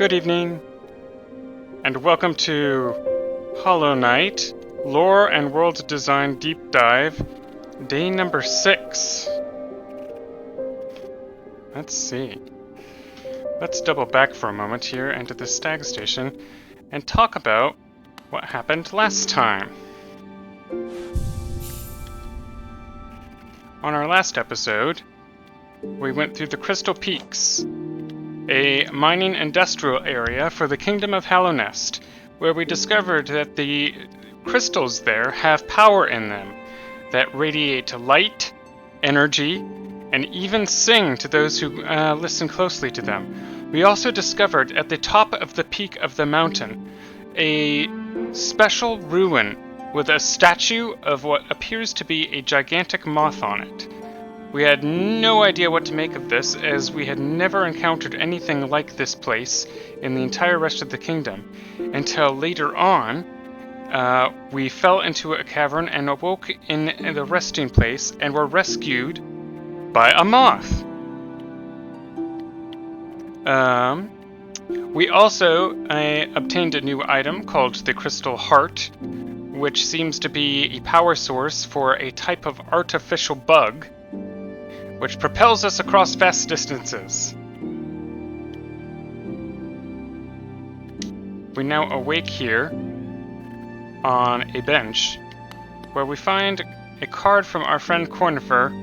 Good evening, and welcome to Hollow Knight, Lore and World Design Deep Dive, day number 6. Let's see. Let's double back for a moment here into the Stag Station and talk about what happened last time. On our last episode, we went through the Crystal Peaks, a mining industrial area for the Kingdom of Hallownest, where we discovered that the crystals there have power in them that radiate light, energy, and even sing to those who listen closely to them. We also discovered at the top of the peak of the mountain a special ruin with a statue of what appears to be a gigantic moth on it. We had no idea what to make of this, as we had never encountered anything like this place in the entire rest of the kingdom, until later on, we fell into a cavern and awoke in the resting place and were rescued by a moth. We also obtained a new item called the Crystal Heart, which seems to be a power source for a type of artificial bug, which propels us across vast distances. We now awake here on a bench, where we find a card from our friend Cornifer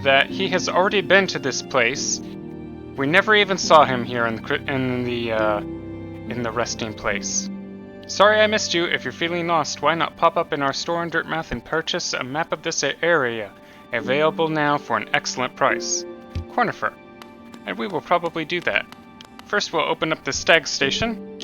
that he has already been to this place. We never even saw him here in the resting place. Sorry I missed you. If you're feeling lost, why not pop up in our store in Dirtmouth and purchase a map of this area? Available now for an excellent price. Cornifer. And we will probably do that. First we'll open up the Stag Station.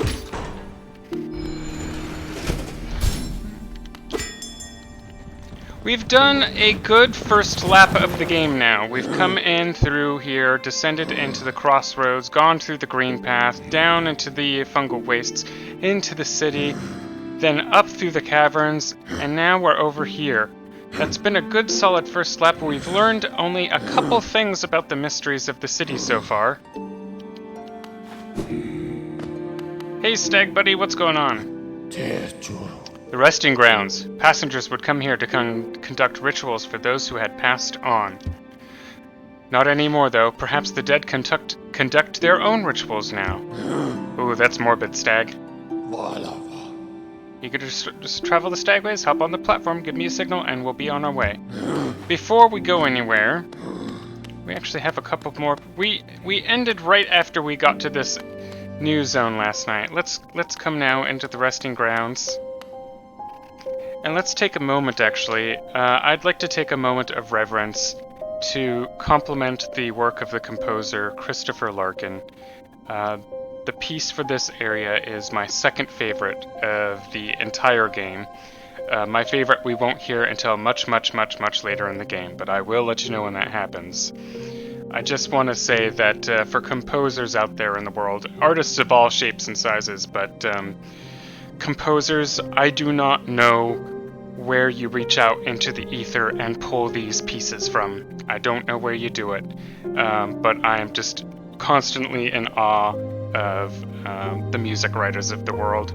We've done a good first lap of the game now. We've come in through here, descended into the crossroads, gone through the green path, down into the fungal wastes, into the city, then up through the caverns, and now we're over here. That's been a good solid first lap. We've learned only a couple things about the mysteries of the city so far. Hey Stag buddy, what's going on? The resting grounds. Passengers would come here to conduct rituals for those who had passed on. Not anymore though. Perhaps the dead conduct their own rituals now. Ooh, that's morbid, Stag. You could just travel the Stagways, hop on the platform, give me a signal, and we'll be on our way. Before we go anywhere, we actually have a couple more. We ended right after we got to this new zone last night. Let's come now into the resting grounds. And let's take a moment, actually. I'd like to take a moment of reverence to compliment the work of the composer, Christopher Larkin. The piece for this area is my second favorite of the entire game. My favorite we won't hear until much later in the game, but I will let you know when that happens. I just want to say that for composers out there in the world, artists of all shapes and sizes, but composers, I do not know where you reach out into the ether and pull these pieces from. I don't know where you do it, but I am just constantly in awe of the music writers of the world.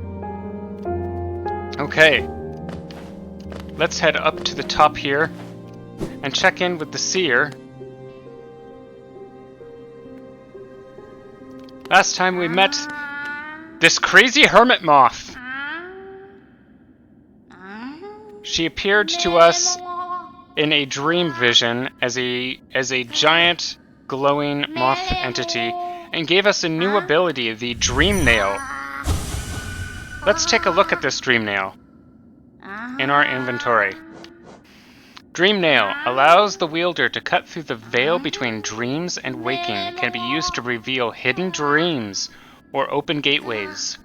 Okay, let's head up to the top here and check in with the seer. Last time we met this crazy hermit moth. She appeared to us in a dream vision as a giant glowing moth entity, and gave us a new ability, the Dream Nail. Let's take a look at this Dream Nail in our inventory. Dream Nail allows the wielder to cut through the veil between dreams and waking. It can be used to reveal hidden dreams or open gateways.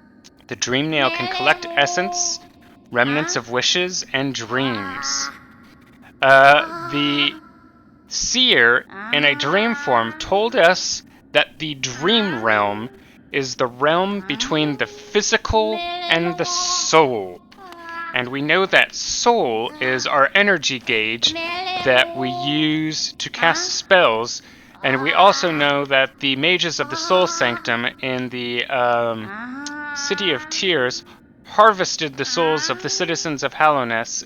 The Dream Nail can collect essence, remnants of wishes, and dreams. The seer in a dream form told us that the dream realm is the realm between the physical and the soul. And we know that soul is our energy gauge that we use to cast spells And we also know that the mages of the Soul Sanctum in the City of Tears harvested the souls of the citizens of Hallownest,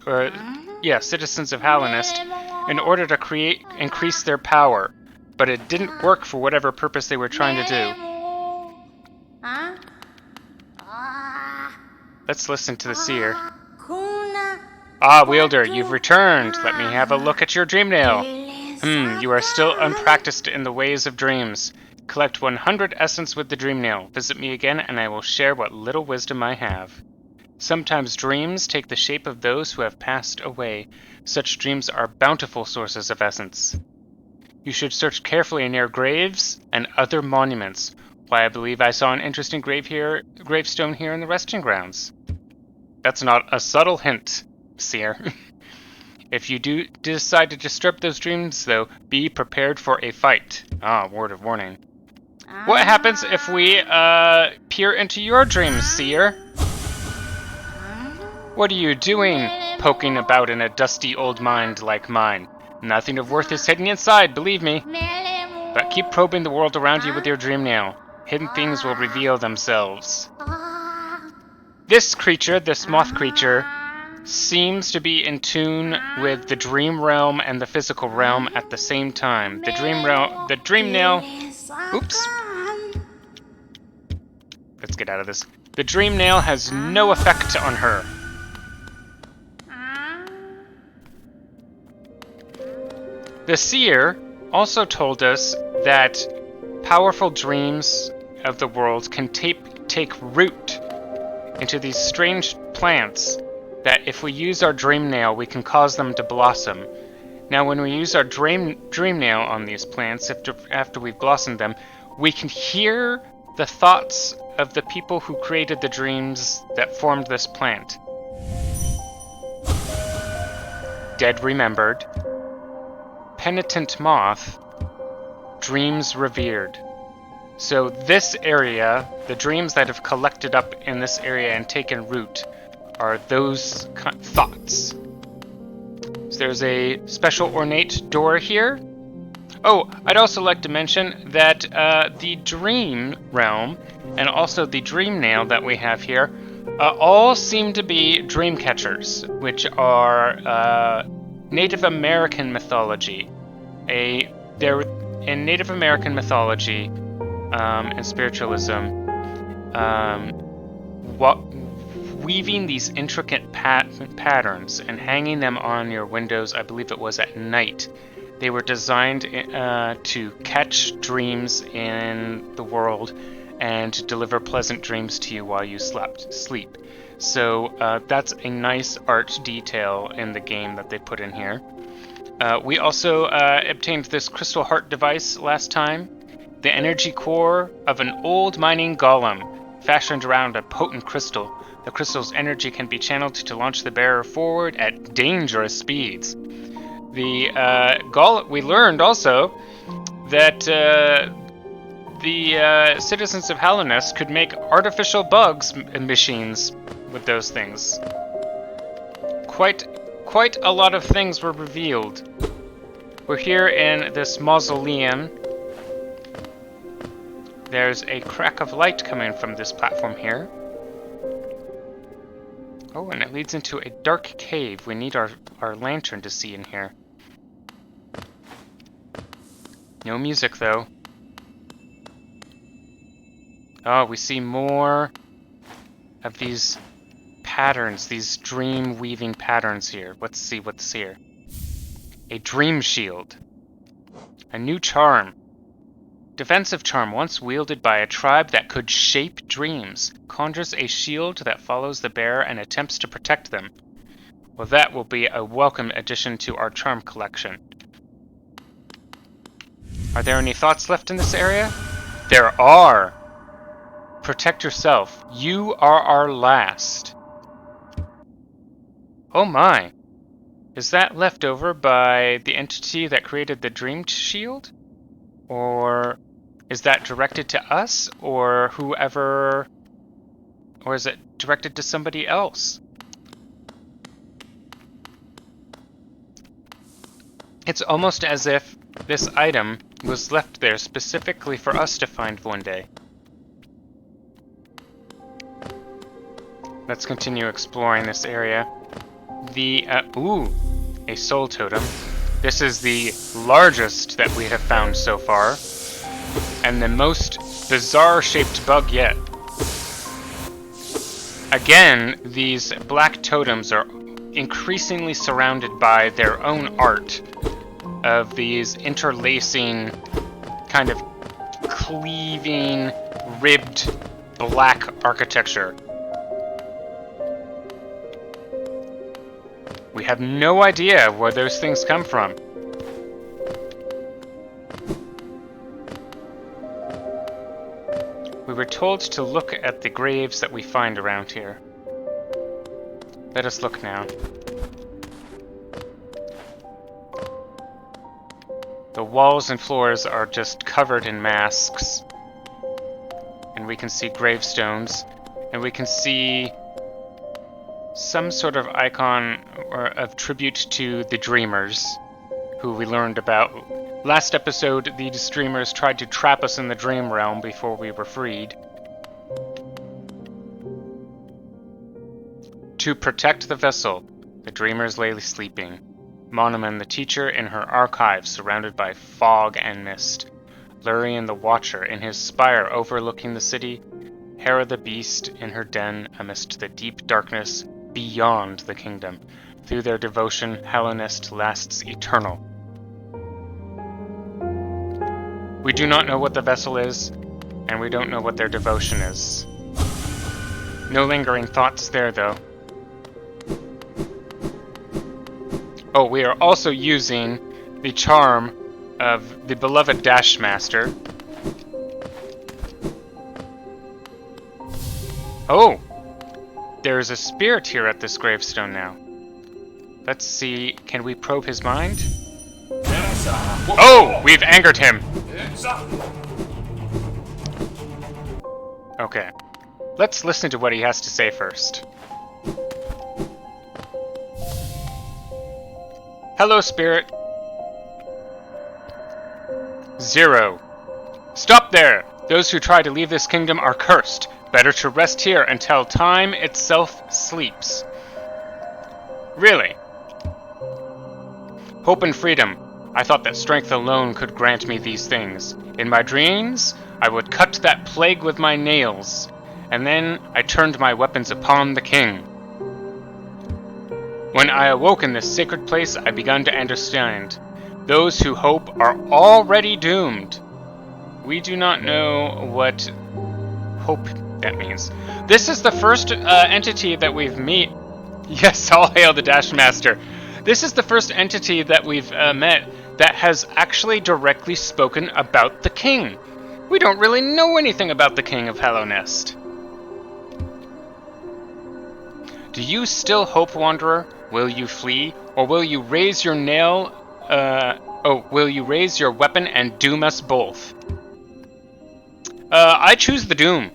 citizens of Hallownest, in order to increase their power. But it didn't work for whatever purpose they were trying to do. Let's listen to the seer. Ah, Wielder, you've returned. Let me have a look at your dream nail. You are still unpracticed in the ways of dreams. Collect 100 essence with the dream nail. Visit me again, and I will share what little wisdom I have. Sometimes dreams take the shape of those who have passed away. Such dreams are bountiful sources of essence. You should search carefully near graves and other monuments. Why, I believe I saw an interesting gravestone here in the resting grounds. That's not a subtle hint, seer. If you do decide to disturb those dreams, though, be prepared for a fight. Ah, word of warning. What happens if we peer into your dreams, seer? What are you doing, poking about in a dusty old mind like mine? Nothing of worth is hidden inside, believe me. But keep probing the world around you with your dream nail. Hidden things will reveal themselves. This creature, this moth creature, seems to be in tune with the dream realm and the physical realm at the same time. The dream nail. Oops. Let's get out of this. The dream nail has no effect on her. The seer also told us that powerful dreams of the world can take root into these strange plants that if we use our dream nail, we can cause them to blossom. Now, when we use our dream nail on these plants, after we've blossomed them, we can hear the thoughts of the people who created the dreams that formed this plant. Dead remembered. Penitent moth. Dreams revered. So this area, the dreams that have collected up in this area and taken root, are those thoughts. So there's a special ornate door here. Oh, I'd also like to mention that the dream realm and also the dream nail that we have here all seem to be dream catchers, which are Native American mythology. They're in Native American mythology and spiritualism. Weaving these intricate patterns and hanging them on your windows, I believe it was at night. They were designed to catch dreams in the world and to deliver pleasant dreams to you while you sleep. So that's a nice art detail in the game that they put in here. We also obtained this crystal heart device last time. The energy core of an old mining golem fashioned around a potent crystal. The crystal's energy can be channeled to launch the bearer forward at dangerous speeds. We learned also that the citizens of Hallownest could make artificial bugs machines with those things. Quite a lot of things were revealed. We're here in this mausoleum. There's a crack of light coming from this platform here. Oh, and it leads into a dark cave. We need our lantern to see in here. No music, though. Oh, we see more of these patterns, these dream-weaving patterns here. Let's see what's here. A dream shield. A new charm. Defensive charm once wielded by a tribe that could shape dreams. Conjures a shield that follows the bearer and attempts to protect them. Well, that will be a welcome addition to our charm collection. Are there any thoughts left in this area? There are! Protect yourself. You are our last. Oh my. Is that left over by the entity that created the dream shield? Or is that directed to us, or whoever, or is it directed to somebody else? It's almost as if this item was left there specifically for us to find one day. Let's continue exploring this area. Ooh, a soul totem. This is the largest that we have found so far, and the most bizarre-shaped bug yet. Again, these black totems are increasingly surrounded by their own art of these interlacing, kind of cleaving, ribbed black architecture. We have no idea where those things come from. We were told to look at the graves that we find around here. Let us look now. The walls and floors are just covered in masks. And we can see gravestones. And we can see some sort of icon or of tribute to the Dreamers, who we learned about. Last episode, these Dreamers tried to trap us in the Dream Realm before we were freed. To protect the vessel, the Dreamers lay sleeping. Monoman, the teacher, in her archive, surrounded by fog and mist. Lurian, the watcher, in his spire overlooking the city. Hera, the beast, in her den amidst the deep darkness beyond the kingdom. Through their devotion, Hallownest lasts eternal. We do not know what the vessel is, and we don't know what their devotion is. No lingering thoughts there, though. Oh, we are also using the charm of the beloved Dashmaster. Oh! There is a spirit here at this gravestone now. Let's see, can we probe his mind? Oh! We've angered him! Okay. Let's listen to what he has to say first. Hello, spirit. 0. Stop there! Those who try to leave this kingdom are cursed. Better to rest here until time itself sleeps. Really? Hope and freedom. I thought that strength alone could grant me these things. In my dreams, I would cut that plague with my nails, and then I turned my weapons upon the king. When I awoke in this sacred place, I began to understand. Those who hope are already doomed. We do not know what hope that means. This is the first entity that we've met. Yes, all hail the Dashmaster. This is the first entity that we've met that has actually directly spoken about the king. We don't really know anything about the king of Hallownest. Do you still hope, Wanderer? Will you flee, or will you raise your will you raise your weapon and doom us both? I choose the doom.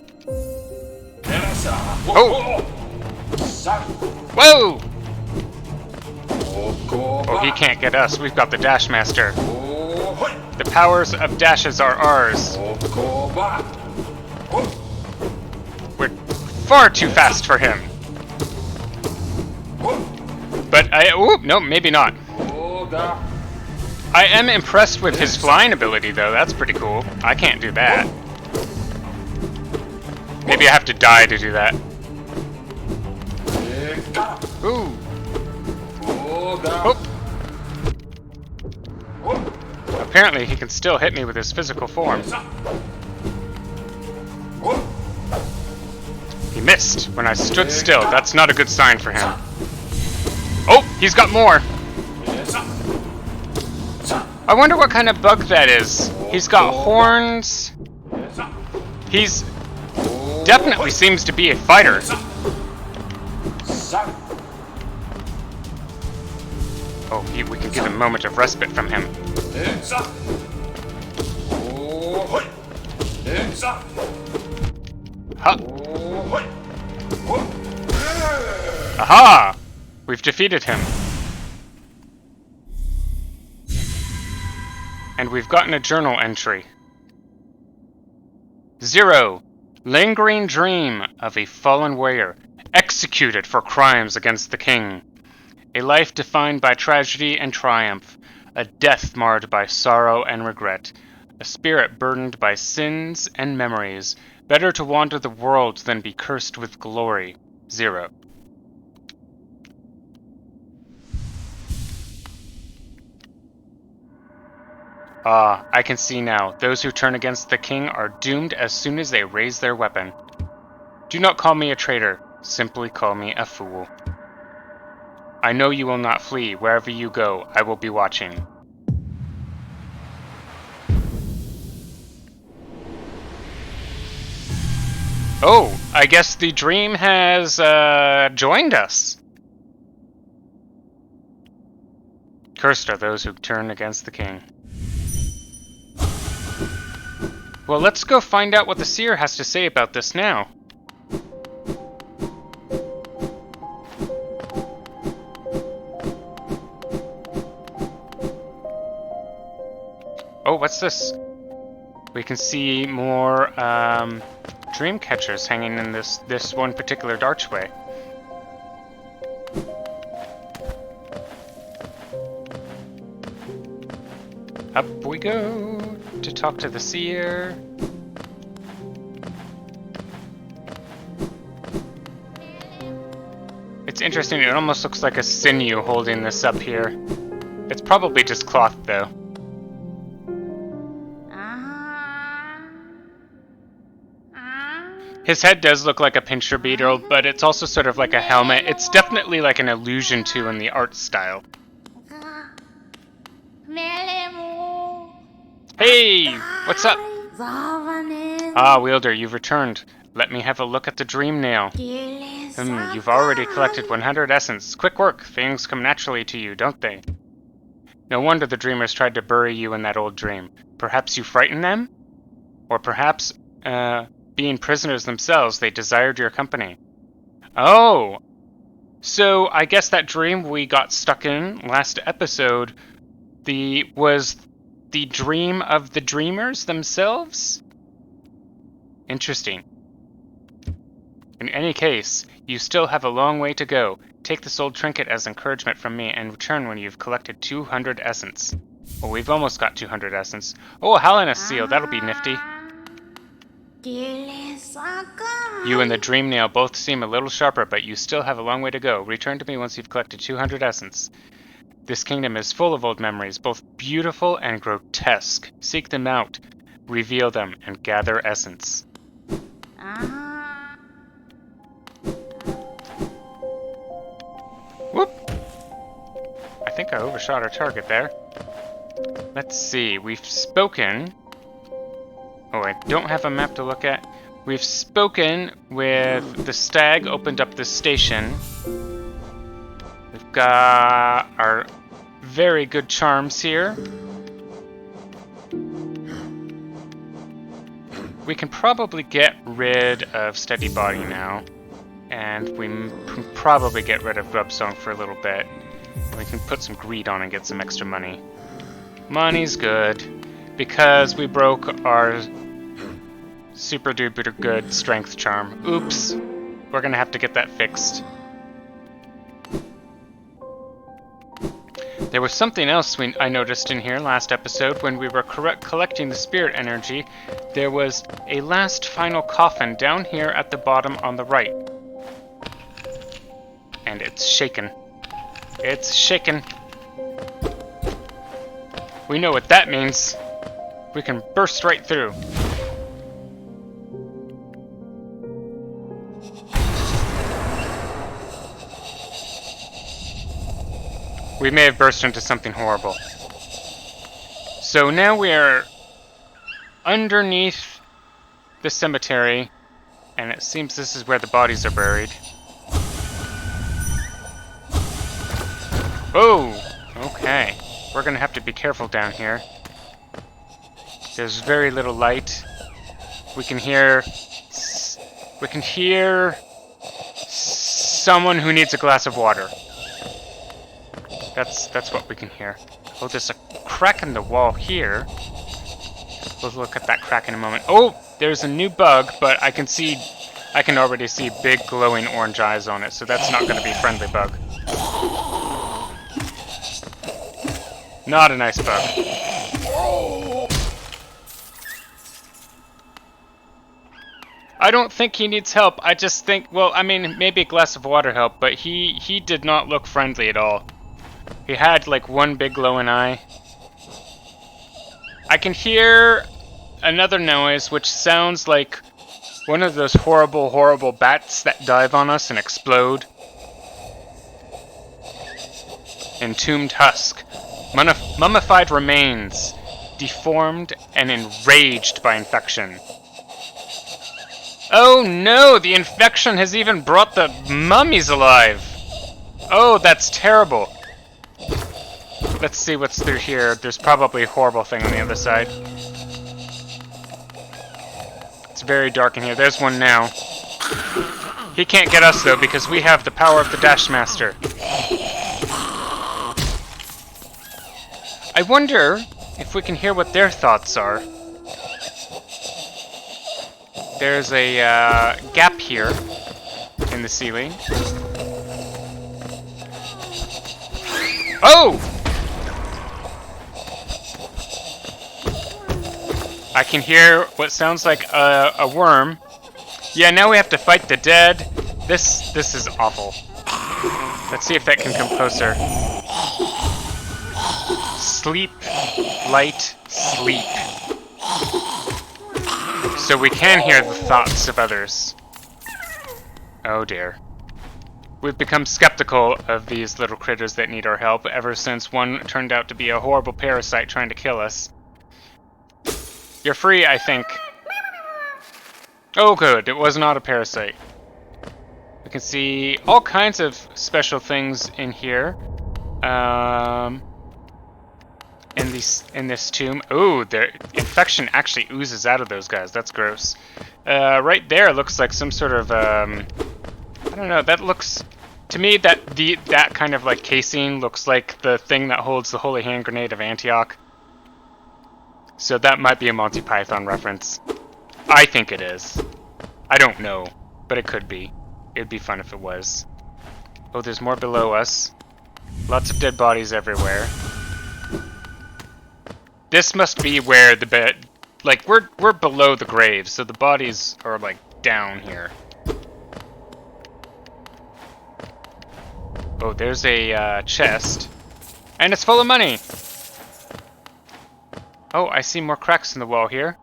Oh! Whoa! Oh, he can't get us. We've got the Dashmaster. The powers of dashes are ours. We're far too fast for him. But no, maybe not. I am impressed with his flying ability, though. That's pretty cool. I can't do that. Maybe I have to die to do that. Ooh. Oh. Apparently, he can still hit me with his physical form. He missed when I stood still. That's not a good sign for him. Oh, he's got more. I wonder what kind of bug that is. He's got horns. He's definitely seems to be a fighter. Oh, we can give a moment of respite from him. Huh. Aha! We've defeated him. And we've gotten a journal entry. 0. Lingering dream of a fallen warrior, executed for crimes against the king. A life defined by tragedy and triumph. A death marred by sorrow and regret. A spirit burdened by sins and memories. Better to wander the world than be cursed with glory. 0. Ah, I can see now. Those who turn against the king are doomed as soon as they raise their weapon. Do not call me a traitor. Simply call me a fool. I know you will not flee. Wherever you go, I will be watching. Oh, I guess the dream has joined us. Cursed are those who turn against the king. Well, let's go find out what the seer has to say about this now. Oh, what's this? We can see more dream catchers hanging in this one particular archway. Up we go to talk to the seer. It's interesting, it almost looks like a sinew holding this up here. It's probably just cloth though. His head does look like a pincher beetle, but it's also sort of like a helmet. It's definitely like an allusion to in the art style. Hey! What's up? Ah, Wielder, you've returned. Let me have a look at the dream nail. You've already collected 100 essence. Quick work. Things come naturally to you, don't they? No wonder the dreamers tried to bury you in that old dream. Perhaps you frightened them? Or perhaps, being prisoners themselves, they desired your company. Oh! So, I guess that dream we got stuck in last episode was the dream of the dreamers themselves? Interesting. In any case, you still have a long way to go. Take this old trinket as encouragement from me and return when you've collected 200 essence. Well, we've almost got 200 essence. Oh, a Helena seal, that'll be nifty. You and the dream nail both seem a little sharper, but you still have a long way to go. Return to me once you've collected 200 essence. This kingdom is full of old memories, both beautiful and grotesque. Seek them out, reveal them, and gather essence. Whoop! I think I overshot our target there. Let's see, we've spoken... Oh, I don't have a map to look at. We've spoken with the stag, opened up this station. We've got our very good charms here. We can probably get rid of Steady Body now. And we can probably get rid of Grub Song for a little bit. We can put some greed on and get some extra money. Money's good. Because we broke our super duper good strength charm. Oops. We're gonna have to get that fixed. There was something else I noticed in here last episode when we were collecting the spirit energy. There was a last final coffin down here at the bottom on the right. And it's shaken. It's shaken. We know what that means. We can burst right through. We may have burst into something horrible. So now we are underneath the cemetery, and it seems this is where the bodies are buried. Oh! Okay. We're gonna have to be careful down here. There's very little light. We can hear someone who needs a glass of water. That's what we can hear. Oh, there's a crack in the wall here. We'll look at that crack in a moment. Oh, there's a new bug, but I can already see big glowing orange eyes on it, so that's not going to be a friendly bug. Not a nice bug. I don't think he needs help. I just think, well, I mean, maybe a glass of water helped, but he did not look friendly at all. He had like one big glowing eye. I can hear another noise which sounds like one of those horrible, horrible bats that dive on us and explode. Entombed husk. Mummified remains. Deformed and enraged by infection. Oh no! The infection has even brought the mummies alive! Oh, that's terrible. Let's see what's through here. There's probably a horrible thing on the other side. It's very dark in here. There's one now. He can't get us though because we have the power of the Dash Master. I wonder if we can hear what their thoughts are. There's a gap here in the ceiling. Oh! I can hear what sounds like a worm. Yeah, now we have to fight the dead. This is awful. Let's see if that can come closer. Sleep, light, sleep. So we can hear the thoughts of others. Oh dear. We've become skeptical of these little critters that need our help ever since one turned out to be a horrible parasite trying to kill us. You're free, I think. Oh good, it was not a parasite. We can see all kinds of special things in here. In this tomb. Ooh, their infection actually oozes out of those guys. That's gross. Right there looks like some sort of I don't know. That looks to me that kind of like casing looks like the thing that holds the holy hand grenade of Antioch. So that might be a Monty Python reference. I think it is. I don't know, but it could be. It'd be fun if it was. Oh, there's more below us. Lots of dead bodies everywhere. This must be where the bed, like we're below the grave, so the bodies are like down here. Oh, there's a chest, and it's full of money. Oh, I see more cracks in the wall here.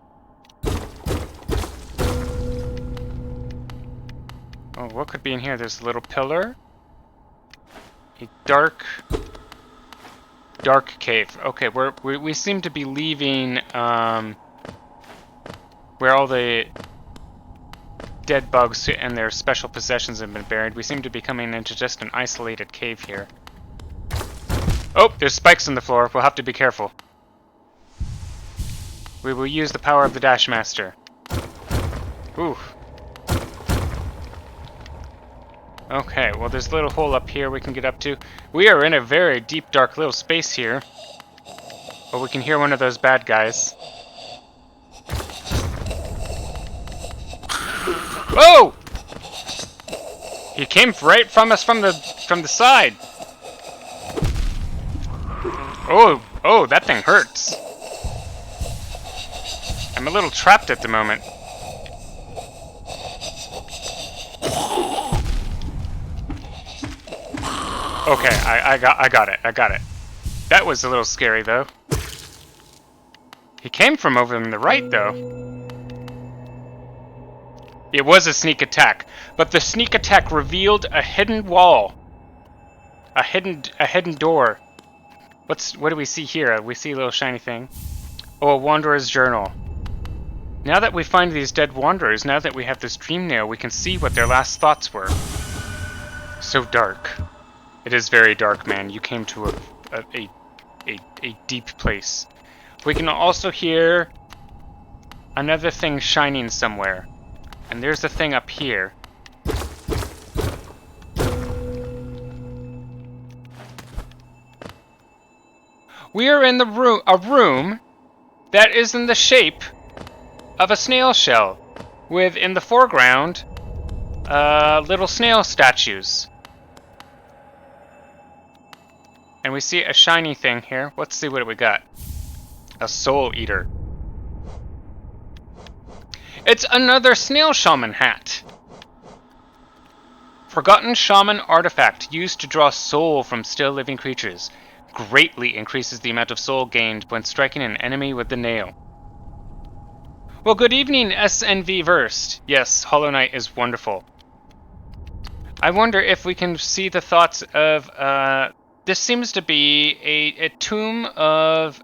Oh, what could be in here? There's a little pillar. A dark cave. Okay, we seem to be leaving where all the dead bugs and their special possessions have been buried. We seem to be coming into just an isolated cave here. Oh, there's spikes in the floor. We'll have to be careful. We will use the power of the Dash Master. Ooh. Okay, well there's a little hole up here we can get up to. We are in a very deep, dark little space here. But we can hear one of those bad guys. Oh! He came right from us from the side. Oh, that thing hurts. I'm a little trapped at the moment. Okay, I got it. That was a little scary though. He came from over on the right though. It was a sneak attack, but the sneak attack revealed a hidden wall. A hidden door. What do we see here? We see a little shiny thing. Oh, a wanderer's journal. Now that we find these dead wanderers, now that we have this dream nail, we can see what their last thoughts were. So dark. It is very dark, man. You came to a deep place. We can also hear another thing shining somewhere. And there's a thing up here. We are in a room that is in the shape of a snail shell, with in the foreground little snail statues. And we see a shiny thing here. Let's see what we got. A soul eater. It's another snail shaman hat. Forgotten shaman artifact used to draw soul from still living creatures. Greatly increases the amount of soul gained when striking an enemy with the nail. Well, good evening, SNV Versed. Yes, Hollow Knight is wonderful. I wonder if we can see the thoughts of, this seems to be a tomb of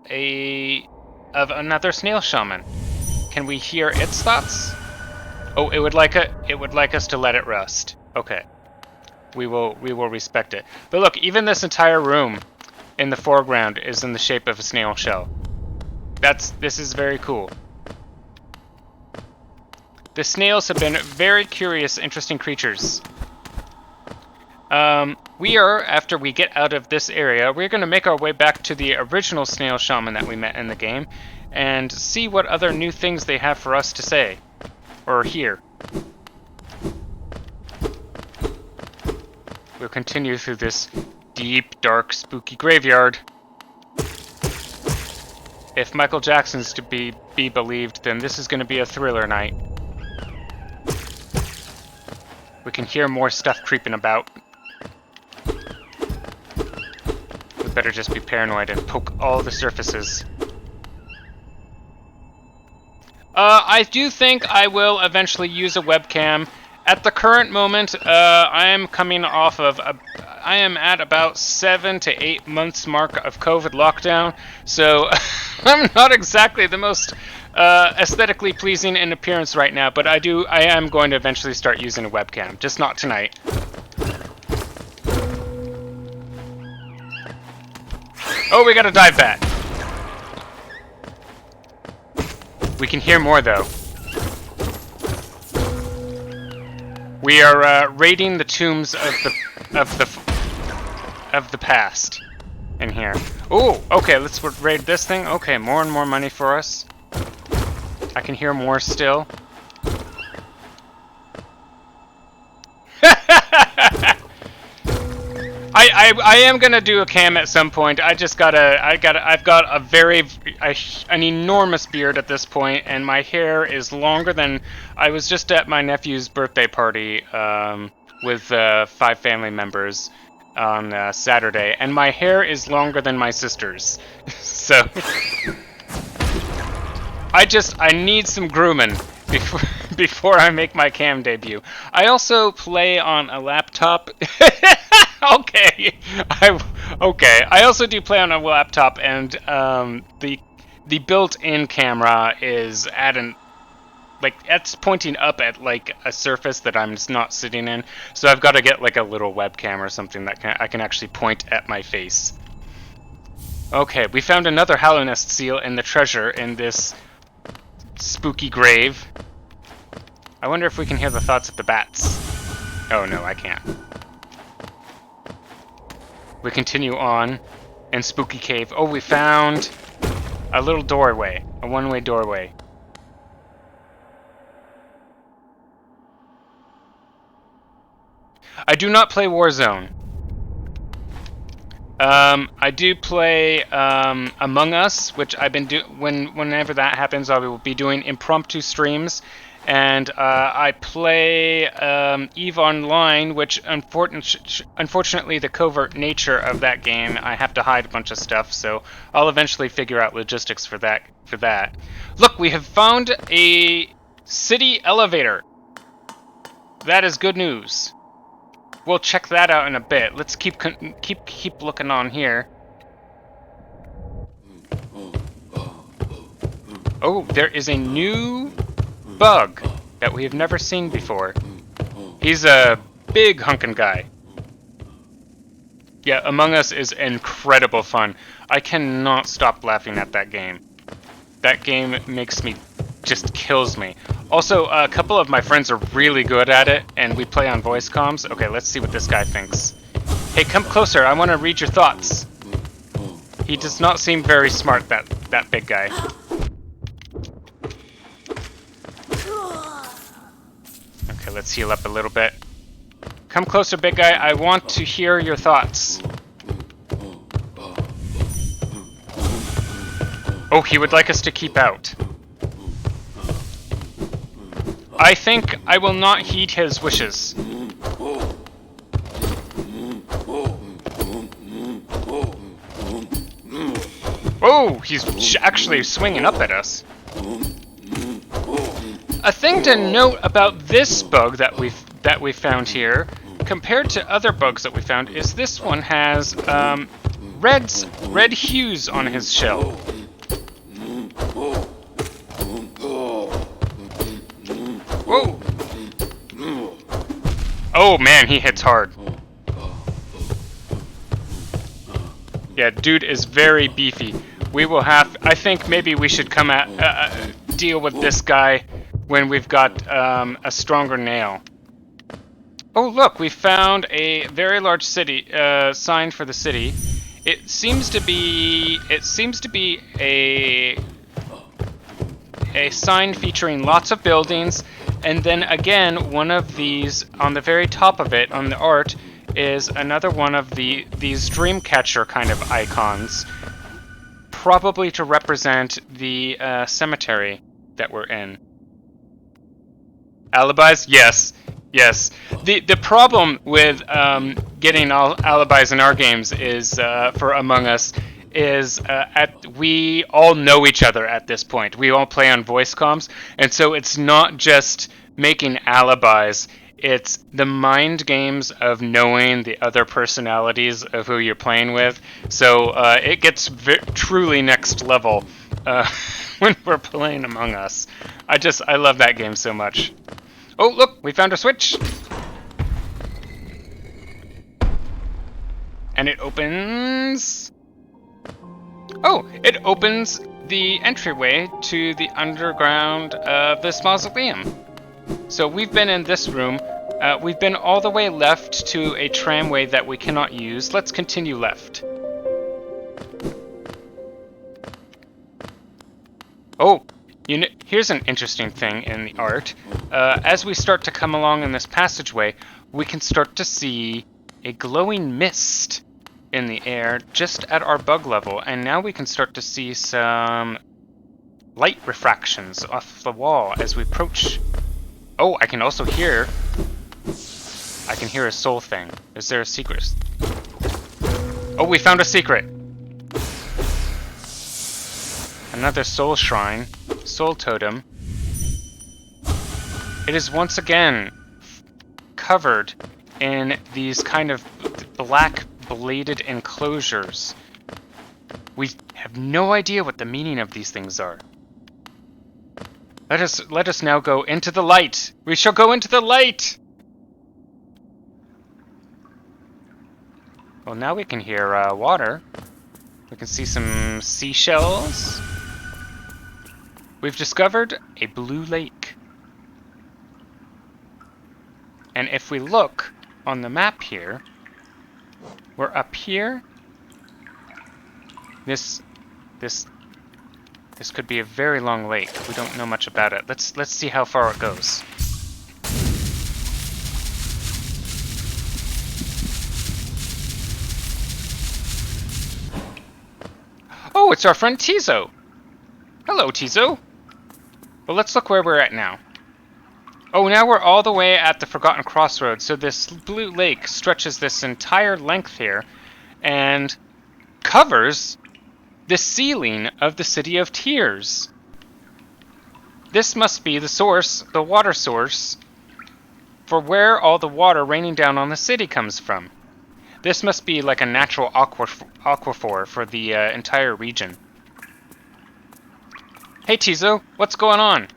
another snail shaman. Can we hear its thoughts? Oh, it would like us to let it rest. Okay. We will respect it. But look, even this entire room in the foreground is in the shape of a snail shell. This is very cool. The snails have been very curious, interesting creatures. After we get out of this area, we're going to make our way back to the original snail shaman that we met in the game and see what other new things they have for us to say. Or hear. We'll continue through this deep, dark, spooky graveyard. If Michael Jackson's to be believed, then this is going to be a thriller night. We can hear more stuff creeping about. We better just be paranoid and poke all the surfaces. I do think I will eventually use a webcam. At the current moment, I am coming off of I am at about 7 to 8 months mark of COVID lockdown, so I'm not exactly the most aesthetically pleasing in appearance right now, but I am going to eventually start using a webcam, just not tonight. Oh, we got a dive bat. We can hear more though. We are raiding the tombs of the past in here. Oh, okay, let's raid this thing. Okay, more and more money for us. I can hear more still. I am gonna do a cam at some point. I've got an enormous beard at this point, and my hair is longer than. I was just at my nephew's birthday party with 5 family members on Saturday, and my hair is longer than my sister's. So I need some grooming before I make my cam debut. I also play on a laptop. Okay. I also do play on a laptop, and the built-in camera is at it's pointing up at like a surface that I'm just not sitting in. So I've got to get like a little webcam or something that I can actually point at my face. Okay, we found another Hollow Nest seal in the treasure in this spooky grave. I wonder if we can hear the thoughts of the bats. Oh no, I can't. We continue on in Spooky Cave. Oh, we found a little doorway, a one-way doorway. I do not play Warzone. I do play Among Us, which I've been whenever that happens, I will be doing impromptu streams. And I play EVE Online, which unfortunately the covert nature of that game, I have to hide a bunch of stuff, so I'll eventually figure out logistics for that. Look, we have found a city elevator. That is good news. We'll check that out in a bit. Let's keep looking on here. Oh, there is a new bug that we have never seen before. He's a big hunkin' guy. Yeah, Among Us is incredible fun. I cannot stop laughing at that game. That game just kills me. Also, a couple of my friends are really good at it, and we play on voice comms. Okay, let's see what this guy thinks. Hey, come closer. I want to read your thoughts. He does not seem very smart, that big guy. Okay, let's heal up a little bit. Come closer, big guy. I want to hear your thoughts. Oh, he would like us to keep out. I think I will not heed his wishes. Oh, he's actually swinging up at us. A thing to note about this bug that we found here, compared to other bugs that we found, is this one has red hues on his shell. Whoa! Oh man, he hits hard. Yeah, dude is very beefy. We will have... I think maybe we should come at... deal with this guy when we've got a stronger nail. Oh look, we found a very large city sign for the city. It seems to be a sign featuring lots of buildings, and then again one of these on the very top of it on the art is another one of these Dreamcatcher kind of icons, probably to represent the cemetery that we're in. Alibis? Yes. Yes. The problem with getting all alibis in our games is, for Among Us, is we all know each other at this point. We all play on voice comms, and so it's not just making alibis, it's the mind games of knowing the other personalities of who you're playing with. So it gets truly next level when we're playing Among Us. I love that game so much. Oh, look, we found a switch. And it opens... Oh, it opens the entryway to the underground of this mausoleum. So we've been in this room. We've been all the way left to a tramway that we cannot use. Let's continue left. Oh, here's an interesting thing in the art. As we start to come along in this passageway, we can start to see a glowing mist in the air just at our bug level, and now we can start to see some light refractions off the wall as we approach. Oh, I can also hear... I can hear a soul thing. Is there a secret? Oh, we found a secret! Another soul shrine. Soul totem. It is once again covered in these kind of black bladed enclosures. We have no idea what the meaning of these things are. Let us now go into the light. We shall go into the light. Well, now we can hear water. We can see some seashells. We've discovered a blue lake. And if we look on the map here, we're up here. This could be a very long lake. We don't know much about it. Let's see how far it goes. Oh, it's our friend Tizo. Hello, Tizo. Well, let's look where we're at now. Oh, now we're all the way at the Forgotten Crossroads. So this blue lake stretches this entire length here and covers the ceiling of the City of Tears. This must be the source, the water source, for where all the water raining down on the city comes from. This must be like a natural aquifer for the entire region. Hey Tizo, what's going on?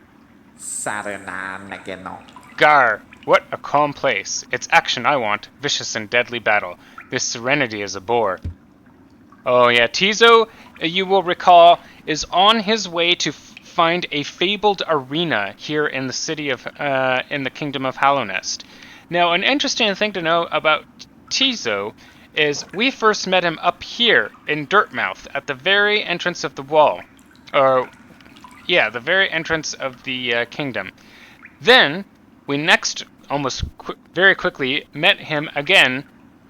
Gar, what a calm place. It's action I want, vicious and deadly battle. This serenity is a bore. Oh yeah, Tizo, you will recall, is on his way to find a fabled arena here in the city of, in the kingdom of Hallownest. Now, an interesting thing to know about Tizo is we first met him up here in Dirtmouth at the very entrance of the wall. Or, yeah, the very entrance of the kingdom. Then, we next, very quickly, met him again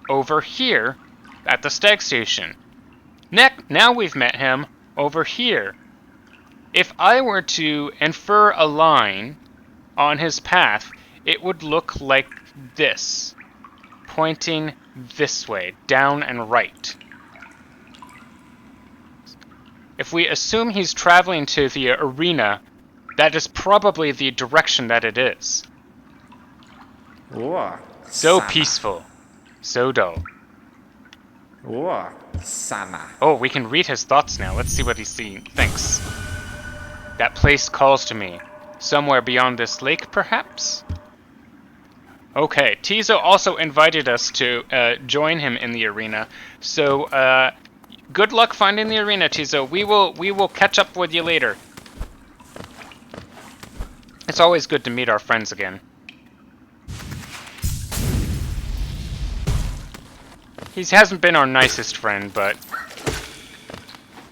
over here at the stag station. Now we've met him over here. If I were to infer a line on his path, it would look like this, pointing this way, down and right. If we assume he's traveling to the arena, that is probably the direction that it is. So peaceful, so dull. Oh, we can read his thoughts now. Let's see what he thinks. That place calls to me. Somewhere beyond this lake, perhaps? Okay, Tizo also invited us to join him in the arena. So, good luck finding the arena, Tizo. We will catch up with you later. It's always good to meet our friends again. He hasn't been our nicest friend, but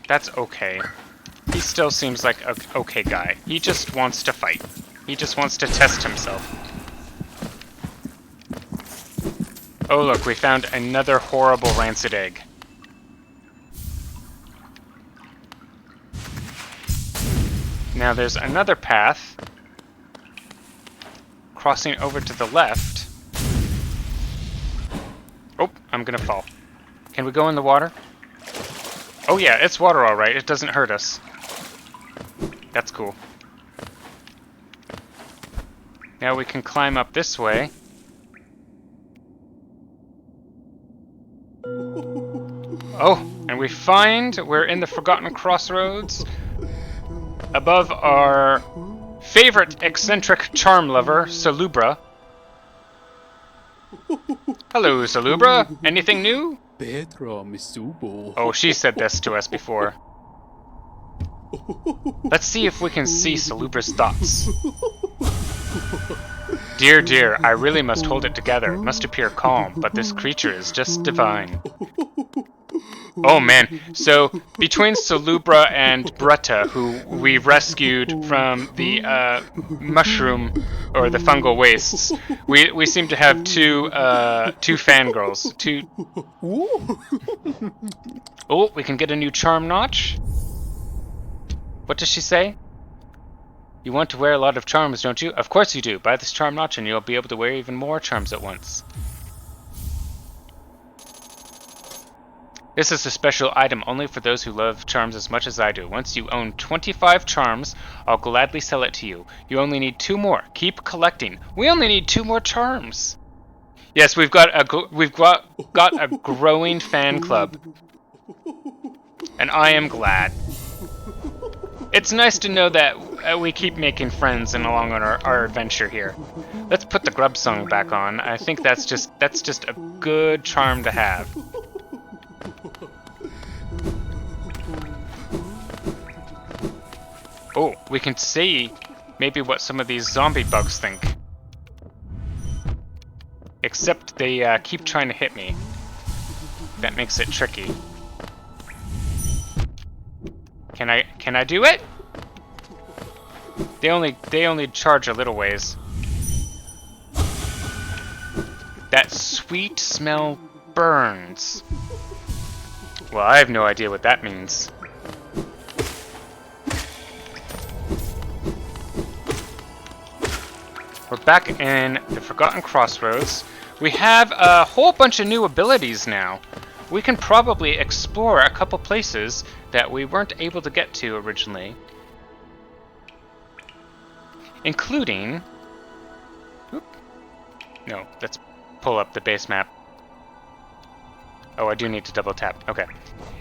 that's okay. He still seems like an okay guy. He just wants to fight. He just wants to test himself. Oh look, we found another horrible rancid egg. Now there's another path crossing over to the left. Oh, I'm gonna fall. Can we go in the water? Oh yeah, it's water alright. It doesn't hurt us. That's cool. Now we can climb up this way. Oh, and we find we're in the Forgotten Crossroads. Above our favorite eccentric charm lover, Salubra. Hello, Salubra. Anything new? Oh, she said this to us before. Let's see if we can see Salubra's thoughts. Dear, dear, I really must hold it together. It must appear calm, but this creature is just divine. Oh man, so between Salubra and Bretta, who we rescued from the mushroom or the fungal wastes, we seem to have two fangirls. Oh, we can get a new charm notch. What does she say? You want to wear a lot of charms, don't you? Of course you do. Buy this charm notch and you'll be able to wear even more charms at once. This is a special item only for those who love charms as much as I do. Once you own 25 charms, I'll gladly sell it to you. You only need 2 more. Keep collecting. We only need 2 more charms. Yes, we've got a growing fan club. And I am glad. It's nice to know that we keep making friends and along on our adventure here. Let's put the grub song back on. I think that's just a good charm to have. Oh, we can see maybe what some of these zombie bugs think. Except they keep trying to hit me. That makes it tricky. Can I do it? They only charge a little ways. That sweet smell burns. Well, I have no idea what that means. We're back in the Forgotten Crossroads. We have a whole bunch of new abilities now. We can probably explore a couple places that we weren't able to get to originally. Including... No, let's pull up the base map. Oh, I do need to double tap. Okay.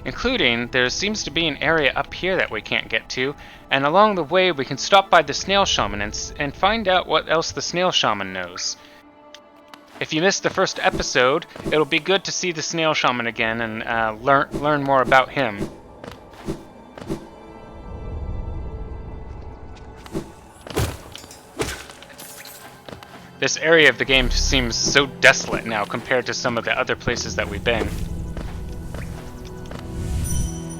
Including, there seems to be an area up here that we can't get to, and along the way we can stop by the Snail Shaman and find out what else the Snail Shaman knows. If you missed the first episode, it'll be good to see the Snail Shaman again and learn more about him. This area of the game seems so desolate now compared to some of the other places that we've been.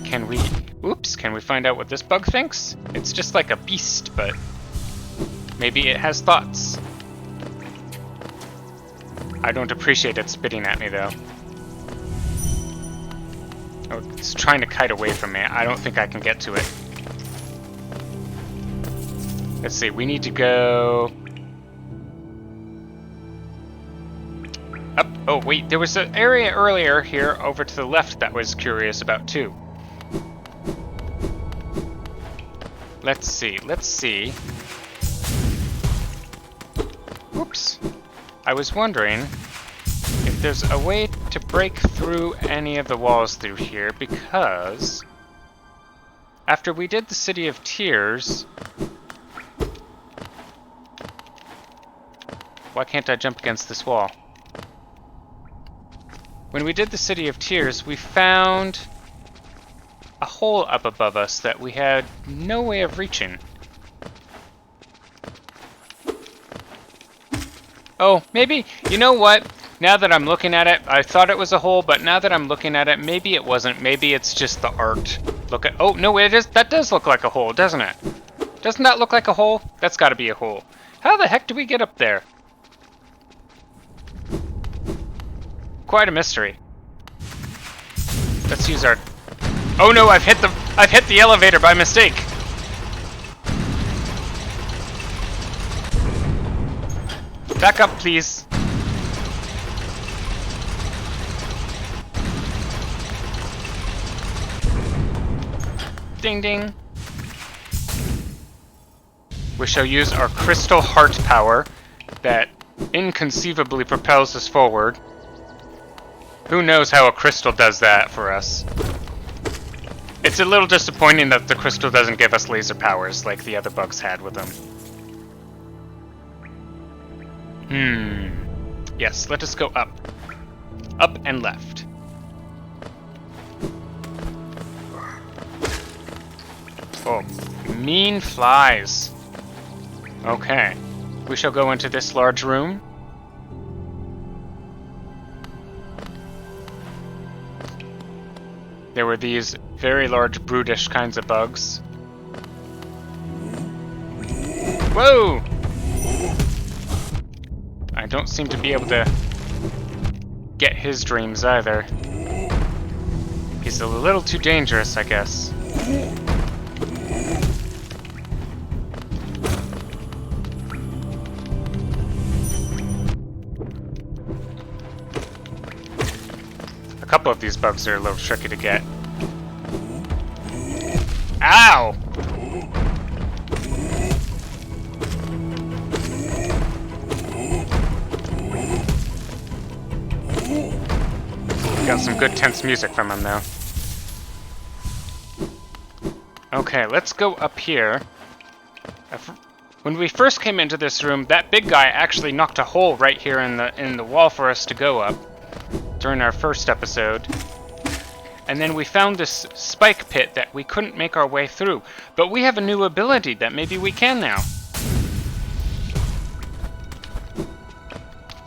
Can we... Oops, can we find out what this bug thinks? It's just like a beast, but maybe it has thoughts. I don't appreciate it spitting at me, though. Oh, it's trying to kite away from me. I don't think I can get to it. Let's see, we need to go... up. Oh, wait, there was an area earlier here over to the left that I was curious about, too. Let's see, let's see. Oops. I was wondering if there's a way to break through any of the walls through here, because after we did the City of Tears... Why can't I jump against this wall? When we did the City of Tears, we found a hole up above us that we had no way of reaching. Oh, maybe, you know what? Now that I'm looking at it, I thought it was a hole, but now that I'm looking at it, maybe it wasn't. Maybe it's just the art. Look at, oh, no, it is. That does look like a hole, doesn't it? Doesn't that look like a hole? That's got to be a hole. How the heck do we get up there? Quite a mystery. Let's use our... Oh no, I've hit the elevator by mistake. Back up, please. Ding ding. We shall use our crystal heart power that inconceivably propels us forward. Who knows how a crystal does that for us? It's a little disappointing that the crystal doesn't give us laser powers like the other bugs had with them. Yes, let us go up. Up and left. Oh, mean flies. Okay. We shall go into this large room. There were these very large, brutish kinds of bugs. Whoa! I don't seem to be able to get his dreams either. He's a little too dangerous, I guess. A couple of these bugs are a little tricky to get. Ow! Got some good tense music from him though. Okay, let's go up here. When we first came into this room, that big guy actually knocked a hole right here in the wall for us to go up during our first episode. And then we found this spike pit that we couldn't make our way through. But we have a new ability that maybe we can now.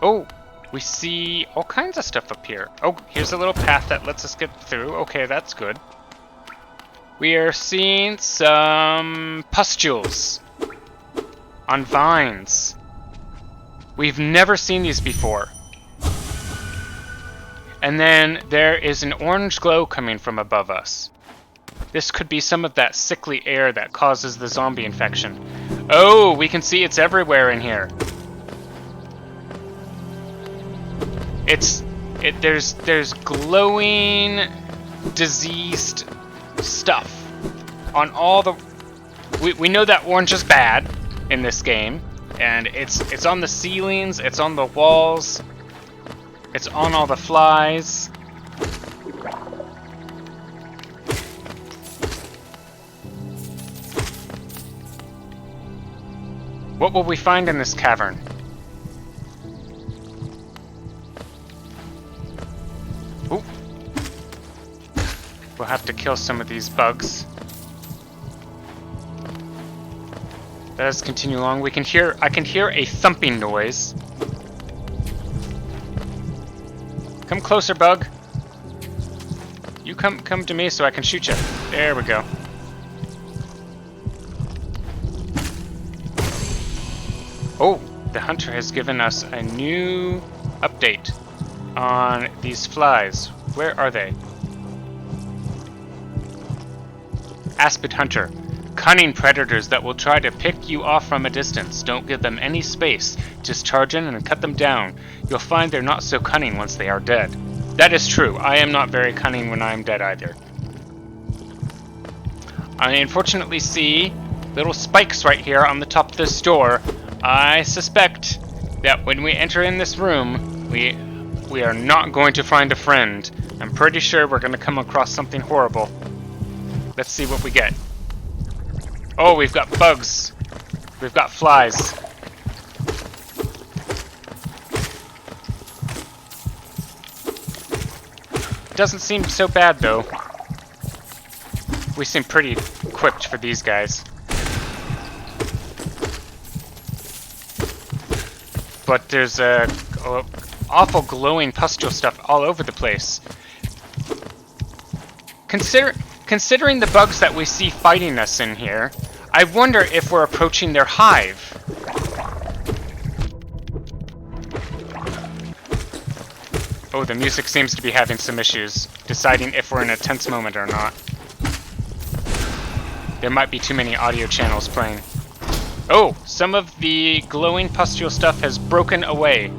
Oh, we see all kinds of stuff up here. Oh, here's a little path that lets us get through. Okay, that's good. We are seeing some pustules on vines. We've never seen these before. And then there is an orange glow coming from above us. This could be some of that sickly air that causes the zombie infection. Oh, we can see it's everywhere in here. There's glowing, diseased stuff on all the... We know that orange is bad in this game, and it's on the ceilings, it's on the walls, it's on all the flies. What will we find in this cavern? Ooh. We'll have to kill some of these bugs. Let us continue along. I can hear a thumping noise. Come closer, bug. You come to me so I can shoot you. There we go. Oh, the hunter has given us a new update on these flies. Where are they? Aspid hunter. Cunning predators that will try to pick you off from a distance. Don't give them any space. Just charge in and cut them down. You'll find they're not so cunning once they are dead. That is true. I am not very cunning when I am dead either. I unfortunately see little spikes right here on the top of this door. I suspect that when we enter in this room, we are not going to find a friend. I'm pretty sure we're going to come across something horrible. Let's see what we get. Oh, we've got bugs. We've got flies. Doesn't seem so bad though. We seem pretty equipped for these guys. But there's awful glowing pustule stuff all over the place. Considering the bugs that we see fighting us in here, I wonder if we're approaching their hive. Oh, the music seems to be having some issues, deciding if we're in a tense moment or not. There might be too many audio channels playing. Oh, some of the glowing pustule stuff has broken away.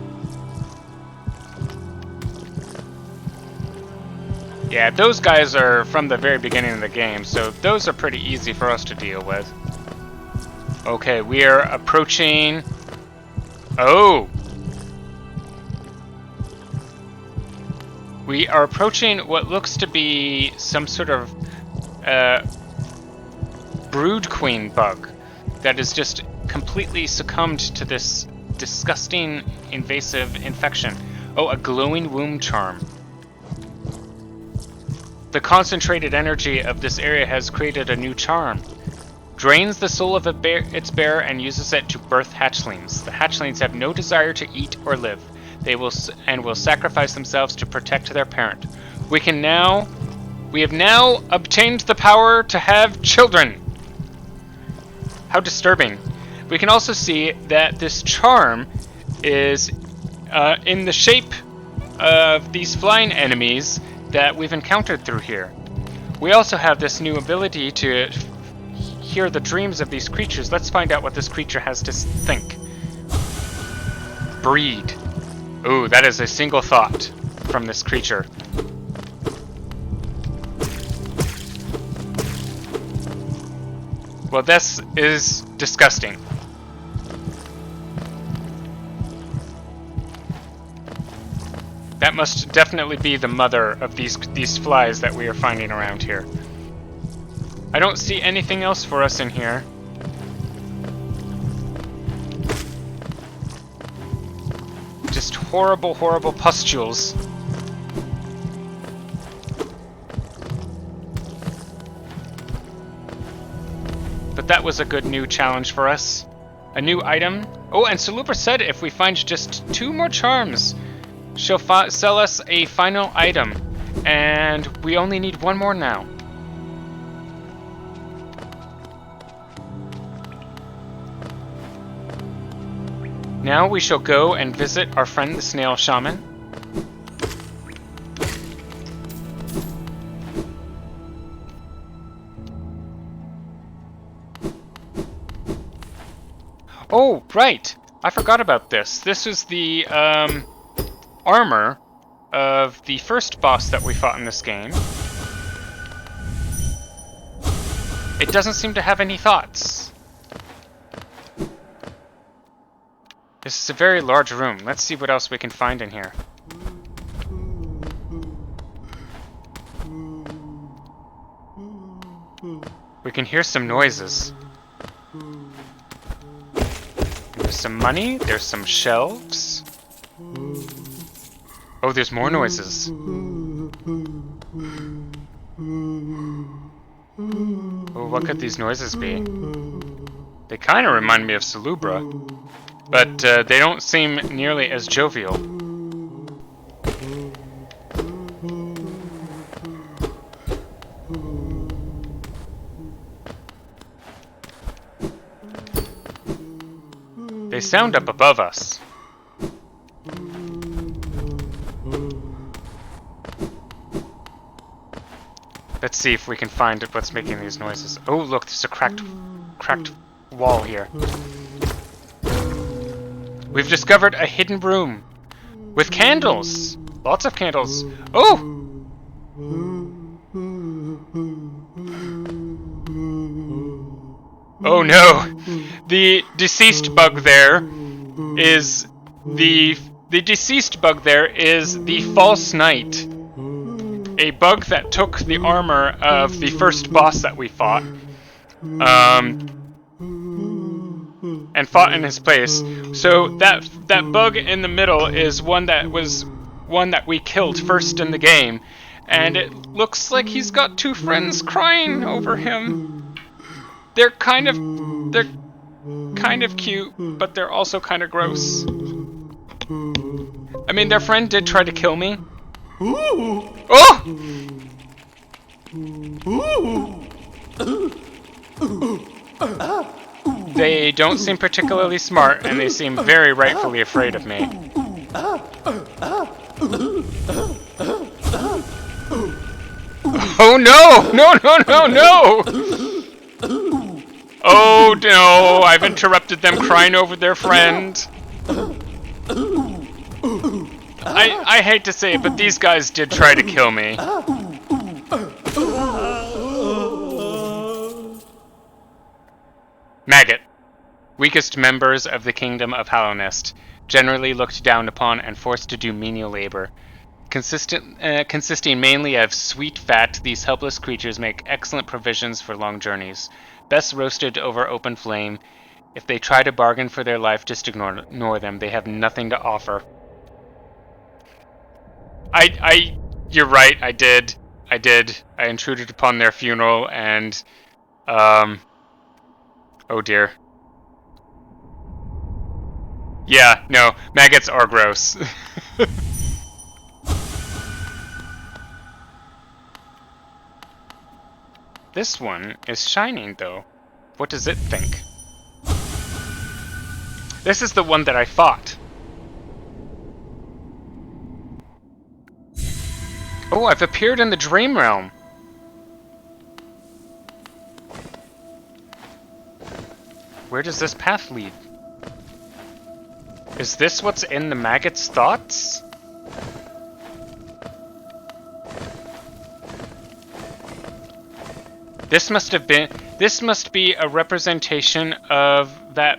Yeah, those guys are from the very beginning of the game, so those are pretty easy for us to deal with. Okay, we are approaching... Oh! We are approaching what looks to be some sort of brood queen bug that has just completely succumbed to this disgusting invasive infection. Oh, a glowing womb charm. The concentrated energy of this area has created a new charm. Drains the soul of its bearer and uses it to birth hatchlings. The hatchlings have no desire to eat or live. They will sacrifice themselves to protect their parent. We have now obtained the power to have children. How disturbing. We can also see that this charm is in the shape of these flying enemies that we've encountered through here. We also have this new ability to hear the dreams of these creatures. Let's find out what this creature has to think. Breed. Ooh, that is a single thought from this creature. Well, this is disgusting. That must definitely be the mother of these flies that we are finding around here. I don't see anything else for us in here. Just horrible, horrible pustules. But that was a good new challenge for us. A new item. Oh, and Salubra said if we find just 2 more charms, she'll sell us a final item. And we only need 1 more now. Now we shall go and visit our friend the Snail Shaman. Oh, right! I forgot about this. This is the armor of the first boss that we fought in this game. It doesn't seem to have any thoughts. This is a very large room. Let's see what else we can find in here. We can hear some noises. There's some money. There's some shelves. Oh, there's more noises. Oh, what could these noises be? They kind of remind me of Salubra. But they don't seem nearly as jovial. They sound up above us. Let's see if we can find what's making these noises. Oh, look, there's a cracked wall here. We've discovered a hidden room with candles. Lots of candles. Oh! Oh no! The deceased bug there is the deceased bug there is the false knight. A bug that took the armor of the first boss that we fought, and fought in his place. So that bug in the middle is one that we killed first in the game, and it looks like he's got two friends crying over him. They're kind of cute, but they're also kind of gross. I mean, their friend did try to kill me. Oh! They don't seem particularly smart, and they seem very rightfully afraid of me. Oh no! No, no, no, no! Oh no, I've interrupted them crying over their friend. I hate to say it, but these guys did try to kill me. Maggot. Weakest members of the kingdom of Hallownest, generally looked down upon and forced to do menial labor. Consisting mainly of sweet fat, these helpless creatures make excellent provisions for long journeys. Best roasted over open flame. If they try to bargain for their life, just ignore them. They have nothing to offer. You're right, I did. I intruded upon their funeral and, oh dear. Yeah, no, maggots are gross. This one is shining, though. What does it think? This is the one that I fought. Oh, I've appeared in the dream realm. Where does this path lead? Is this what's in the maggot's thoughts? This must be a representation of the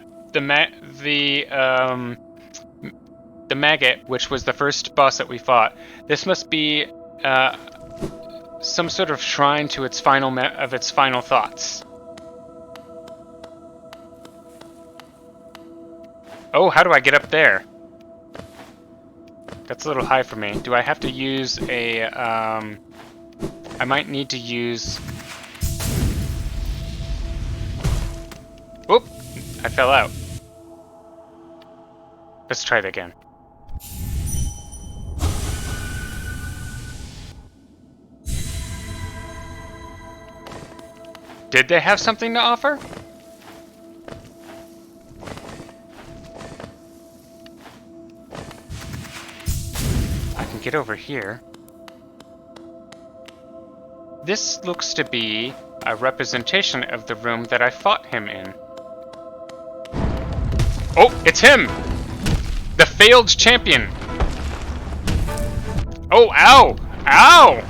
maggot, which was the first boss that we fought. This must be some sort of shrine to its final thoughts. Oh, how do I get up there? That's a little high for me. Do I have to use a I might need to use... Whoop! I fell out. Let's try it again. Did they have something to offer? I can get over here. This looks to be a representation of the room that I fought him in. Oh, it's him! The failed champion! Oh, ow! Ow!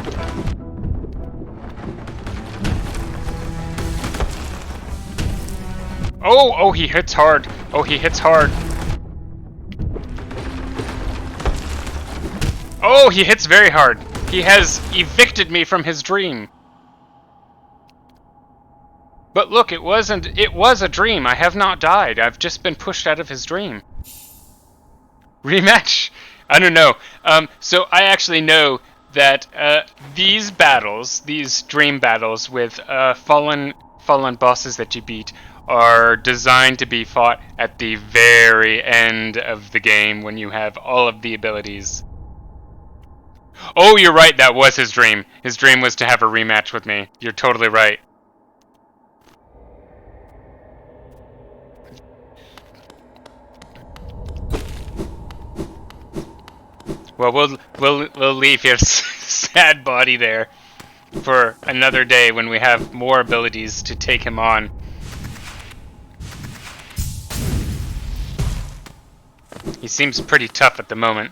Oh, he hits hard. Oh, he hits hard. Oh, he hits very hard. He has evicted me from his dream. But look, it was a dream. I have not died. I've just been pushed out of his dream. Rematch? I don't know. So I actually know that these battles, these dream battles with fallen bosses that you beat, are designed to be fought at the very end of the game when you have all of the abilities. Oh, you're right, that was his dream. His dream was to have a rematch with me. You're totally right. Well, we'll leave his sad body there for another day when we have more abilities to take him on. He seems pretty tough at the moment.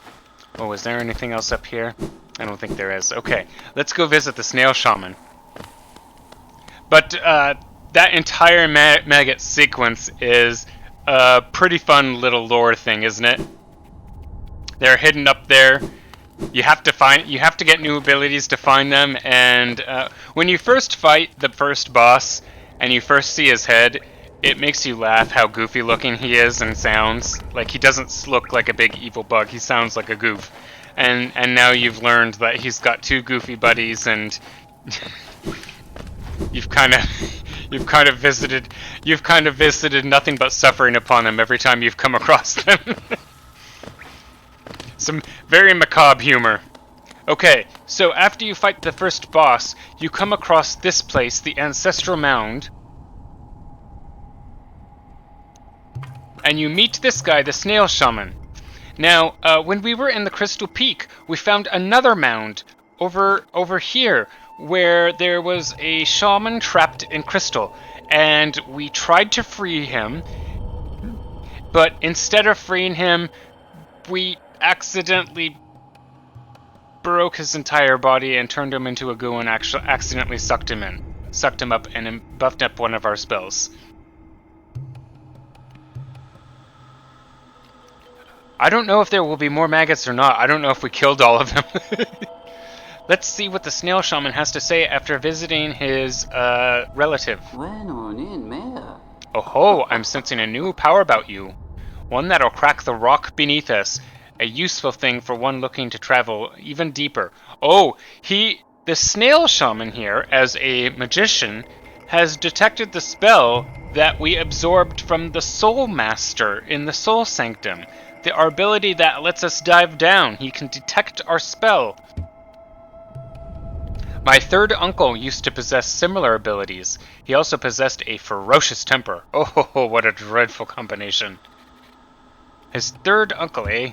Oh, is there anything else up here? I don't think there is. Okay, let's go visit the snail shaman. But that entire maggot sequence is a pretty fun little lore thing, isn't it? They're hidden up there. You have to get new abilities to find them, and when you first fight the first boss and you first see his head, it makes you laugh how goofy looking he is and sounds. Like, he doesn't look like a big evil bug, he sounds like a goof. And now you've learned that he's got two goofy buddies, and you've kind of visited nothing but suffering upon them every time you've come across them. Some very macabre humor. Okay, so after you fight the first boss, you come across this place, the Ancestral Mound. And you meet this guy, the Snail Shaman. Now, when we were in the Crystal Peak, we found another mound over here, where there was a shaman trapped in crystal. And we tried to free him, but instead of freeing him, we accidentally broke his entire body and turned him into a goo and actually accidentally sucked him up and buffed up one of our spells. I don't know if there will be more maggots or not. I don't know if we killed all of them. Let's see what the snail shaman has to say after visiting his relative. Oh ho, I'm sensing a new power about you. One that'll crack the rock beneath us. A useful thing for one looking to travel even deeper. Oh, the snail shaman here, as a magician, has detected the spell that we absorbed from the Soul Master in the Soul Sanctum. Our ability that lets us dive down. He can detect our spell. My third uncle used to possess similar abilities. He also possessed a ferocious temper. Oh, what a dreadful combination. His third uncle, eh?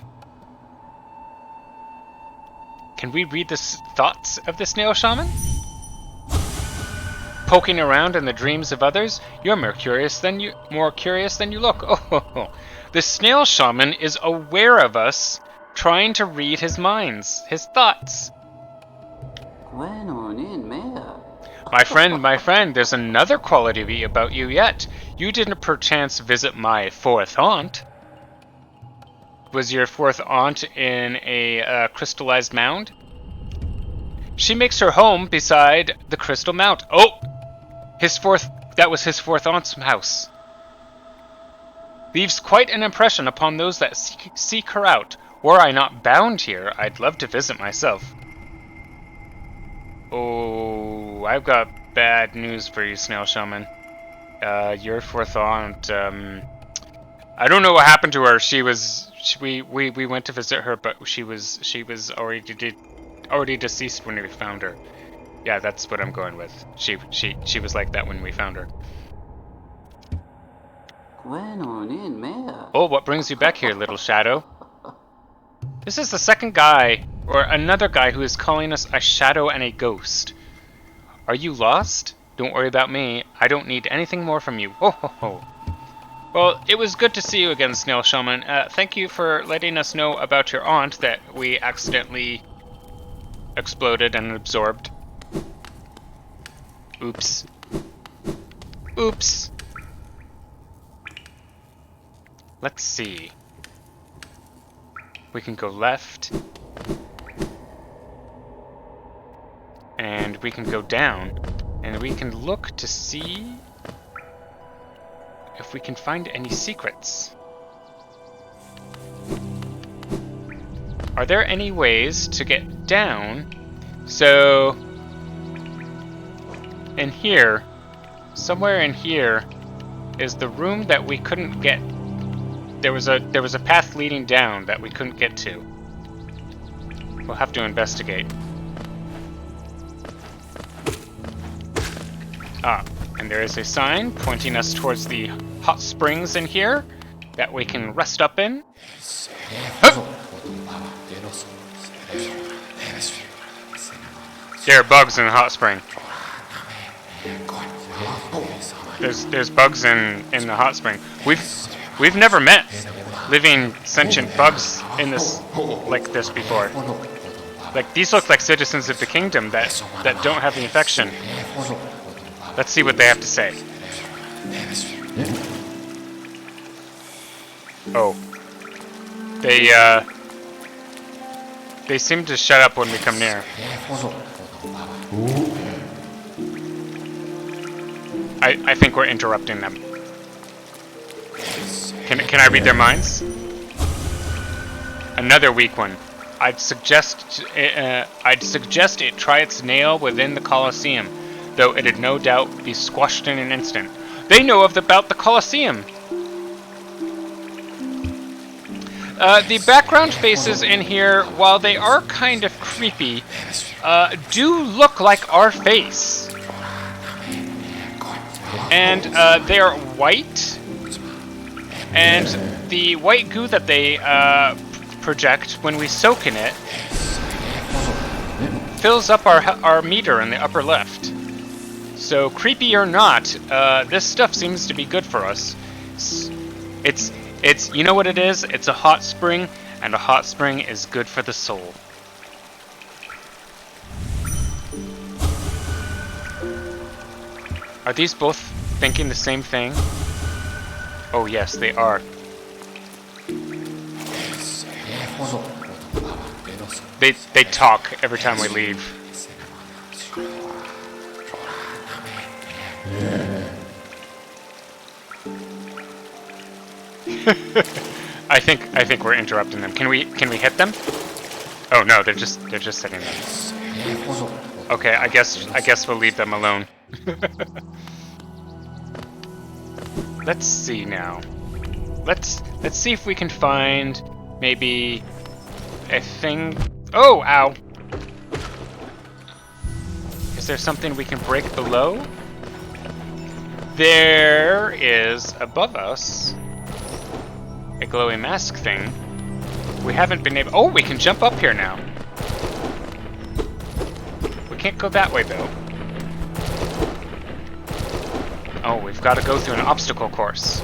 Can we read the thoughts of the snail shaman? Poking around in the dreams of others, you're more curious than you look. Oh, the snail shaman is aware of us, trying to read his minds, his thoughts. My friend, there's another quality about you yet. You didn't perchance visit my fourth aunt. Was your fourth aunt in a crystallized mound? She makes her home beside the crystal mount. Oh! That was his fourth aunt's house. Leaves quite an impression upon those that seek her out. Were I not bound here, I'd love to visit myself. Oh, I've got bad news for you, Snail Shaman. Your fourth aunt, I don't know what happened to her. We went to visit her, but she was already deceased when we found her. Yeah, that's what I'm going with. She was like that when we found her. Oh, what brings you back here, little shadow? This is the second guy, or another guy, who is calling us a shadow and a ghost. Are you lost? Don't worry about me. I don't need anything more from you. Oh ho ho. Well, it was good to see you again, Snail Shaman. Thank you for letting us know about your aunt that we accidentally exploded and absorbed. Oops. Oops. Let's see. We can go left. And we can go down. And we can look to see if we can find any secrets. Are there any ways to get down? So, in here, somewhere in here, is the room that we couldn't get. There was a path leading down that we couldn't get to. We'll have to investigate. Ah, and there is a sign pointing us towards the hot springs in here that we can rest up in. Hup! There are bugs in the hot spring. There's bugs in the hot spring. We've never met living sentient bugs in this like this before. Like these look like citizens of the kingdom that don't have the infection. Let's see what they have to say. Oh. They seem to shut up when we come near. I think we're interrupting them. Can I read their minds? Another weak one. I'd suggest it try its nail within the Colosseum, though it'd no doubt be squashed in an instant. They know about the Colosseum. The background faces in here, while they are kind of creepy, do look like our face. And they are white, and the white goo that they project when we soak in it fills up our meter in the upper left. So creepy or not, this stuff seems to be good for us. It's you know what it is? It's a hot spring, and a hot spring is good for the soul. Are these both thinking the same thing? Oh yes, they are. They talk every time we leave. I think we're interrupting them. Can we hit them? Oh no, they're just sitting there. Okay, I guess we'll leave them alone. Let's see now. Let's see if we can find maybe a thing. Oh, ow! Is there something we can break below? There is above us a glowy mask thing. We haven't been able. Oh, we can jump up here now. We can't go that way though. Oh, we've got to go through an obstacle course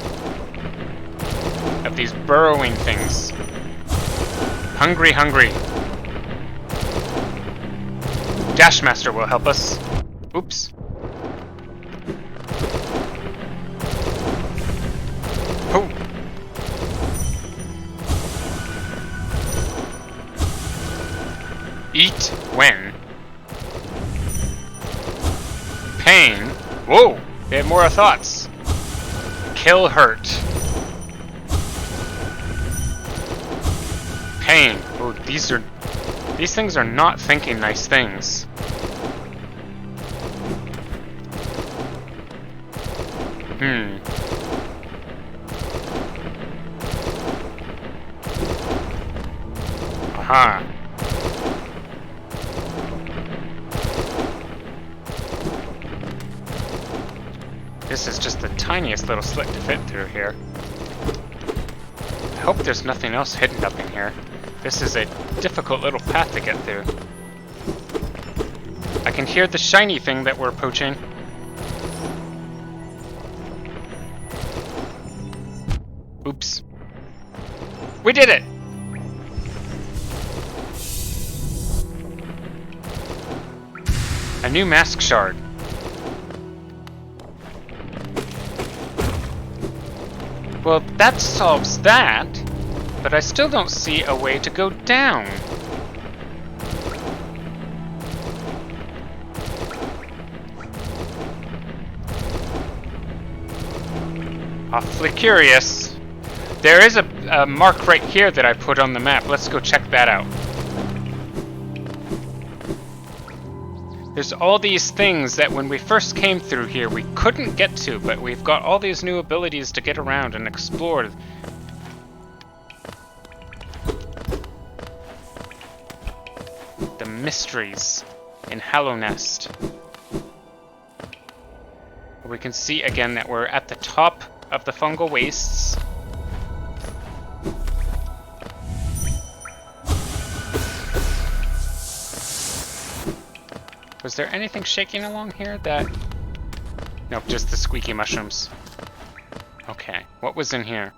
of these burrowing things. Hungry. Dashmaster will help us. Oops. Oh. Eat when? Pain. Whoa! They have more thoughts. Kill hurt. Pain. Oh, these things are not thinking nice things. Aha. This is just the tiniest little slit to fit through here. I hope there's nothing else hidden up in here. This is a difficult little path to get through. I can hear the shiny thing that we're poaching. Oops. We did it! A new mask shard. Well, that solves that, but I still don't see a way to go down. Awfully curious. There is a mark right here that I put on the map. Let's go check that out. There's all these things that when we first came through here we couldn't get to, but we've got all these new abilities to get around and explore. mysteries in Hallow Nest. We can see again that we're at the top of the fungal wastes. Was there anything shaking along here that... Nope, just the squeaky mushrooms. Okay, what was in here?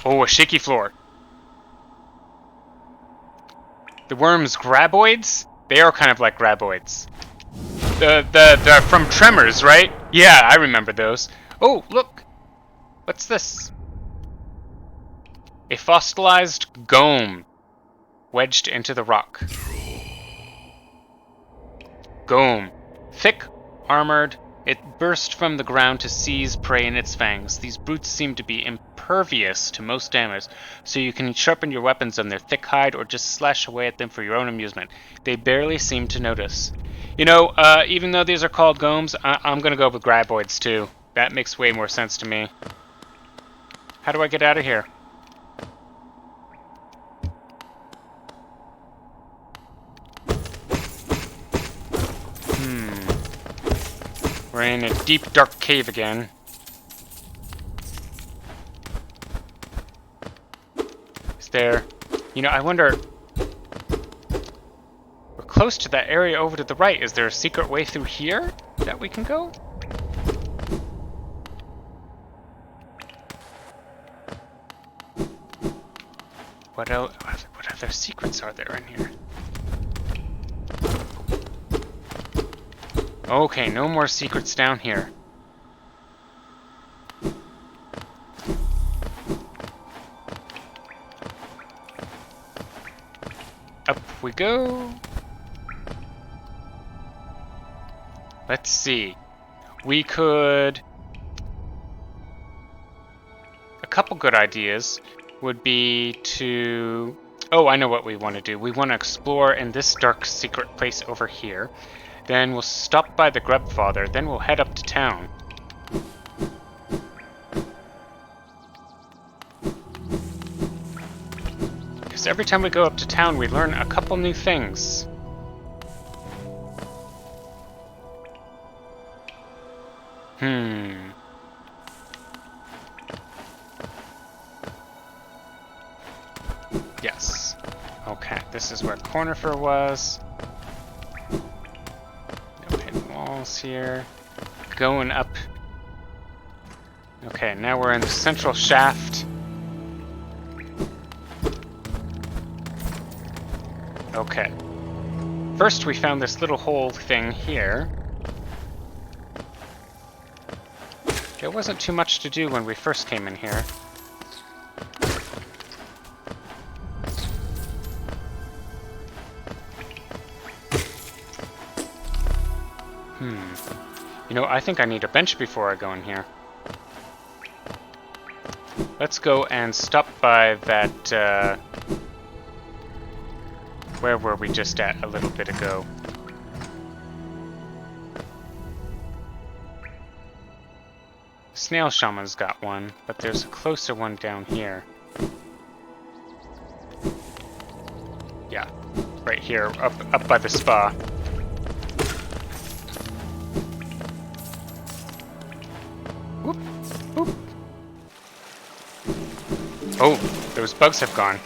Oh, a shaky floor. The worms graboids? They are kind of like graboids. The from Tremors, right? Yeah, I remember those. Oh, look! What's this? A fossilized gome wedged into the rock. Gome. Thick, armored, it burst from the ground to seize prey in its fangs. These brutes seem to be impervious to most damage, so you can sharpen your weapons on their thick hide or just slash away at them for your own amusement. They barely seem to notice. You know, even though these are called gomes, I'm gonna go with graboids too. That makes way more sense to me. How do I get out of here? We're in a deep, dark cave again. Is there... You know, I wonder... We're close to that area over to the right. Is there a secret way through here that we can go? What else? What other secrets are there in here? Okay, no more secrets down here. Up we go. Let's see. We could... A couple good ideas would be to... Oh, I know what we want to do. We want to explore in this dark secret place over here. Then we'll stop by the Grubfather, then we'll head up to town. Because every time we go up to town, we learn a couple new things. Yes. Okay, this is where Cornifer was. Walls here. Going up. Okay, now we're in the central shaft. Okay. First we found this little hole thing here. There wasn't too much to do when we first came in here. You know, I think I need a bench before I go in here. Let's go and stop by that, where were we just at a little bit ago? Snail Shaman's got one, but there's a closer one down here. Yeah, right here, up by the spa. Whoop, whoop. Oh, those bugs have gone.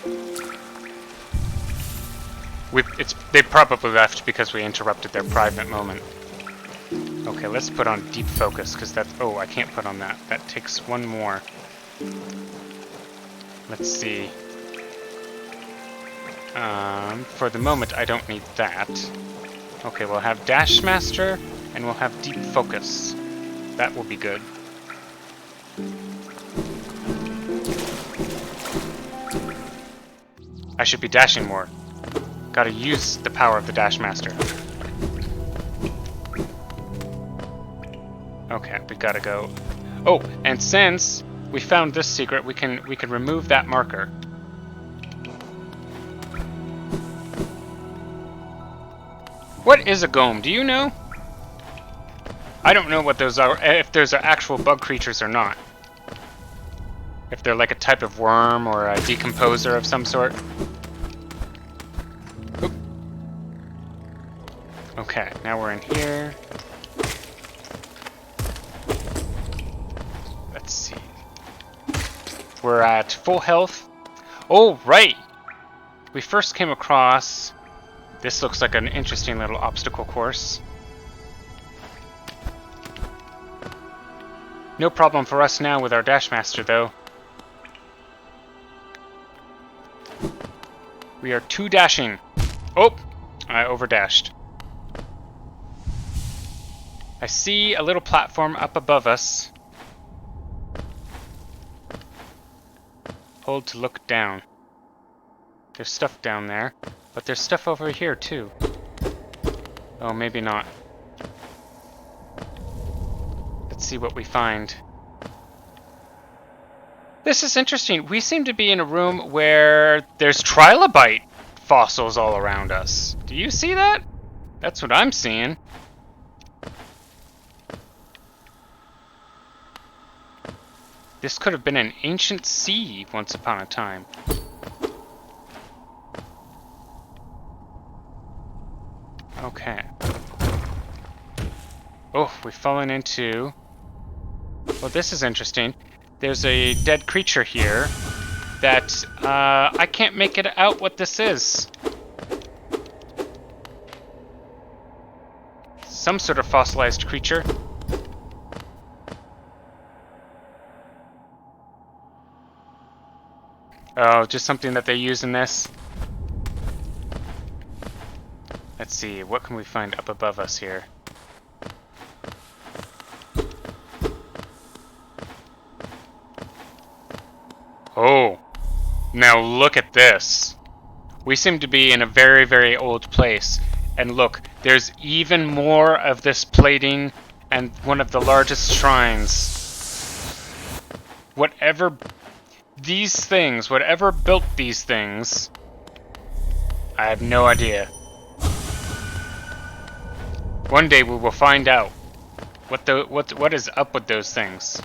They probably left because we interrupted their private moment. Okay, let's put on deep focus, because that's... Oh, I can't put on that. That takes one more. Let's see. For the moment, I don't need that. Okay, we'll have Dash Master, and we'll have deep focus. That will be good. I should be dashing more. Gotta use the power of the Dash Master. Okay, we gotta go. Oh, and since we found this secret, we can remove that marker. What is a gome? Do you know? I don't know what those are, if those are actual bug creatures or not. If they're like a type of worm or a decomposer of some sort. Okay, now we're in here. Let's see. We're at full health. Oh, right! We first came across... This looks like an interesting little obstacle course. No problem for us now with our Dashmaster, though. We are too dashing. Oh! I overdashed. I see a little platform up above us. Hold to look down. There's stuff down there, but there's stuff over here too. Oh, maybe not. Let's see what we find. This is interesting. We seem to be in a room where there's trilobite fossils all around us. Do you see that? That's what I'm seeing. This could have been an ancient sea once upon a time. Okay. Oh, we've fallen into... Well, this is interesting. There's a dead creature here that I can't make it out what this is. Some sort of fossilized creature. Oh, just something that they use in this. Let's see, what can we find up above us here? Oh, now look at this. We seem to be in a very, very old place. And look, there's even more of this plating and one of the largest shrines. Whatever built these things, I have no idea. One day we will find out what is up with those things.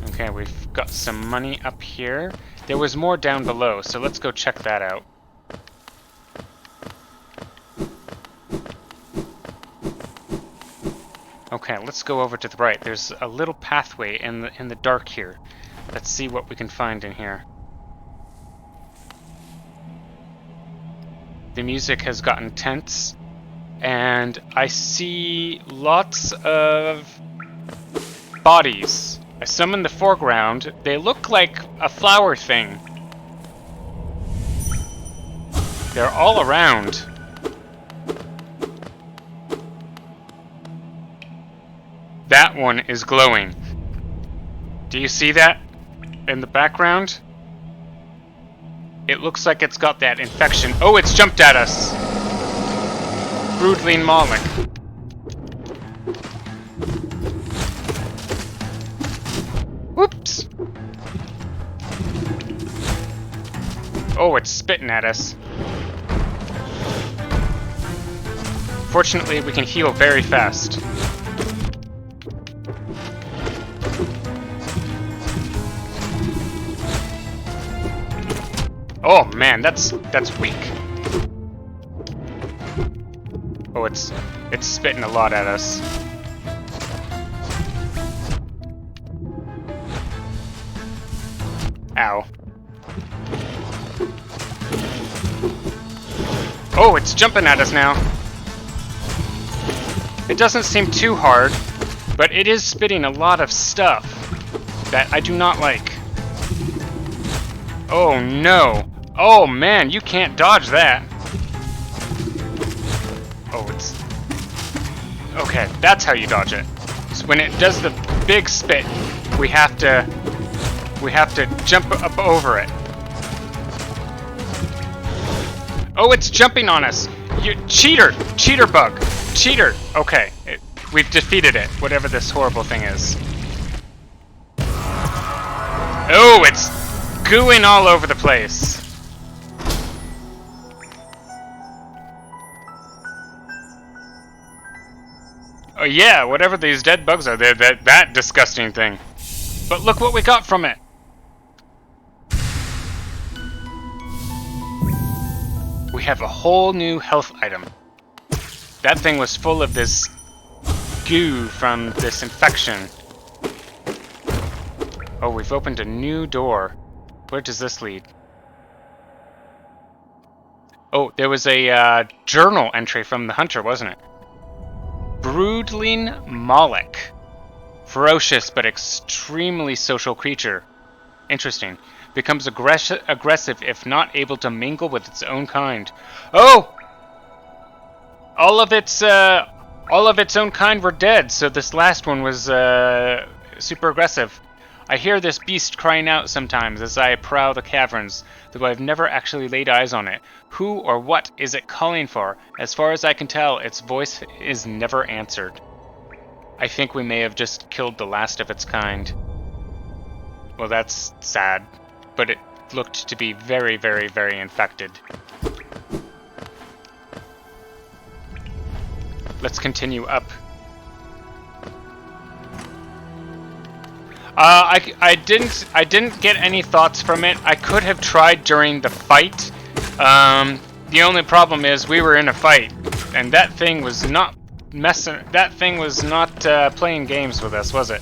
Okay, we've got some money up here. There was more down below, so let's go check that out. Okay, let's go over to the right. There's a little pathway in the dark here. Let's see what we can find in here. The music has gotten tense, and I see lots of bodies. Some in the foreground. They look like a flower thing. They're all around. That one is glowing. Do you see that in the background? It looks like it's got that infection. Oh, it's jumped at us. Broodling Moloch. Whoops. Oh, it's spitting at us. Fortunately, we can heal very fast. Oh man, that's weak. Oh, it's spitting a lot at us. Ow. Oh, it's jumping at us now. It doesn't seem too hard, but it is spitting a lot of stuff that I do not like. Oh no. Oh man, you can't dodge that. Oh, it's... Okay, that's how you dodge it. So when it does the big spit, we have to jump up over it. Oh, it's jumping on us. You cheater! Cheater bug! Cheater! Okay, we've defeated it, whatever this horrible thing is. Oh, it's gooing all over the place. Oh yeah, whatever these dead bugs are, they're that disgusting thing. But look what we got from it. we have a whole new health item. That thing was full of this goo from this infection. Oh, we've opened a new door. Where does this lead? Oh, there was a journal entry from the hunter, wasn't it? Broodling Moloch. Ferocious but extremely social creature. Interesting. Becomes aggressive if not able to mingle with its own kind. Oh! All of its own kind were dead, so this last one was super aggressive. I hear this beast crying out sometimes as I prowl the caverns, though I've never actually laid eyes on it. Who or what is it calling for? As far as I can tell, its voice is never answered. I think we may have just killed the last of its kind. Well, that's sad, but it looked to be very, very, very infected. Let's continue up. I didn't get any thoughts from it. I could have tried during the fight. The only problem is we were in a fight, and that thing was not playing games with us, was it?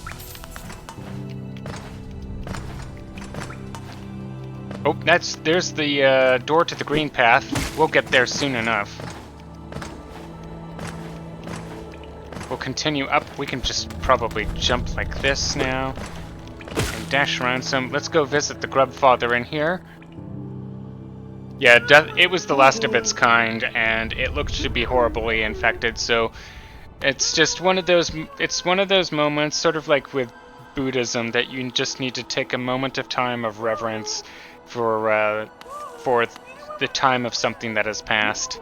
Oh, there's the door to the green path. We'll get there soon enough. We'll continue up. We can just probably jump like this now and dash around some. Let's go visit the grub father in here. Yeah, it was the last of its kind, and it looked to be horribly infected. So it's just one of those. It's one of those moments, sort of like with Buddhism, that you just need to take a moment of time of reverence for the time of something that has passed.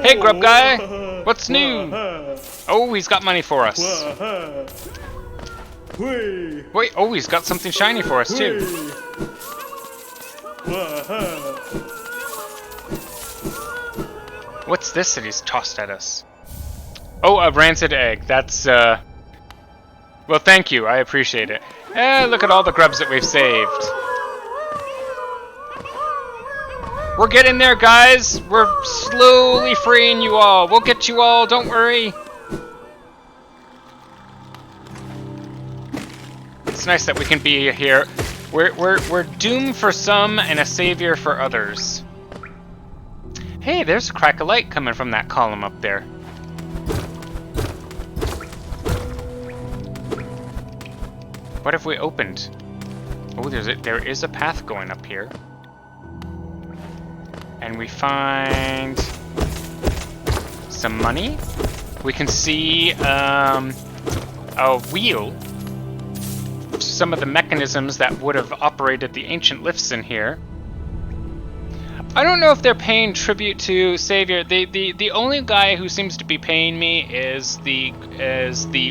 Hey, grub guy! What's new? Oh, he's got money for us. Wait, oh, he's got something shiny for us, too. What's this that he's tossed at us? Oh, a rancid egg. That's, well, thank you. I appreciate it. Look at all the grubs that we've saved. We're getting there, guys. We're slowly freeing you all. We'll get you all. Don't worry. It's nice that we can be here. We're doom for some and a savior for others. Hey, there's a crack of light coming from that column up there. What have we opened? Oh, there is a path going up here. And we find some money. We can see a wheel. Some of the mechanisms that would have operated the ancient lifts in here. I don't know if they're paying tribute to Savior. The only guy who seems to be paying me is the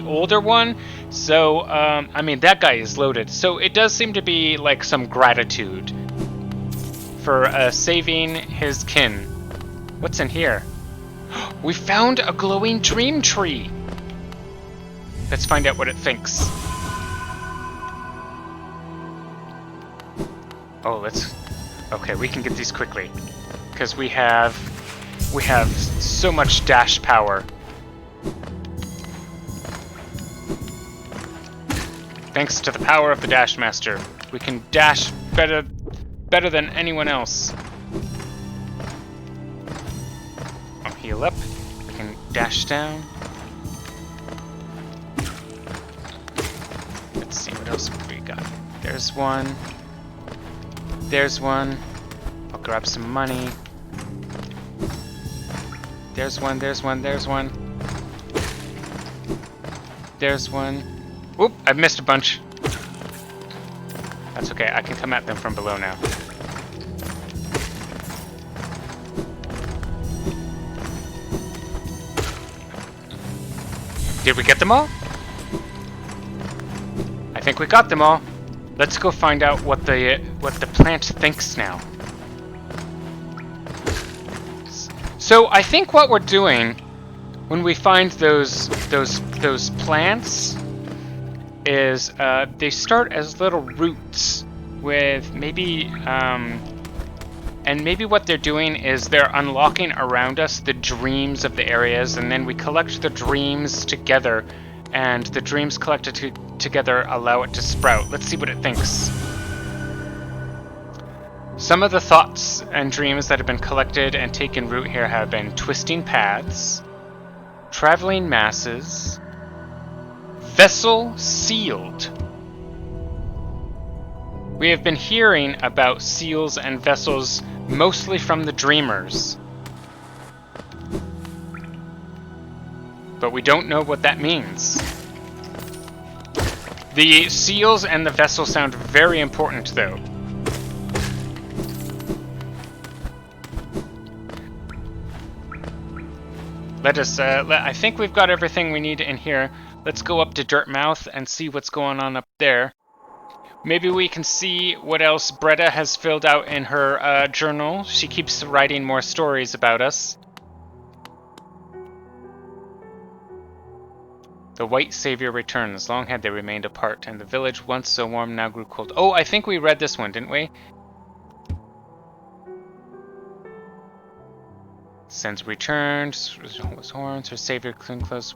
older one. So I mean, that guy is loaded. So it does seem to be like some gratitude for saving his kin. What's in here? We found a glowing dream tree. Let's find out what it thinks. Oh, okay, we can get these quickly because we have so much dash power. Thanks to the power of the Dash Master, we can dash better than anyone else. I'll heal up. We can dash down. Let's see what else we got. There's one. There's one. I'll grab some money. There's one. There's one. There's one. There's one. Oop! I've missed a bunch. That's okay, I can come at them from below now. Did we get them all? I think we got them all. Let's go find out what the plant thinks now. So I think what we're doing when we find those plants is they start as little roots with maybe And maybe what they're doing is they're unlocking around us the dreams of the areas, and then we collect the dreams together, and the dreams collected together allow it to sprout. Let's see what it thinks. Some of the thoughts and dreams that have been collected and taken root here have been twisting paths, traveling masses, vessel sealed. We have been hearing about seals and vessels mostly from the dreamers, but we don't know what that means. The seals and the vessel sound very important, though. I think we've got everything we need in here. Let's go up to Dirtmouth and see what's going on up there. Maybe we can see what else Bretta has filled out in her journal. She keeps writing more stories about us. The White Savior returns. Long had they remained apart, and the village, once so warm, now grew cold. Oh, I think we read this one, didn't we? Since returned, was horns, her savior cling close.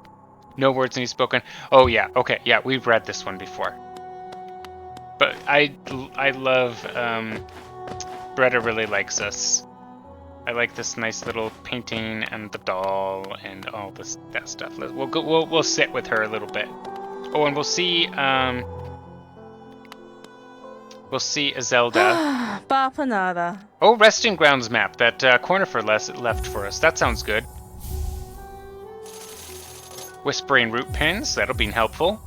No words need spoken. Oh yeah, okay, yeah, we've read this one before. But I love, Bretta really likes us. I like this nice little painting and the doll and all that stuff. We'll sit with her a little bit. Oh, and we'll see Zelda. Bapanada. Oh, resting grounds map that Cornifer left for us. That sounds good. Whispering root pins, that'll be helpful.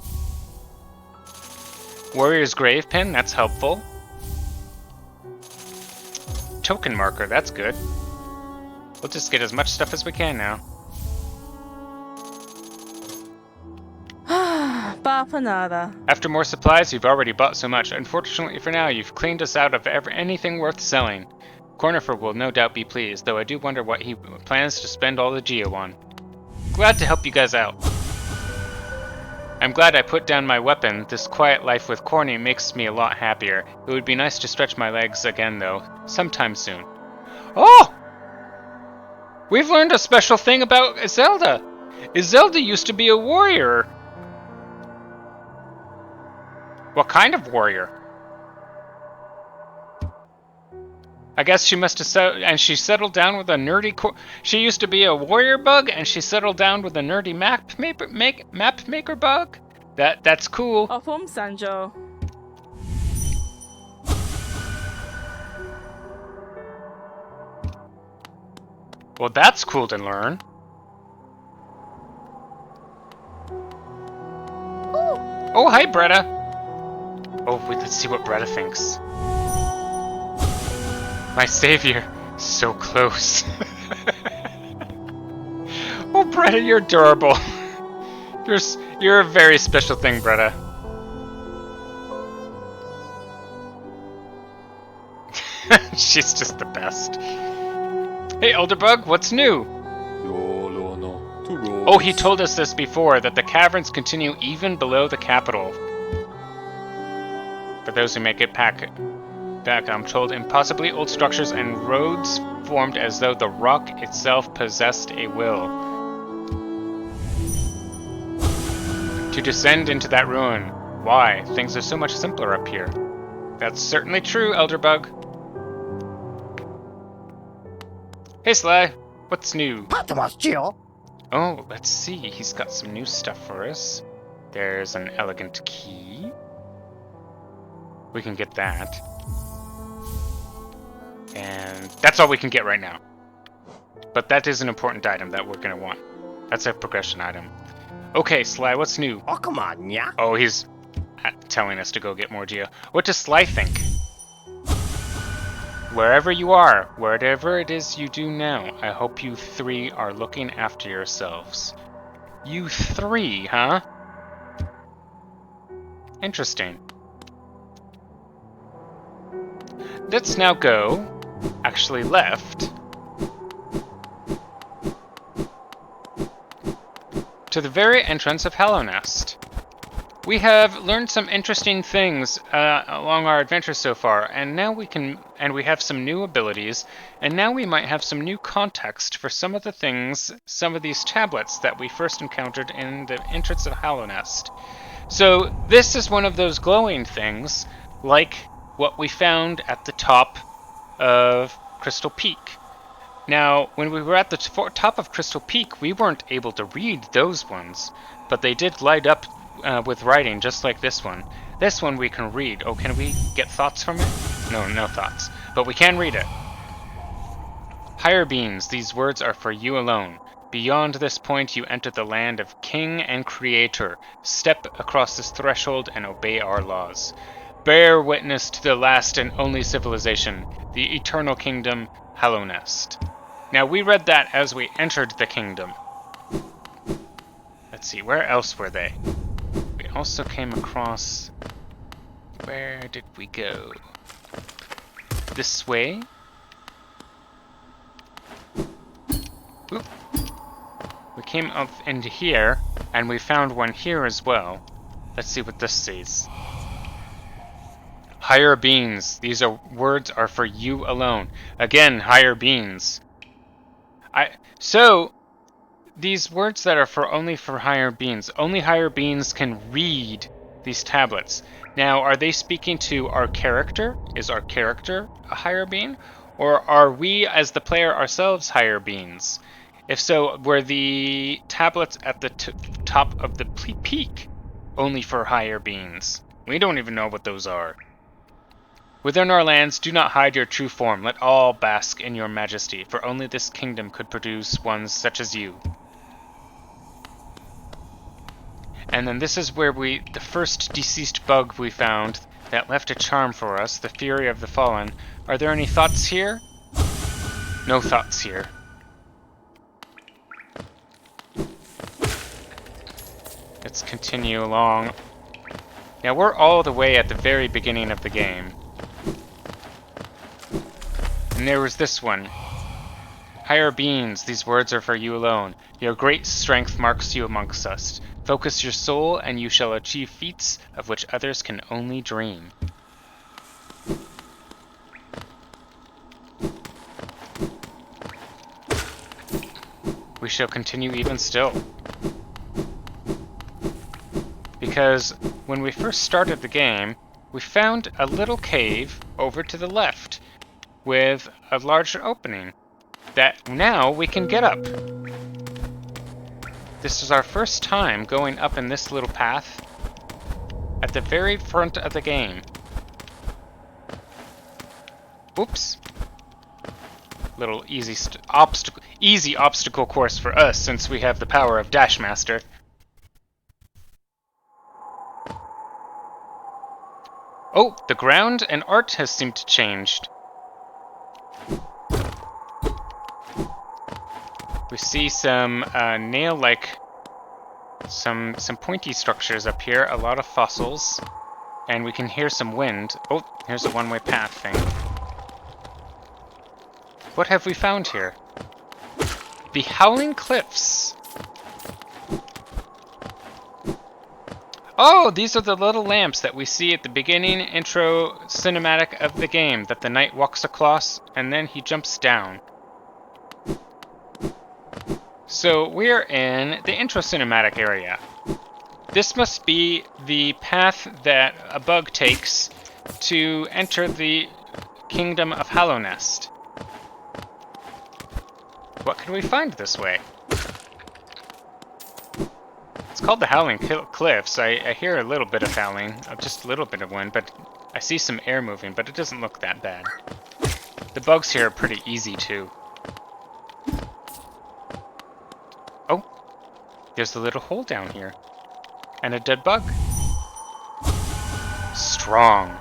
Warrior's grave pin, that's helpful. Token marker, that's good. We'll just get as much stuff as we can now. Bapanada. After more supplies, you've already bought so much. Unfortunately for now, you've cleaned us out of anything worth selling. Cornifer will no doubt be pleased, though I do wonder what he plans to spend all the geo on. Glad to help you guys out. I'm glad I put down my weapon. This quiet life with Corny makes me a lot happier. It would be nice to stretch my legs again, though, sometime soon. Oh! We've learned a special thing about Zelda. Zelda used to be a warrior. What kind of warrior? I guess she must have and she settled down with a nerdy she used to be a warrior bug and she settled down with a nerdy map maker bug? That's cool. Opum Sanjo. Well, that's cool to learn. Ooh. Oh, hi, Bretta. Oh, wait, let's see what Bretta thinks. My savior, so close. Oh, Bretta, you're adorable. You're a very special thing, Bretta. She's just the best. Hey, Elderbug, what's new? Oh, he told us this before, that the caverns continue even below the capital. For those who make it back, I'm told impossibly old structures and roads formed as though the rock itself possessed a will. To descend into that ruin. Why? Things are so much simpler up here. That's certainly true, Elderbug. Hey, Sly. What's new? Oh, let's see. He's got some new stuff for us. There's an elegant key. We can get that. And that's all we can get right now. But that is an important item that we're going to want. That's a progression item. Okay, Sly, what's new? Oh, come on, yeah. Oh, he's telling us to go get more geo. What does Sly think? Wherever you are, whatever it is you do now, I hope you three are looking after yourselves. You three, huh? Interesting. Let's now go, actually left, to the very entrance of Hallownest. We have learned some interesting things along our adventure so far, and now we have some new abilities, and now we might have some new context for some of the things, some of these tablets that we first encountered in the entrance of Hallownest. So this is one of those glowing things, like what we found at the top of Crystal Peak. Now, when we were at the top of Crystal Peak, we weren't able to read those ones, but they did light up with writing, just like this one. This one we can read. Oh, can we get thoughts from it? No, no thoughts. But we can read it. Higher beings, these words are for you alone. Beyond this point, you enter the land of King and Creator. Step across this threshold and obey our laws. Bear witness to the last and only civilization, the eternal kingdom, Hallownest. Now, we read that as we entered the kingdom. Let's see, where else were they? We also came across... Where did we go? This way? Oop. We came up into here, and we found one here as well. Let's see what this says. Higher beings, these words are for you alone. Again, higher beings. So these words that are only for higher beings can read these tablets. Now, are they speaking to our character? Is our character a higher being? Or are we, as the player ourselves, higher beings? If so, were the tablets at the top of the peak only for higher beings? We don't even know what those are. Within our lands, do not hide your true form. Let all bask in your majesty, for only this kingdom could produce ones such as you. And then this is where the first deceased bug we found that left a charm for us, the Fury of the Fallen. Are there any thoughts here? No thoughts here. Let's continue along. Now we're all the way at the very beginning of the game. And there was this one. Higher beings, these words are for you alone. Your great strength marks you amongst us. Focus your soul, and you shall achieve feats of which others can only dream. We shall continue even still. Because when we first started the game, we found a little cave over to the left with a larger opening that now we can get up. This is our first time going up in this little path at the very front of the game. Oops. Little easy obstacle course for us since we have the power of Dashmaster. Oh, the ground and art has seemed to change. We see some nail-like, some pointy structures up here, a lot of fossils, and we can hear some wind. Oh, here's a one-way path thing. What have we found here? The Howling Cliffs. Oh, these are the little lamps that we see at the beginning intro cinematic of the game that the knight walks across and then he jumps down. So we're in the intro cinematic area. This must be the path that a bug takes to enter the kingdom of Hallownest. What can we find this way? It's called the Howling Cliffs. I hear a little bit of howling, just a little bit of wind, but I see some air moving, but it doesn't look that bad. The bugs here are pretty easy too. Oh, there's a little hole down here. And a dead bug. Strong.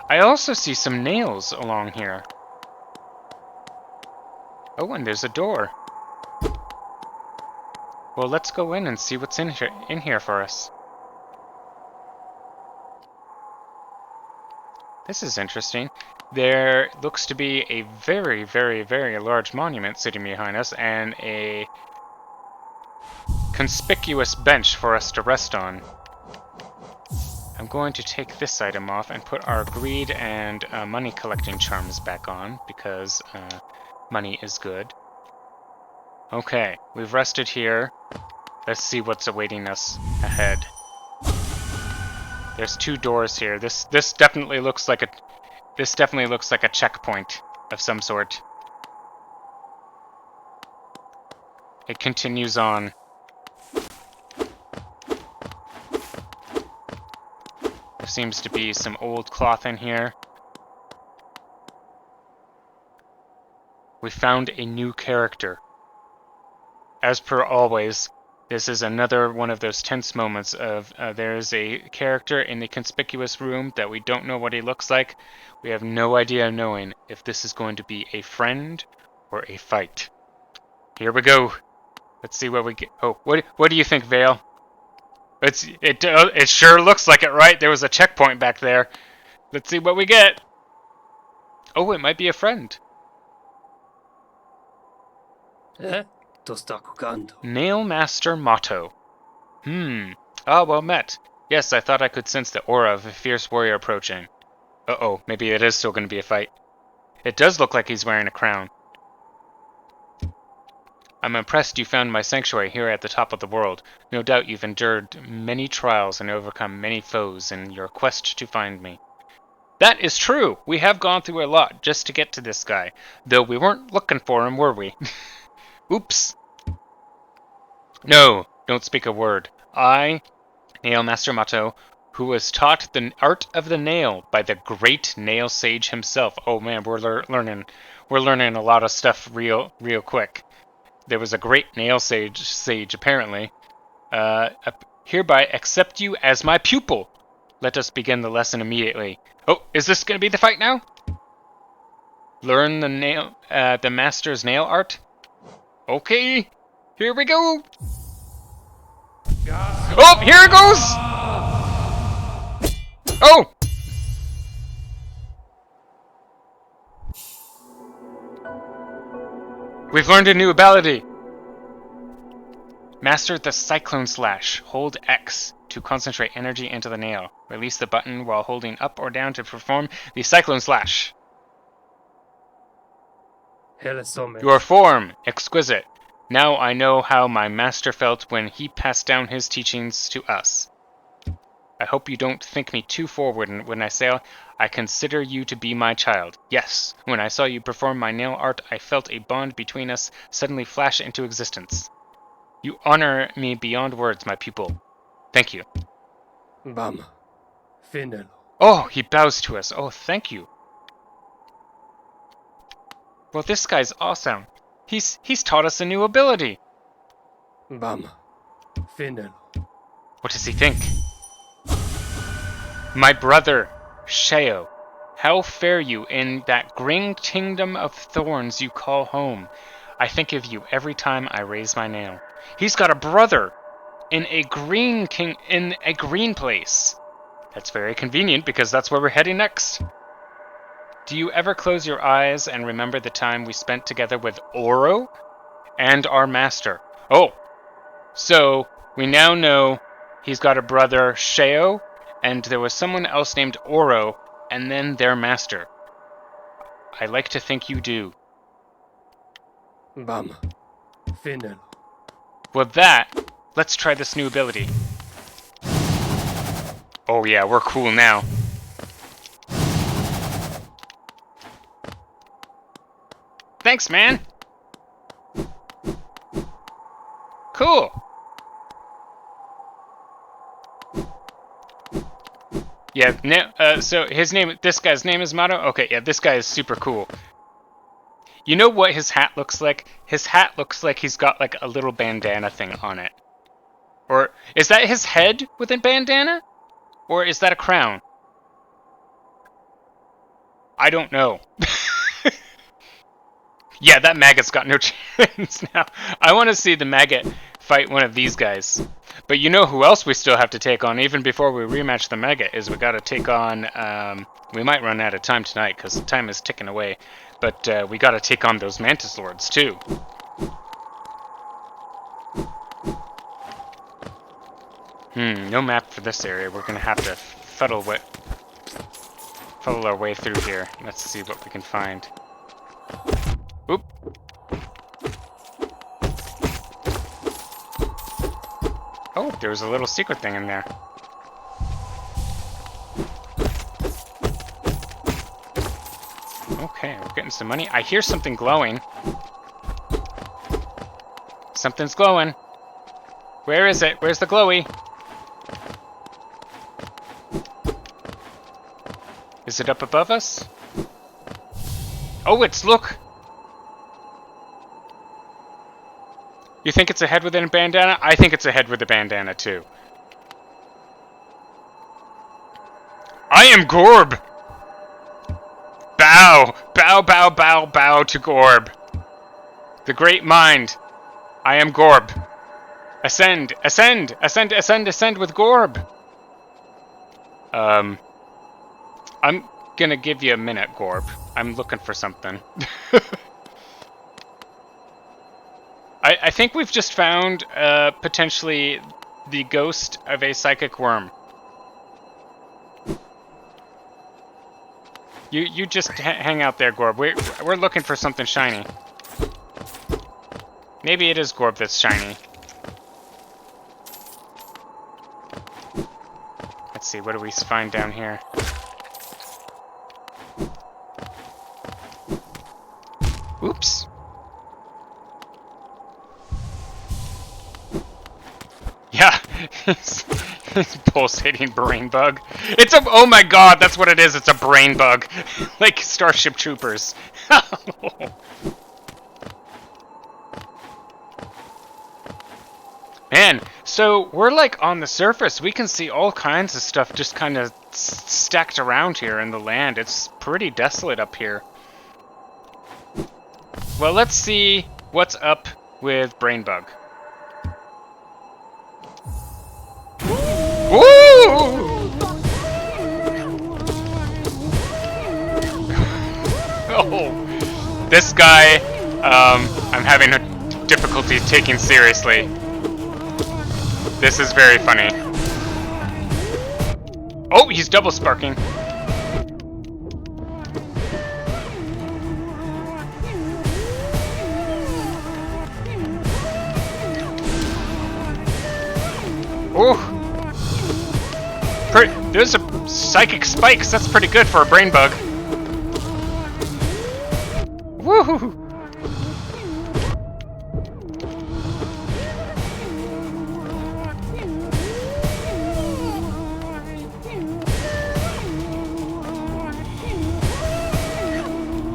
I also see some nails along here. Oh, and there's a door. Well, let's go in and see what's in here for us. This is interesting. There looks to be a very, very, very large monument sitting behind us and a conspicuous bench for us to rest on. going to take this item off and put our greed and money collecting charms back on, because money is good. Okay, we've rested here. Let's see what's awaiting us ahead. There's 2 doors here. This definitely looks like a checkpoint of some sort. It continues on. There seems to be some old cloth in here. We found a new character. As per always, this is another one of those tense moments of there's a character in the conspicuous room that we don't know what he looks like. We have no idea of knowing if this is going to be a friend or a fight. Here we go. Let's see what we get. Oh, what do you think, Vale? It sure looks like it, right? There was a checkpoint back there. Let's see what we get. Oh, it might be a friend. Nail Master Motto. Ah, well met. Yes, I thought I could sense the aura of a fierce warrior approaching. Uh-oh, maybe it is still going to be a fight. It does look like he's wearing a crown. I'm impressed you found my sanctuary here at the top of the world. No doubt you've endured many trials and overcome many foes in your quest to find me. That is true! We have gone through a lot just to get to this guy. Though we weren't looking for him, were we? Oops. No, don't speak a word. I, Nail Master Motto, who was taught the art of the nail by the great nail sage himself. Oh man, we're learning a lot of stuff real quick. There was a great nail sage apparently. Hereby accept you as my pupil. Let us begin the lesson immediately. Oh, is this going to be the fight now? Learn the master's nail art? Okay, here we go. Oh, here it goes! Oh! We've learned a new ability. Master the Cyclone Slash. Hold X to concentrate energy into the nail. Release the button while holding up or down to perform the Cyclone Slash. Your form, exquisite. Now I know how my master felt when he passed down his teachings to us. I hope you don't think me too forward when I say I consider you to be my child. Yes, when I saw you perform my nail art, I felt a bond between us suddenly flash into existence. You honor me beyond words, my pupil. Thank you. Oh, he bows to us. Oh, thank you. Well, this guy's awesome. He's taught us a new ability. What does he think? My brother, Sheo, how fare you in that green kingdom of thorns you call home? I think of you every time I raise my nail. He's got a brother in a green place. That's very convenient because that's where we're heading next. Do you ever close your eyes and remember the time we spent together with Oro and our master? Oh, so we now know he's got a brother, Sheo, and there was someone else named Oro, and then their master. I like to think you do. With that, let's try this new ability. Oh yeah, we're cool now. Thanks, man. Cool. Yeah, so this guy's name is Motto? Okay, yeah, this guy is super cool. You know what his hat looks like? His hat looks like he's got like a little bandana thing on it. Or, is that his head with a bandana? Or is that a crown? I don't know. Yeah, that maggot's got no chance now. I want to see the maggot fight one of these guys. But you know who else we still have to take on, even before we rematch the maggot, is we got to take on... we might run out of time tonight, because time is ticking away. But we got to take on those Mantis Lords, too. No map for this area. We're going to have to fuddle our way through here. Let's see what we can find. Oop. Oh, there was a little secret thing in there. Okay, we're getting some money. I hear something glowing. Something's glowing. Where is it? Where's the glowy? Is it up above us? Oh, look! You think it's a head with a bandana? I think it's a head with a bandana, too. I am Gorb! Bow! Bow, bow, bow, bow to Gorb. The great mind. I am Gorb. Ascend, ascend, ascend, ascend, ascend with Gorb. I'm gonna give you a minute, Gorb. I'm looking for something. I think we've just found, potentially, the ghost of a psychic worm. You just hang out there, Gorb. We're looking for something shiny. Maybe it is Gorb that's shiny. Let's see, what do we find down here? Oops. Yeah, he's pulsating brain bug. It's a, oh my god, that's what it is. It's a brain bug. Like Starship Troopers. Man, so we're like on the surface. We can see all kinds of stuff just kind of stacked around here in the land. It's pretty desolate up here. Well, let's see what's up with brain bug. Woo! Oh, this guy, I'm having a difficulty taking seriously. This is very funny. Oh, he's double sparking. Oh. There's a psychic spikes. That's pretty good for a brain bug. Woohoo!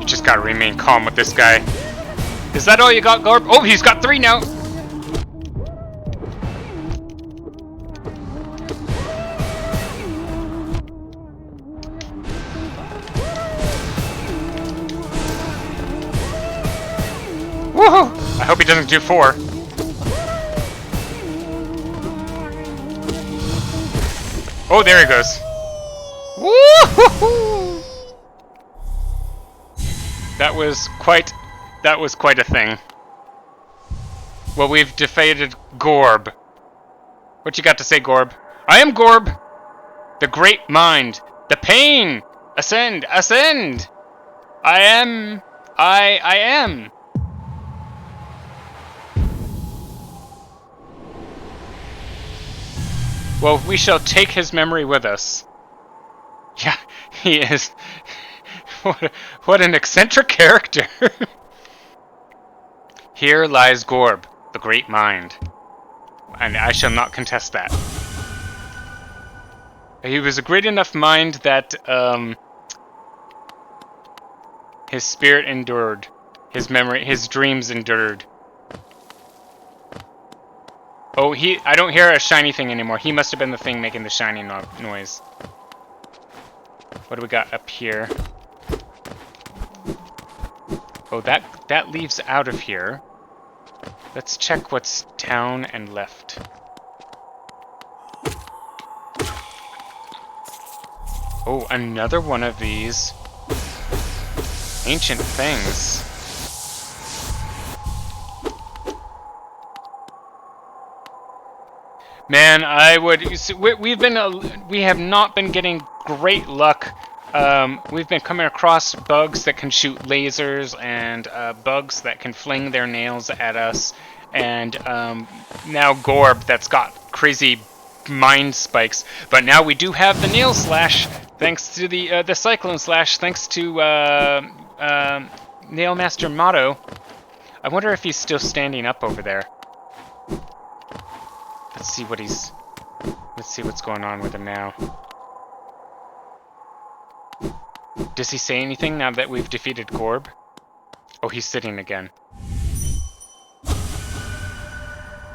You just gotta remain calm with this guy. Is that all you got, Gorb? Oh, he's got 3 now. Woohoo! I hope he doesn't do 4. Oh, there he goes. Woohoo! That was quite a thing. Well, we've defeated Gorb. What you got to say, Gorb? I am Gorb. The great mind. The pain. Ascend, ascend. I am. Well, we shall take his memory with us. Yeah, he is. What an eccentric character. Here lies Gorb, the great mind. And I shall not contest that. He was a great enough mind that, his spirit endured. His memory, his dreams endured. Oh, I don't hear a shiny thing anymore. He must have been the thing making the shiny noise. What do we got up here? Oh, that leaves out of here. Let's check what's down and left. Oh, another one of these ancient things. Man, we have not been getting great luck. We've been coming across bugs that can shoot lasers and bugs that can fling their nails at us, and now Gorb that's got crazy mind spikes. But now we do have the nail slash, thanks to the cyclone slash, thanks to Nail Master Motto. I wonder if he's still standing up over there. Let's see what's going on with him now. Does he say anything now that we've defeated Gorb? Oh, he's sitting again.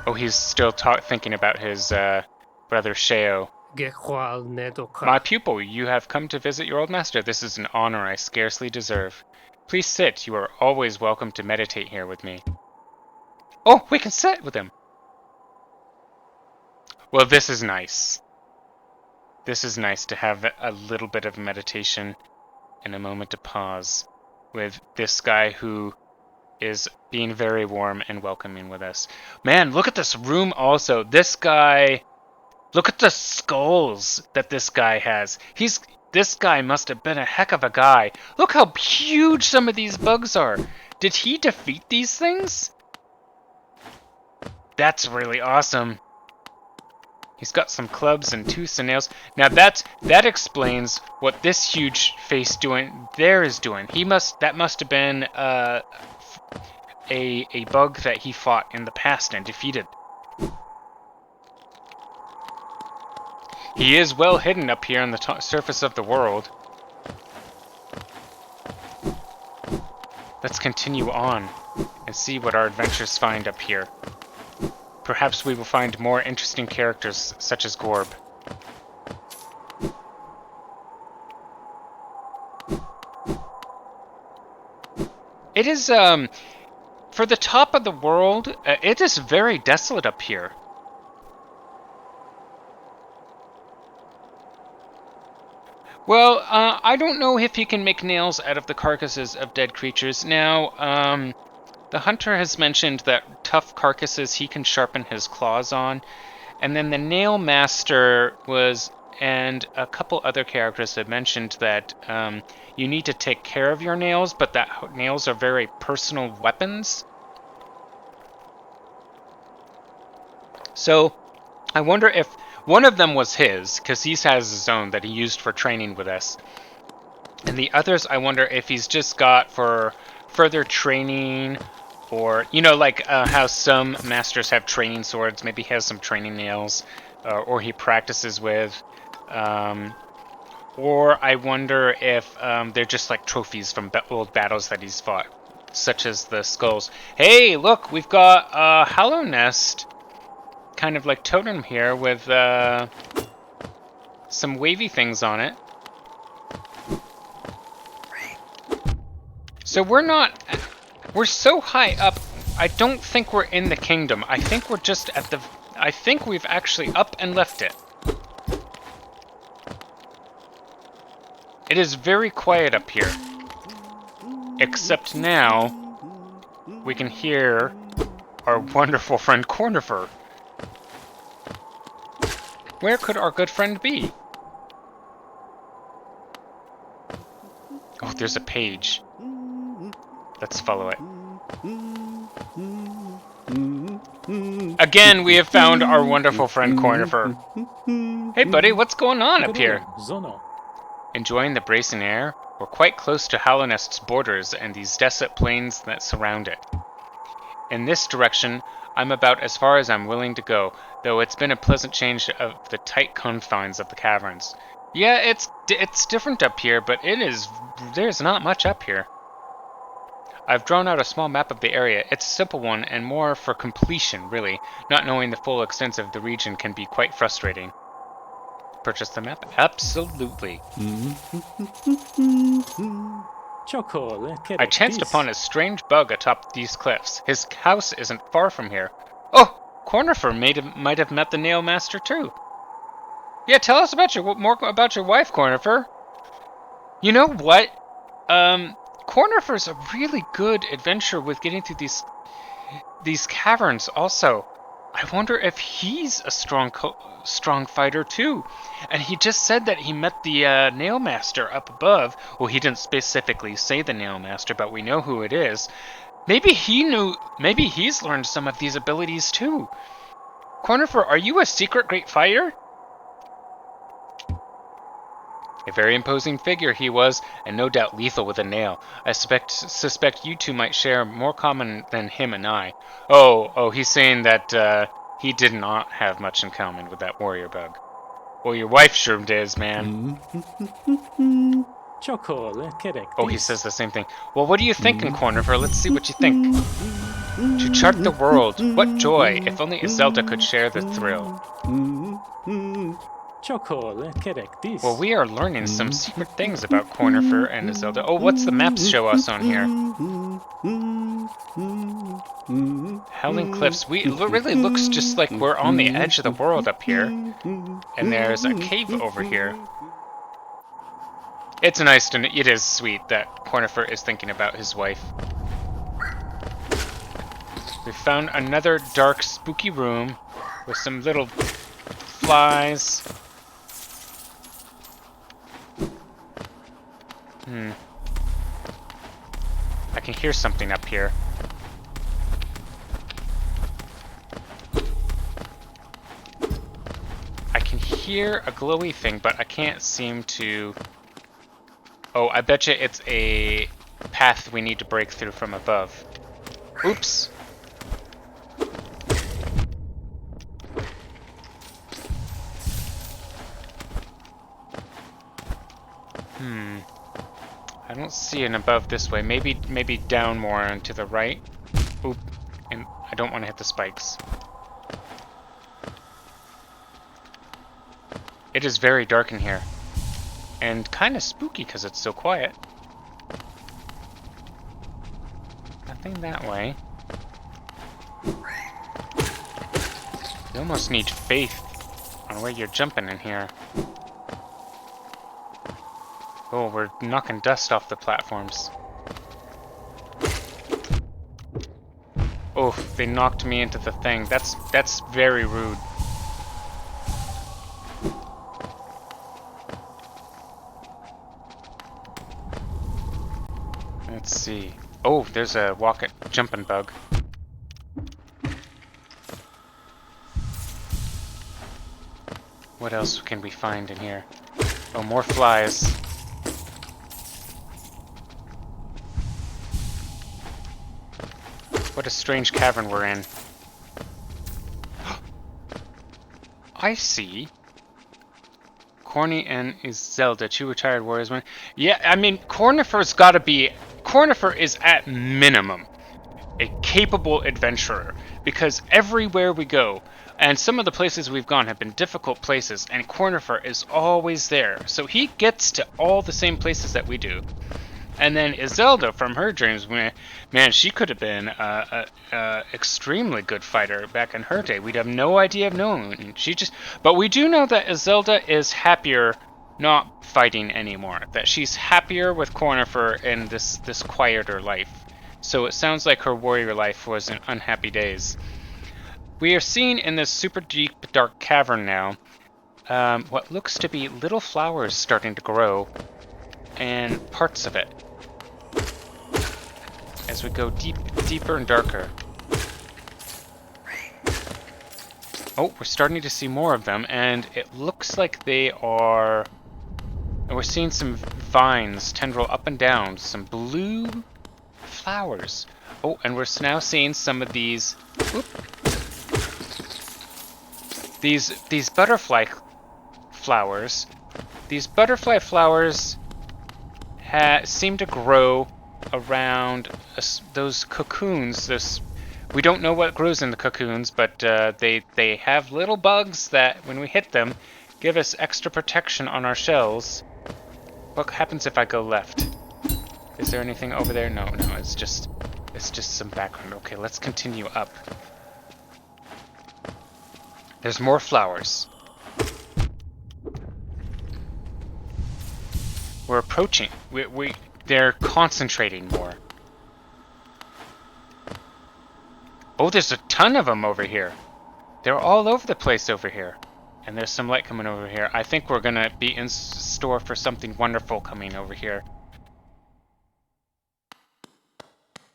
Oh, he's still thinking about his brother Sheo. My pupil, you have come to visit your old master. This is an honor I scarcely deserve. Please sit. You are always welcome to meditate here with me. Oh, we can sit with him. Well, this is nice. This is nice to have a little bit of meditation and a moment to pause with this guy who is being very warm and welcoming with us. Man, look at this room also. This guy, look at the skulls that this guy has. This guy must have been a heck of a guy. Look how huge some of these bugs are. Did he defeat these things? That's really awesome. He's got some clubs and tooths and nails. Now that explains what this huge face there is doing. That must have been a bug that he fought in the past and defeated. He is well hidden up here on the surface of the world. Let's continue on and see what our adventures find up here. Perhaps we will find more interesting characters, such as Gorb. It is, for the top of the world, it is very desolate up here. Well, I don't know if you can make nails out of the carcasses of dead creatures. Now, the hunter has mentioned that tough carcasses he can sharpen his claws on, and then the nail master and a couple other characters have mentioned that you need to take care of your nails, but that nails are very personal weapons. So, I wonder if one of them was his, because he has his own that he used for training with us. And the others, I wonder if he's just got for further training, or, you know, like how some masters have training swords, maybe he has some training nails, or he practices with. Or I wonder if they're just like trophies from old battles that he's fought, such as the skulls. Hey, look, we've got a Hallow Nest, kind of like totem here, with some wavy things on it. So we're so high up, I don't think we're in the kingdom. I think we're just at I think we've actually up and left it. It is very quiet up here. Except now, we can hear our wonderful friend Cornifer. Where could our good friend be? Oh, there's a page. Let's follow it. Again, we have found our wonderful friend Cornifer. Hey buddy, what's going on up here? Enjoying the bracing air? We're quite close to Hallow Nest's borders and these desolate plains that surround it. In this direction, I'm about as far as I'm willing to go, though it's been a pleasant change of the tight confines of the caverns. Yeah, it's different up here, but there's not much up here. I've drawn out a small map of the area. It's a simple one and more for completion, really. Not knowing the full extent of the region can be quite frustrating. Purchase the map? Absolutely. I chanced upon a strange bug atop these cliffs. His house isn't far from here. Oh, Cornifer might have met the Nail Master too. Yeah, tell us more about your wife, Cornifer. You know what? Cornifer's a really good adventurer with getting through these caverns also. I wonder if he's a strong fighter too. And he just said that he met the nail master up above. Well, he didn't specifically say the nail master, but we know who it is. Maybe he knew. Maybe he's learned some of these abilities too. Cornifer, are you a secret great fighter? A very imposing figure he was, and no doubt lethal with a nail. I suspect you two might share more common than him and I. Oh, he's saying that he did not have much in common with that warrior bug. Well, your wife sure does, man. Oh, he says the same thing. Well, what are you thinking, Cornifer? Let's see what you think. To chart the world, what joy! If only Zelda could share the thrill. Well, we are learning some secret things about Cornifer and Zelda. Oh, what's the maps show us on here? Howling Cliffs. It really looks just like we're on the edge of the world up here. And there's a cave over here. It's nice and it is sweet that Cornifer is thinking about his wife. We found another dark, spooky room with some little flies. I can hear something up here. I can hear a glowy thing, but I can't seem to... Oh, I bet you it's a path we need to break through from above. Oops. I don't see an above this way. Maybe down more and to the right. Oop. And I don't want to hit the spikes. It is very dark in here. And kind of spooky because it's so quiet. Nothing that way. You almost need faith on where you're jumping in here. Oh, we're knocking dust off the platforms. Oh, they knocked me into the thing. That's very rude. Let's see. Oh, there's a jumping bug. What else can we find in here? Oh, more flies. What a strange cavern we're in. I see. Corny and Zelda, two retired warriors. Yeah, I mean, Cornifer is at minimum a capable adventurer, because everywhere we go, and some of the places we've gone have been difficult places, and Cornifer is always there. So he gets to all the same places that we do. And then Izelda, from her dreams, man, she could have been a extremely good fighter back in her day. We'd have no idea of knowing. But we do know that Izelda is happier not fighting anymore. That she's happier with Cornifer in this quieter life. So it sounds like her warrior life was in unhappy days. We are seeing in this super deep, dark cavern now what looks to be little flowers starting to grow, and parts of it. As we go deeper and darker. Oh, we're starting to see more of them, and it looks like they are... And we're seeing some vines tendril up and down, some blue flowers. Oh, and we're now seeing some of these... Whoop, these butterfly flowers. These butterfly flowers seem to grow around those cocoons. We don't know what grows in the cocoons, but they have little bugs that, when we hit them, give us extra protection on our shells. What happens if I go left? Is there anything over there? No, it's just some background. Okay, let's continue up. There's more flowers. We're approaching. They're concentrating more. Oh, there's a ton of them over here. They're all over the place over here. And there's some light coming over here. I think we're gonna be in store for something wonderful coming over here.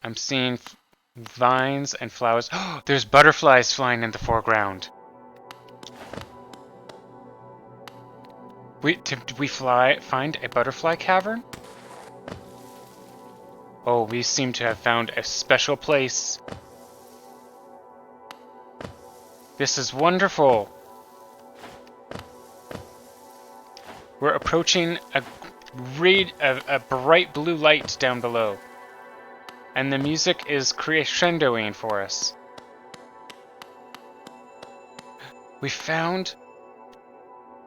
I'm seeing vines and flowers. Oh, there's butterflies flying in the foreground. Did we find a butterfly cavern? Oh, we seem to have found a special place. This is wonderful. We're approaching a bright blue light down below. And the music is crescendoing for us. We found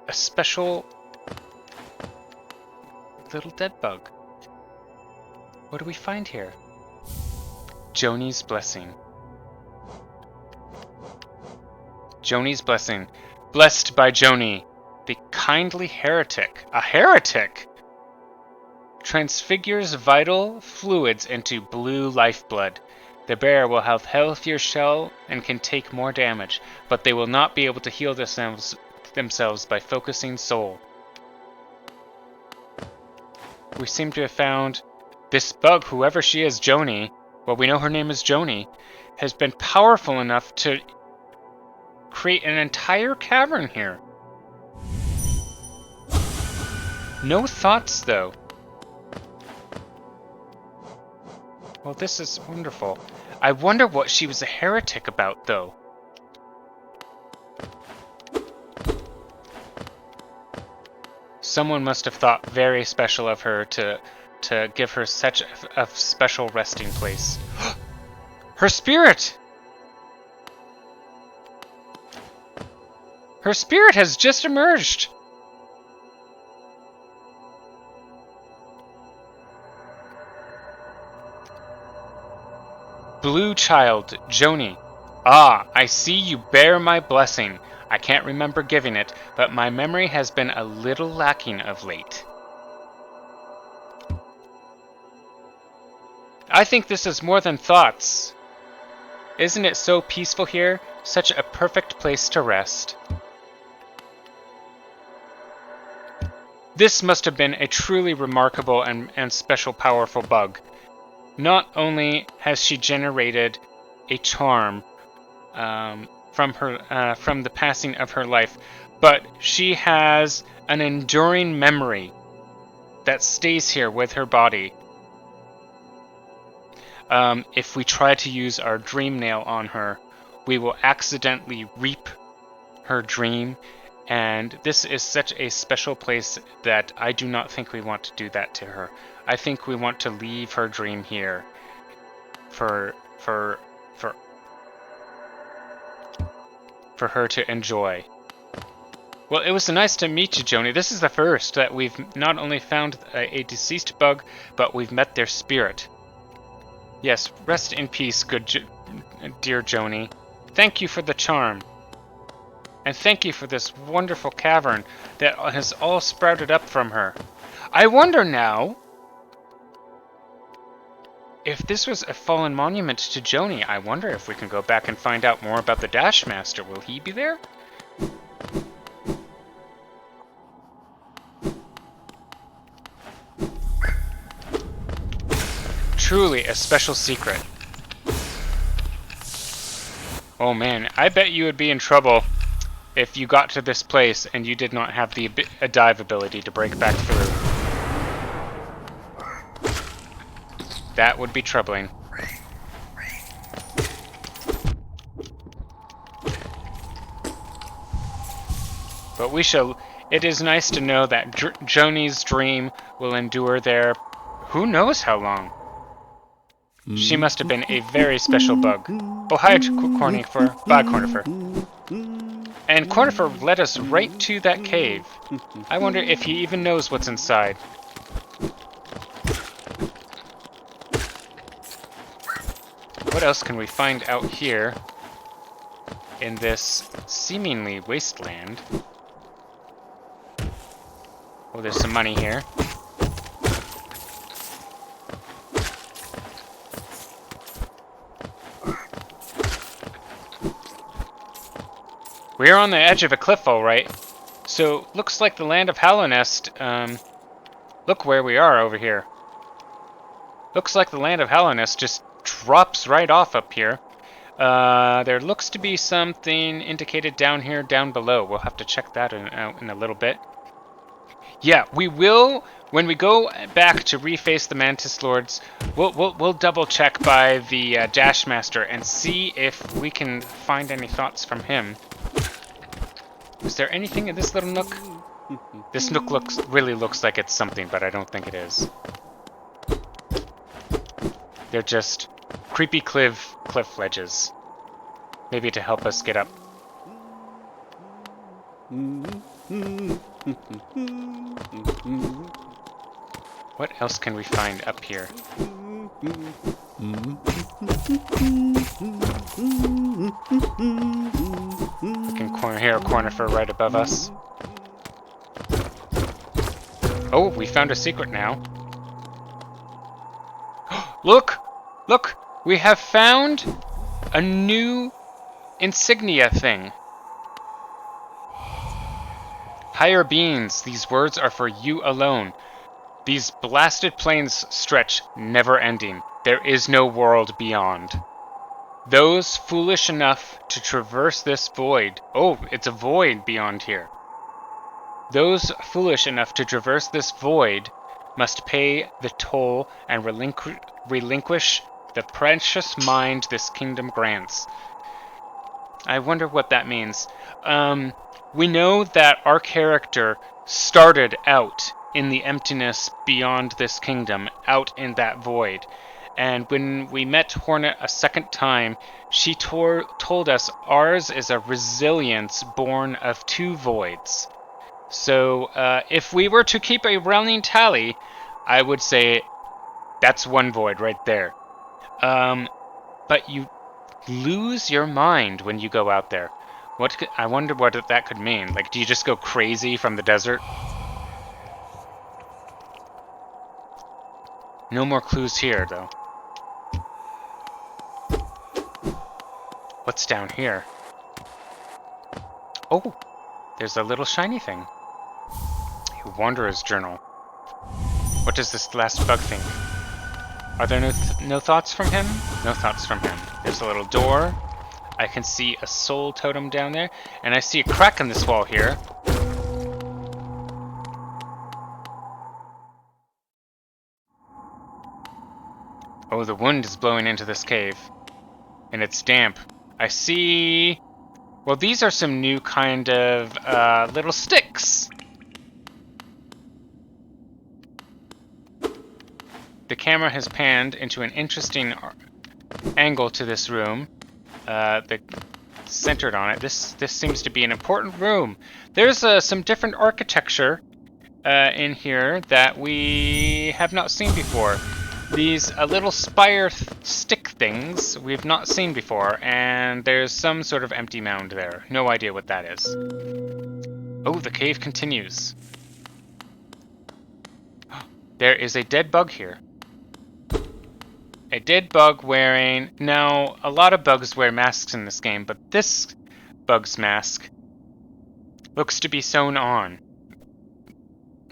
a special little dead bug. What do we find here? Joni's blessing. Joni's blessing. Blessed by Joni, the kindly heretic. A heretic! Transfigures vital fluids into blue lifeblood. The bear will have healthier shell and can take more damage, but they will not be able to heal themselves by focusing soul. We seem to have found this bug, whoever she is, Joni, well, we know her name is Joni, has been powerful enough to create an entire cavern here. No thoughts, though. Well, this is wonderful. I wonder what she was a heretic about, though. Someone must have thought very special of her to give her such a special resting place. Her spirit! Her spirit has just emerged! Blue child, Joni. Ah, I see you bear my blessing. I can't remember giving it, but my memory has been a little lacking of late. I think this is more than thoughts. Isn't it so peaceful here? Such a perfect place to rest. This must have been a truly remarkable and special powerful bug. Not only has she generated a charm from the passing of her life, but she has an enduring memory that stays here with her body. If we try to use our dream nail on her, we will accidentally reap her dream, and this is such a special place that I do not think we want to do that to her. I think we want to leave her dream here for her to enjoy. Well, it was nice to meet you, Joni. This is the first that we've not only found a deceased bug, but we've met their spirit. Yes, rest in peace, dear Joni. Thank you for the charm. And thank you for this wonderful cavern that has all sprouted up from her. I wonder now, if this was a fallen monument to Joni, I wonder if we can go back and find out more about the Dash Master. Will he be there? Truly a special secret. Oh man, I bet you would be in trouble if you got to this place and you did not have the dive ability to break back through. That would be troubling. But we shall... It is nice to know that Joni's dream will endure there who knows how long. She must have been a very special bug. Oh, hi, Cornifer. Bye, Cornifer. And Cornifer led us right to that cave. I wonder if he even knows what's inside. What else can we find out here in this seemingly wasteland? Oh, there's some money here. We're on the edge of a cliff, all right. So, looks like the land of Hallownest, look where we are over here. Looks like the land of Hallownest just drops right off up here. There looks to be something indicated down here, down below. We'll have to check that out in a little bit. Yeah, we will, when we go back to reface the Mantis Lords, we'll double check by the Dash Master and see if we can find any thoughts from him. Is there anything in this little nook? This nook really looks like it's something, but I don't think it is. They're just creepy cliff ledges. Maybe to help us get up. What else can we find up here? We can hear a conifer right above us. Oh, we found a secret now. Look! Look! We have found a new insignia thing. Higher beings, these words are for you alone. These blasted plains stretch, never ending. There is no world beyond. Those foolish enough to traverse this void. Oh, it's a void beyond here. Those foolish enough to traverse this void must pay the toll and relinquish the precious mind this kingdom grants. I wonder what that means. We know that our character started out in the emptiness beyond this kingdom, out in that void. And when we met Hornet a second time, she told us ours is a resilience born of two voids. So if we were to keep a running tally, I would say that's one void right there. But you lose your mind when you go out there. I wonder what that could mean. Like, do you just go crazy from the desert? No more clues here, though. What's down here? Oh, there's a little shiny thing. A Wanderer's Journal. What does this last bug think? Are there no thoughts from him? No thoughts from him. There's a little door. I can see a soul totem down there, and I see a crack in this wall here. Oh, the wind is blowing into this cave, and it's damp. I see... Well, these are some new kind of little sticks. The camera has panned into an interesting angle to this room. Centered on it. This seems to be an important room. There's some different architecture in here that we have not seen before. These little spire stick things we've not seen before, and there's some sort of empty mound there. No idea what that is. Oh, the cave continues. There is a dead bug here. A dead bug wearing... Now, a lot of bugs wear masks in this game, but this bug's mask looks to be sewn on.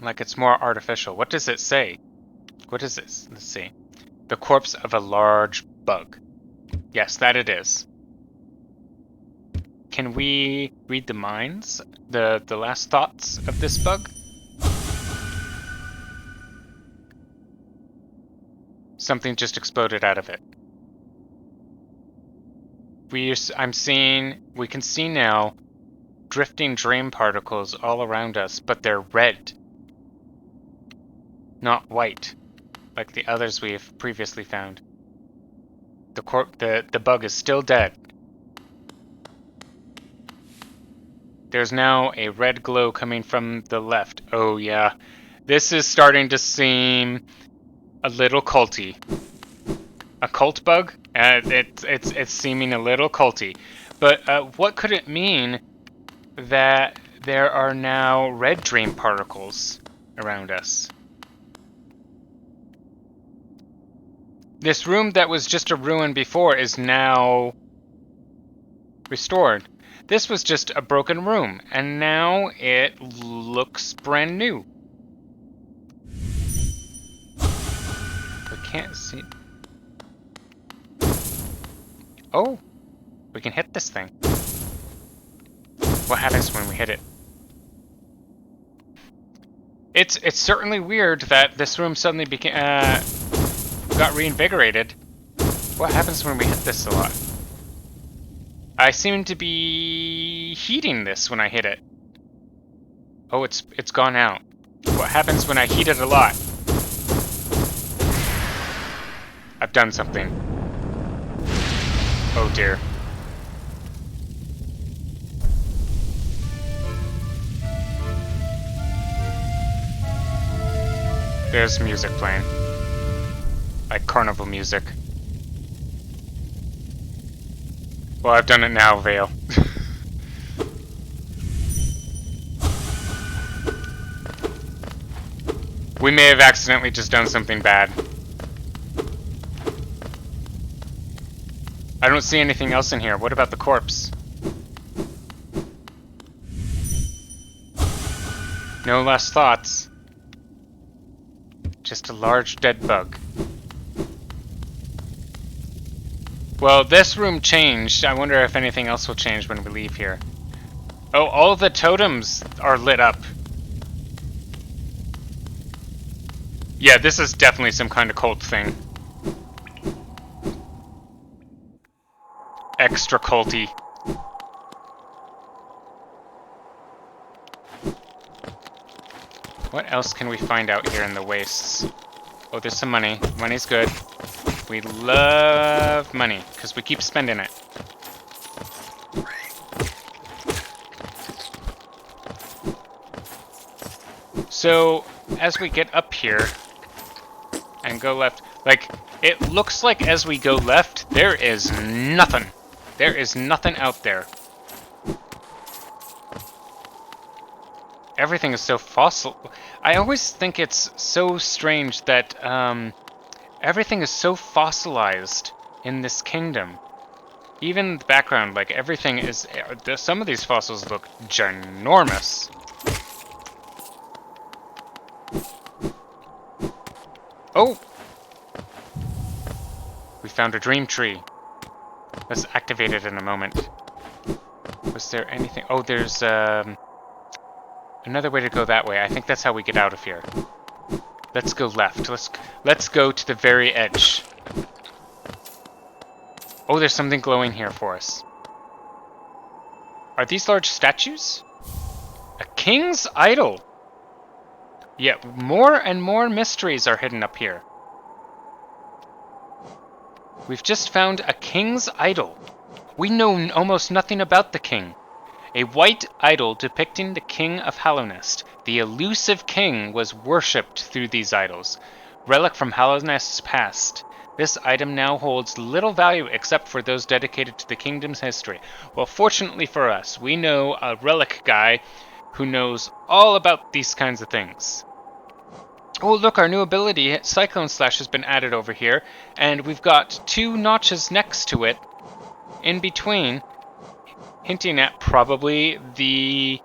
Like it's more artificial. What does it say? What is this? Let's see. The corpse of a large bug. Yes, that it is. Can we read the minds? The last thoughts of this bug? Something just exploded out of it. We can see now drifting dream particles all around us, but they're red, not white, like the others we have previously found. The bug is still dead. There's now a red glow coming from the left. Oh yeah, this is starting to seem a little culty. A cult bug? It's seeming a little culty. But what could it mean that there are now red dream particles around us? This room that was just a ruin before is now restored. This was just a broken room, and now it looks brand new. We can't see... Oh! We can hit this thing. What happens when we hit it? It's certainly weird that this room suddenly became got reinvigorated. What happens when we hit this a lot? I seem to be heating this when I hit it. Oh, it's gone out. What happens when I heat it a lot? I've done something. Oh dear. There's music playing. Like carnival music. Well, I've done it now, Vale. We may have accidentally just done something bad. I don't see anything else in here. What about the corpse? No less thoughts. Just a large dead bug. Well, this room changed. I wonder if anything else will change when we leave here. Oh, all the totems are lit up. Yeah, this is definitely some kind of cult thing. Extra culty. What else can we find out here in the wastes? Oh, there's some money. Money's good. We love money, because we keep spending it. So, as we get up here and go left, like, it looks like as we go left, there is nothing. There is nothing out there. Everything is so fossil. I always think it's so strange that everything is so fossilized in this kingdom. Even the background, like everything is... Some of these fossils look ginormous. Oh! We found a dream tree. Let's activate it in a moment. Was there anything... Oh, there's... another way to go that way. I think that's how we get out of here. Let's go left. Let's go to the very edge. Oh, there's something glowing here for us. Are these large statues? A king's idol. Yeah, more and more mysteries are hidden up here. We've just found a king's idol. We know almost nothing about the king. A white idol depicting the king of Hallownest. The elusive king was worshipped through these idols. Relic from Hallownest's past. This item now holds little value except for those dedicated to the kingdom's history. Well, fortunately for us, we know a relic guy who knows all about these kinds of things. Oh, look, our new ability, Cyclone Slash, has been added over here, and we've got 2 notches next to it, in between, hinting at probably the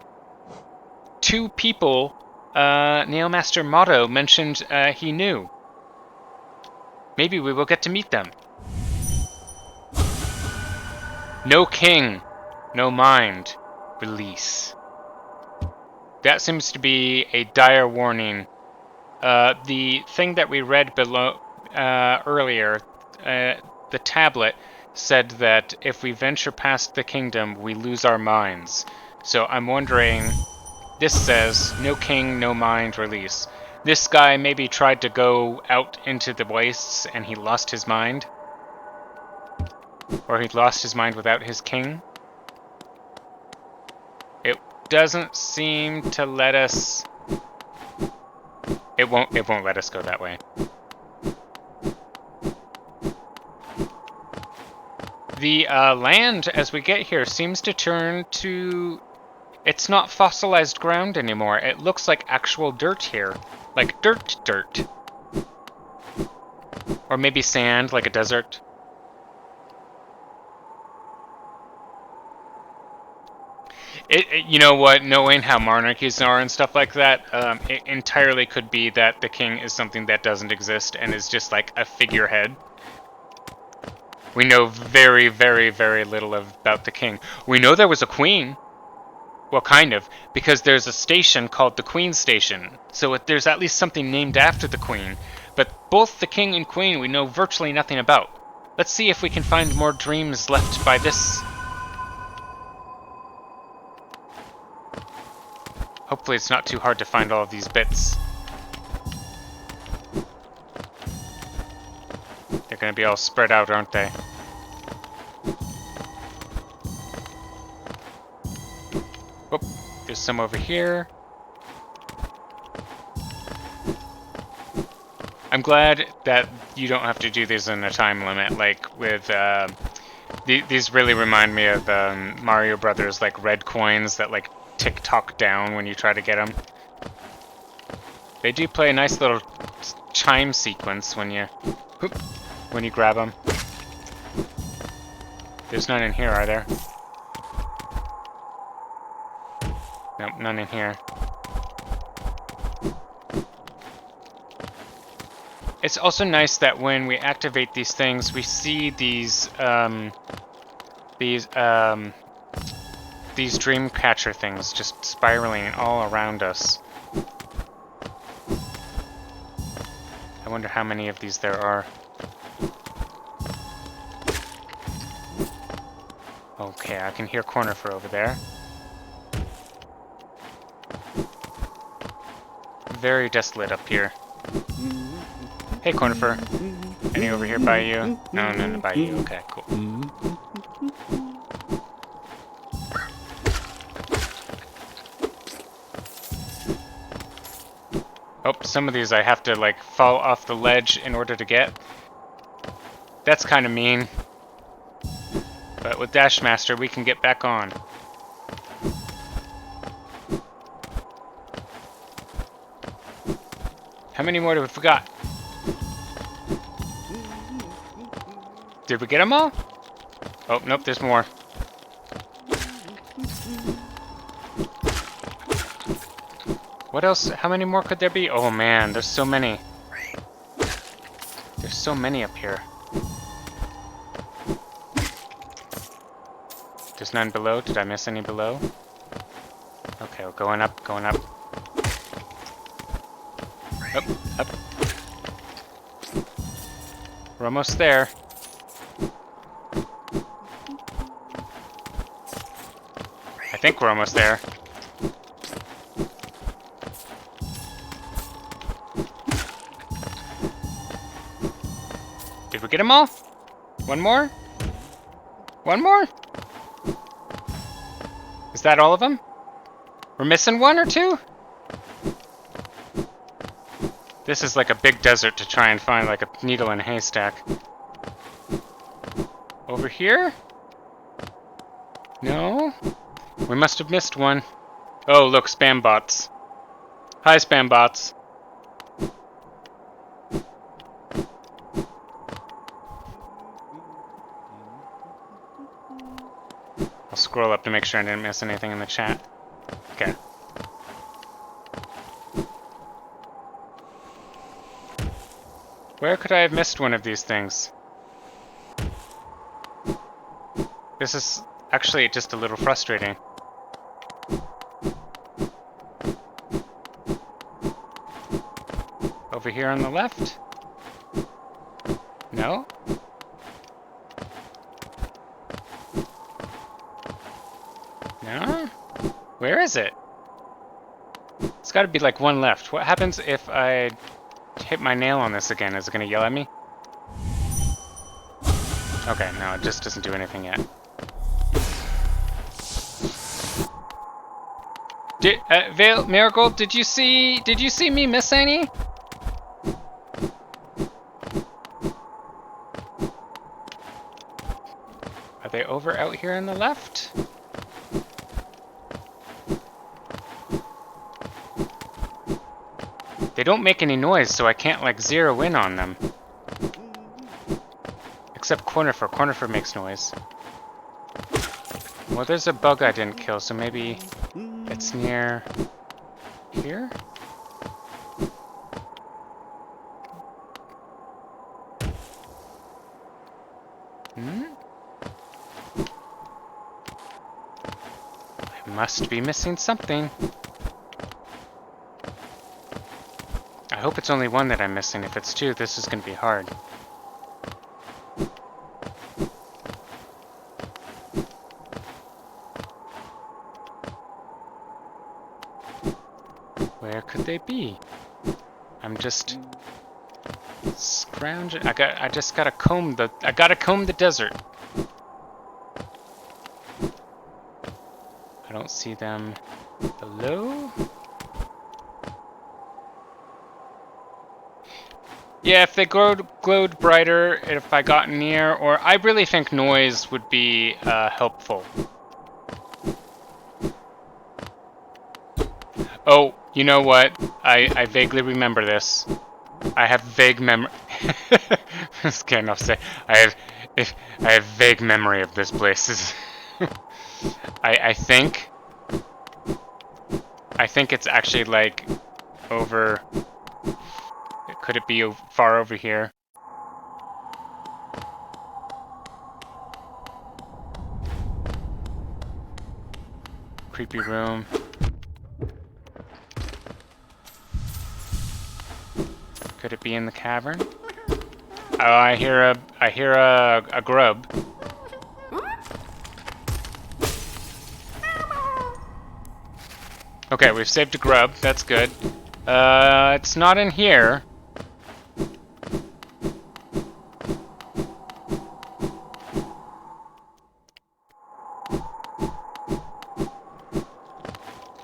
2 people Nailmaster Motto mentioned he knew. Maybe we will get to meet them. No king, no mind, release. That seems to be a dire warning. The thing that we read below earlier, the tablet, said that if we venture past the kingdom, we lose our minds. So I'm wondering, this says, no king, no mind, release. This guy maybe tried to go out into the wastes and he lost his mind? Or he lost his mind without his king? It doesn't seem to let us... It won't let us go that way. The land, as we get here, seems to turn to... It's not fossilized ground anymore. It looks like actual dirt here. Like dirt. Or maybe sand, like a desert. You know what? Knowing how monarchies are and stuff like that, it entirely could be that the king is something that doesn't exist and is just like a figurehead. We know very, very, very little about the king. We know there was a queen. Well, kind of, because there's a station called the Queen Station. So there's at least something named after the queen. But both the king and queen we know virtually nothing about. Let's see if we can find more dreams left by this. Hopefully it's not too hard to find all of these bits. They're going to be all spread out, aren't they? Oh, there's some over here. I'm glad that you don't have to do these in a time limit, like with, these really remind me of Mario Brothers, like red coins that like tick-tock down when you try to get them. They do play a nice little chime sequence when you grab them. There's none in here, are there? Nope, none in here. It's also nice that when we activate these things, we see these dream catcher things just spiraling all around us. I wonder how many of these there are. Okay, I can hear Cornifer over there. Very desolate up here. Hey, Cornifer. Any over here by you? No, none by you. Okay, cool. Oh, some of these I have to, like, fall off the ledge in order to get. That's kind of mean. But with Dashmaster, we can get back on. How many more do we forgot? Did we get them all? Oh, nope, there's more. What else? How many more could there be? Oh man, there's so many. There's so many up here. There's none below. Did I miss any below? Okay, well, going up, going up. Up, up. We're almost there. I think we're almost there. Did we get them all? One more? One more? Is that all of them? We're missing one or two? This is like a big desert to try and find like a needle in a haystack. Over here? No? We must have missed one. Oh, look, spam bots. Hi, spam bots. I'll scroll up to make sure I didn't miss anything in the chat. Okay. Where could I have missed one of these things? This is actually just a little frustrating. Over here on the left? No? No? Where is it? It's got to be like one left. What happens if I hit my nail on this again? Is it going to yell at me? Okay, no, it just doesn't do anything yet. Veil Miracle, did you see me miss any? Are they over out here on the left? They don't make any noise, so I can't like zero in on them. Except Cornifer. Cornifer makes noise. Well, there's a bug I didn't kill, so maybe it's near here? Hmm? I must be missing something. I hope it's only one that I'm missing. If it's two, this is going to be hard. Where could they be? I'm just scrounging. I just gotta comb the desert. I don't see them below. Yeah, if they glowed brighter, if I got near, or I really think noise would be helpful. Oh, you know what? I vaguely remember this. I have vague memory. This can't enough say. I have vague memory of this place. I think it's actually like over. Could it be far over here? Creepy room. Could it be in the cavern? Oh, I hear a grub. Okay, we've saved a grub. That's good. It's not in here.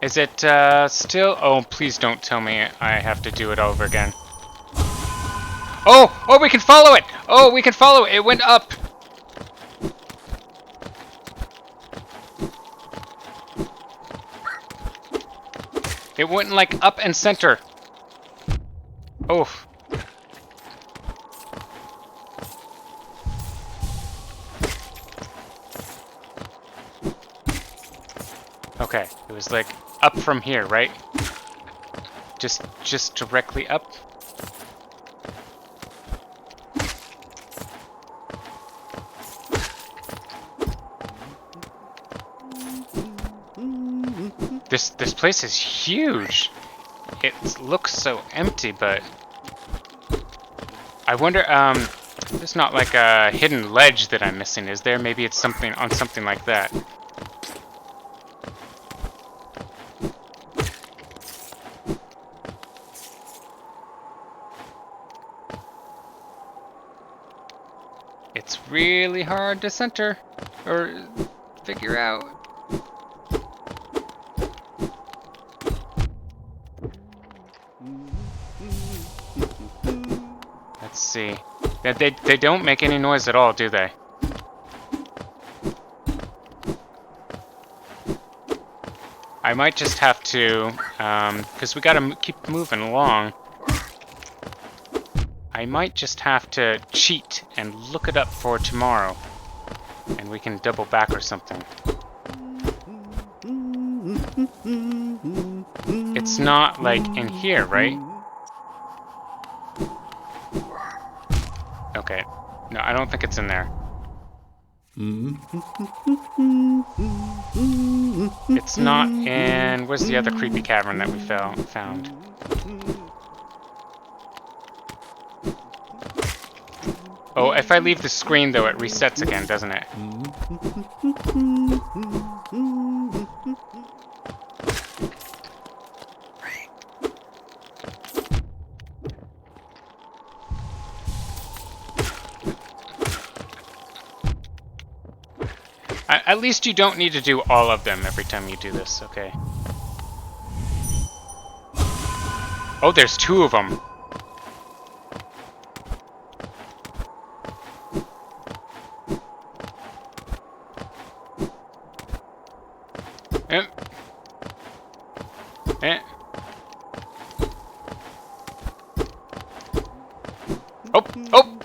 Is it still? Oh, please don't tell me I have to do it over again. Oh! Oh, we can follow it! Oh, we can follow it! It went up! It went like up and center. Oh. Okay, it was like up from here, right? Just directly up. This place is huge. It looks so empty, but I wonder there's not like a hidden ledge that I'm missing, is there? Maybe it's something on something like that. It's really hard to center or figure out. Let's see. They don't make any noise at all, do they? I might just have to, because we gotta keep moving along. I might just have to cheat and look it up for tomorrow. And we can double back or something. It's not like in here, right? Okay. No, I don't think it's in there. It's not in... Where's the other creepy cavern that we found? Oh, if I leave the screen, though, it resets again, doesn't it? At least you don't need to do all of them every time you do this, okay? Oh, there's two of them.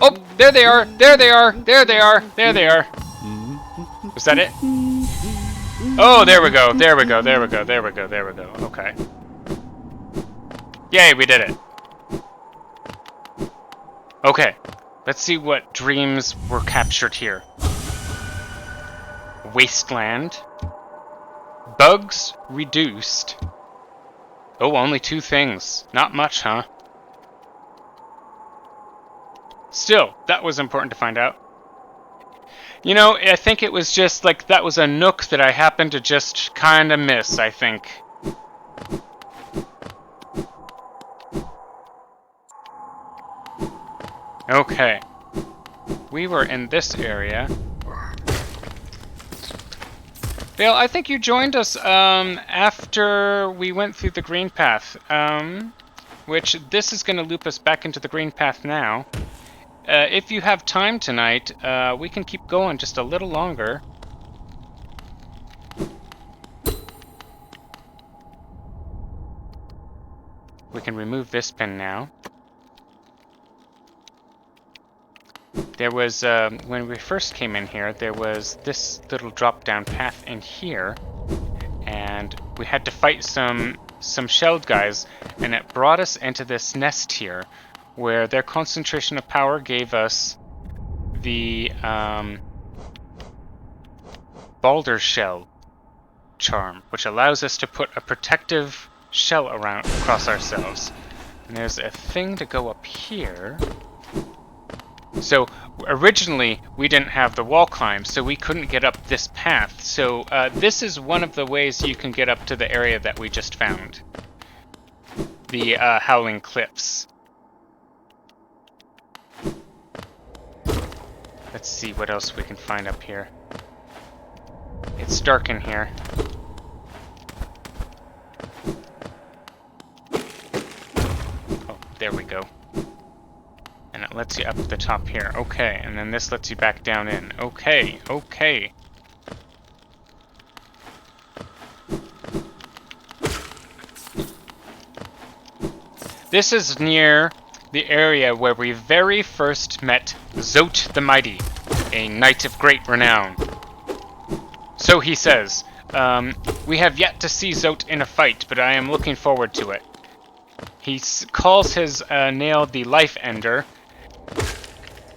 Oh, there they are, there they are, there they are, there they are. Was that it? Oh, there we go, there we go, there we go, there we go, there we go. Okay. Yay, we did it. Okay, let's see what dreams were captured here. Wasteland. Bugs reduced. Oh, only 2 things. Not much, huh? Still, that was important to find out. You know, I think it was just like that was a nook that I happened to just kind of miss, I think. Okay. We were in this area. Vale, I think you joined us after we went through the green path, which this is going to loop us back into the green path now. If you have time tonight, we can keep going just a little longer. We can remove this pin now. There was, when we first came in here, there was this little drop-down path in here, and we had to fight some shelled guys, and it brought us into this nest here, where their concentration of power gave us the Balder shell charm, which allows us to put a protective shell across ourselves. And there's a thing to go up here. So originally we didn't have the wall climb, so we couldn't get up this path. So this is one of the ways you can get up to the area that we just found. The Howling Cliffs. Let's see what else we can find up here. It's dark in here. Oh, there we go. And it lets you up at the top here. Okay, and then this lets you back down in. Okay, okay. This is near the area where we very first met Zote the Mighty, a knight of great renown. So he says, we have yet to see Zote in a fight, but I am looking forward to it. He calls his nail the Life Ender,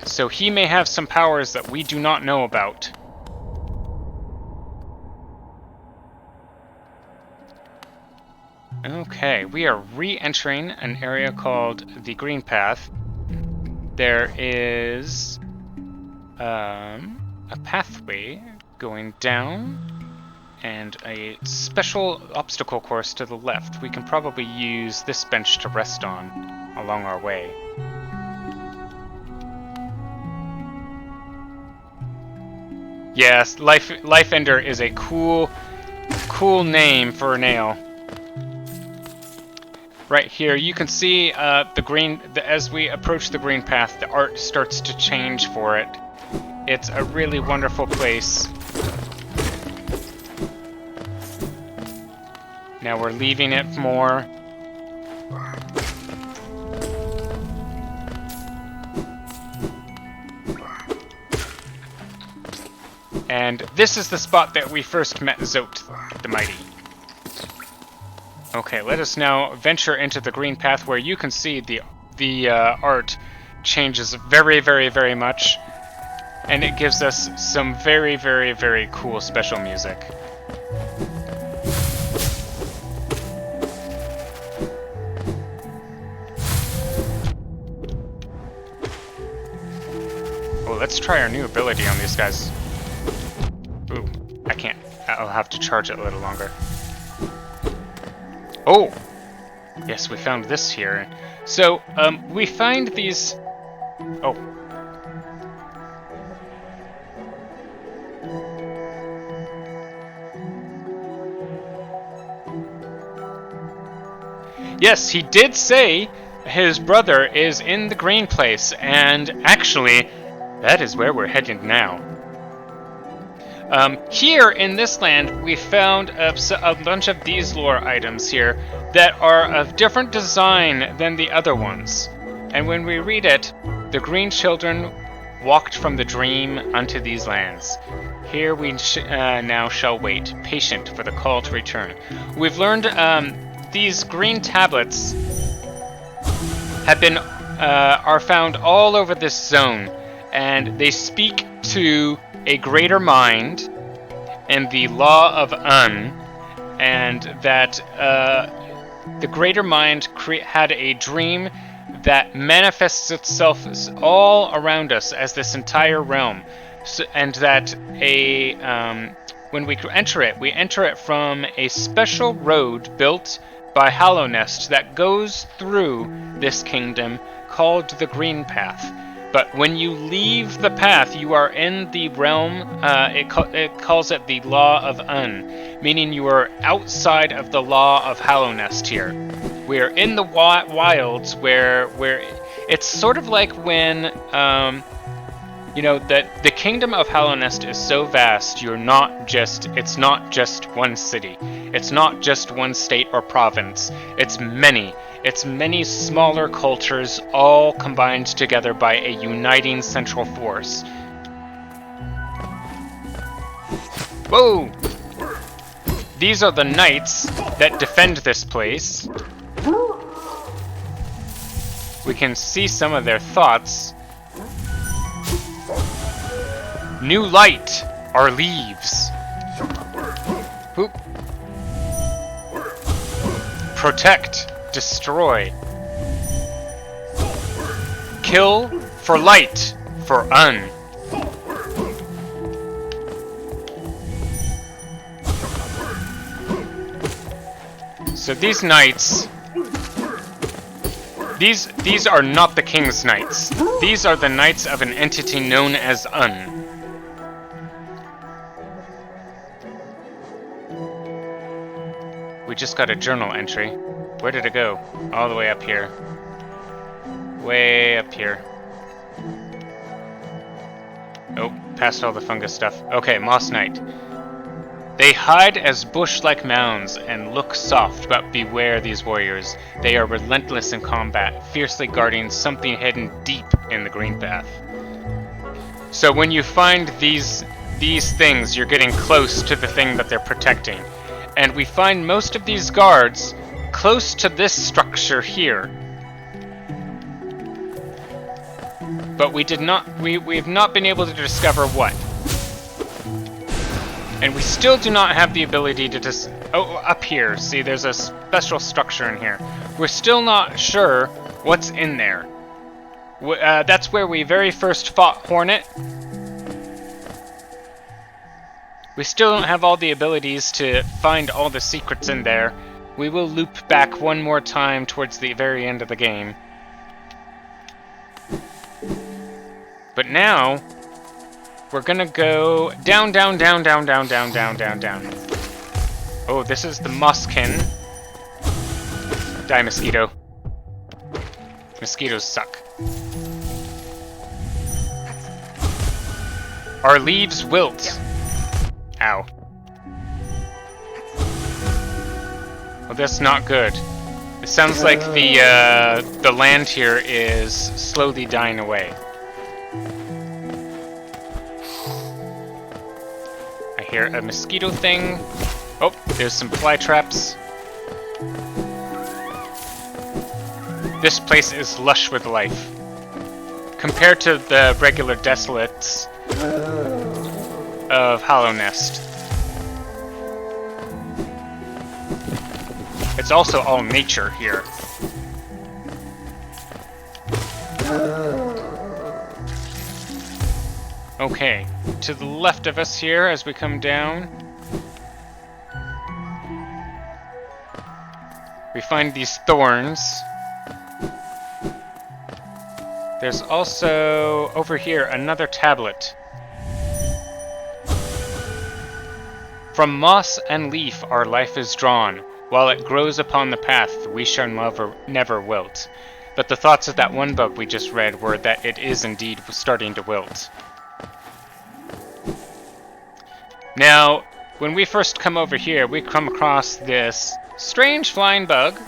so he may have some powers that we do not know about. Okay, we are re-entering an area called the Green Path. There is a pathway going down and a special obstacle course to the left. We can probably use this bench to rest on along our way. Yes, Life Ender is a cool name for a nail. Right here, you can see as we approach the green path, the art starts to change for it. It's a really wonderful place. Now we're leaving it more. And this is the spot that we first met Zote the Mighty. Okay, let us now venture into the green path where you can see the art changes very, very, very much. And it gives us some very, very, very cool special music. Oh, let's try our new ability on these guys. Ooh, I can't. I'll have to charge it a little longer. Oh! Yes, we found this here. So, we find these... Oh. Yes, he did say his brother is in the green place, and actually, that is where we're headed now. Here in this land, we found a bunch of these lore items here that are of different design than the other ones. And when we read it, the green children walked from the dream unto these lands. Here we now shall wait, patient for the call to return. We've learned these green tablets have been are found all over this zone, and they speak to a greater mind and the law of Un, and that the greater mind had a dream that manifests itself all around us as this entire realm, and that when we enter it from a special road built by Hallownest that goes through this kingdom called the Green Path. But when you leave the path, you are in the realm, it calls it the Law of Un, meaning you are outside of the Law of Hallownest here. We're in the wilds where it's sort of like when, that the kingdom of Hallownest is so vast, it's not just one city. It's not just one state or province. It's many smaller cultures all combined together by a uniting central force. Whoa! These are the knights that defend this place. We can see some of their thoughts. New light are leaves. Whoop. Protect. Destroy. Kill for light, for Un. So these knights, these are not the king's knights. These are the knights of an entity known as Un. We just got a journal entry. Where did it go? All the way up here. Way up here. Oh, past all the fungus stuff. Okay, Moss Knight. They hide as bush-like mounds and look soft, but beware these warriors. They are relentless in combat, fiercely guarding something hidden deep in the Green Path. So when you find these things, you're getting close to the thing that they're protecting. And we find most of these guards close to this structure here. But we have not been able to discover what. And we still do not have the ability to up here, see there's a special structure in here. We're still not sure what's in there. That's where we very first fought Hornet. We still don't have all the abilities to find all the secrets in there. We will loop back one more time towards the very end of the game. But now, we're gonna go down, down, down, down, down, down, down, down, down. Oh, this is the Muskin. Die, mosquito. Mosquitoes suck. Our leaves wilt. Ow. Well, that's not good. It sounds like the land here is slowly dying away. I hear a mosquito thing. Oh, there's some fly traps. This place is lush with life. Compared to the regular desolates of Hallownest. It's also all nature here. Okay, to the left of us here as we come down, we find these thorns. There's also, over here, another tablet. From moss and leaf our life is drawn. While it grows upon the path, we shall never wilt. But the thoughts of that one book we just read were that it is indeed starting to wilt. Now, when we first come over here, we come across this strange flying bug.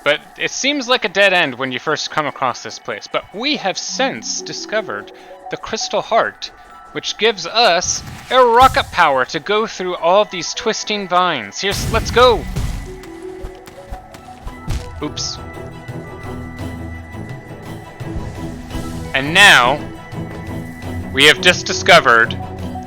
But it seems like a dead end when you first come across this place. But we have since discovered the Crystal Heart, which gives us a rocket power to go through all of these twisting vines. Let's go! Oops. And now, we have just discovered,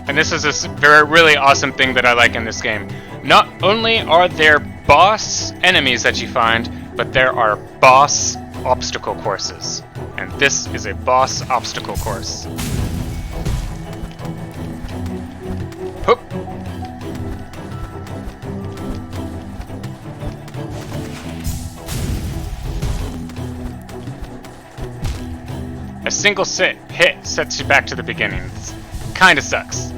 and this is a really awesome thing that I like in this game, not only are there boss enemies that you find, but there are boss obstacle courses. And this is a boss obstacle course. Hoop. A single hit sets you back to the beginning. Kinda sucks.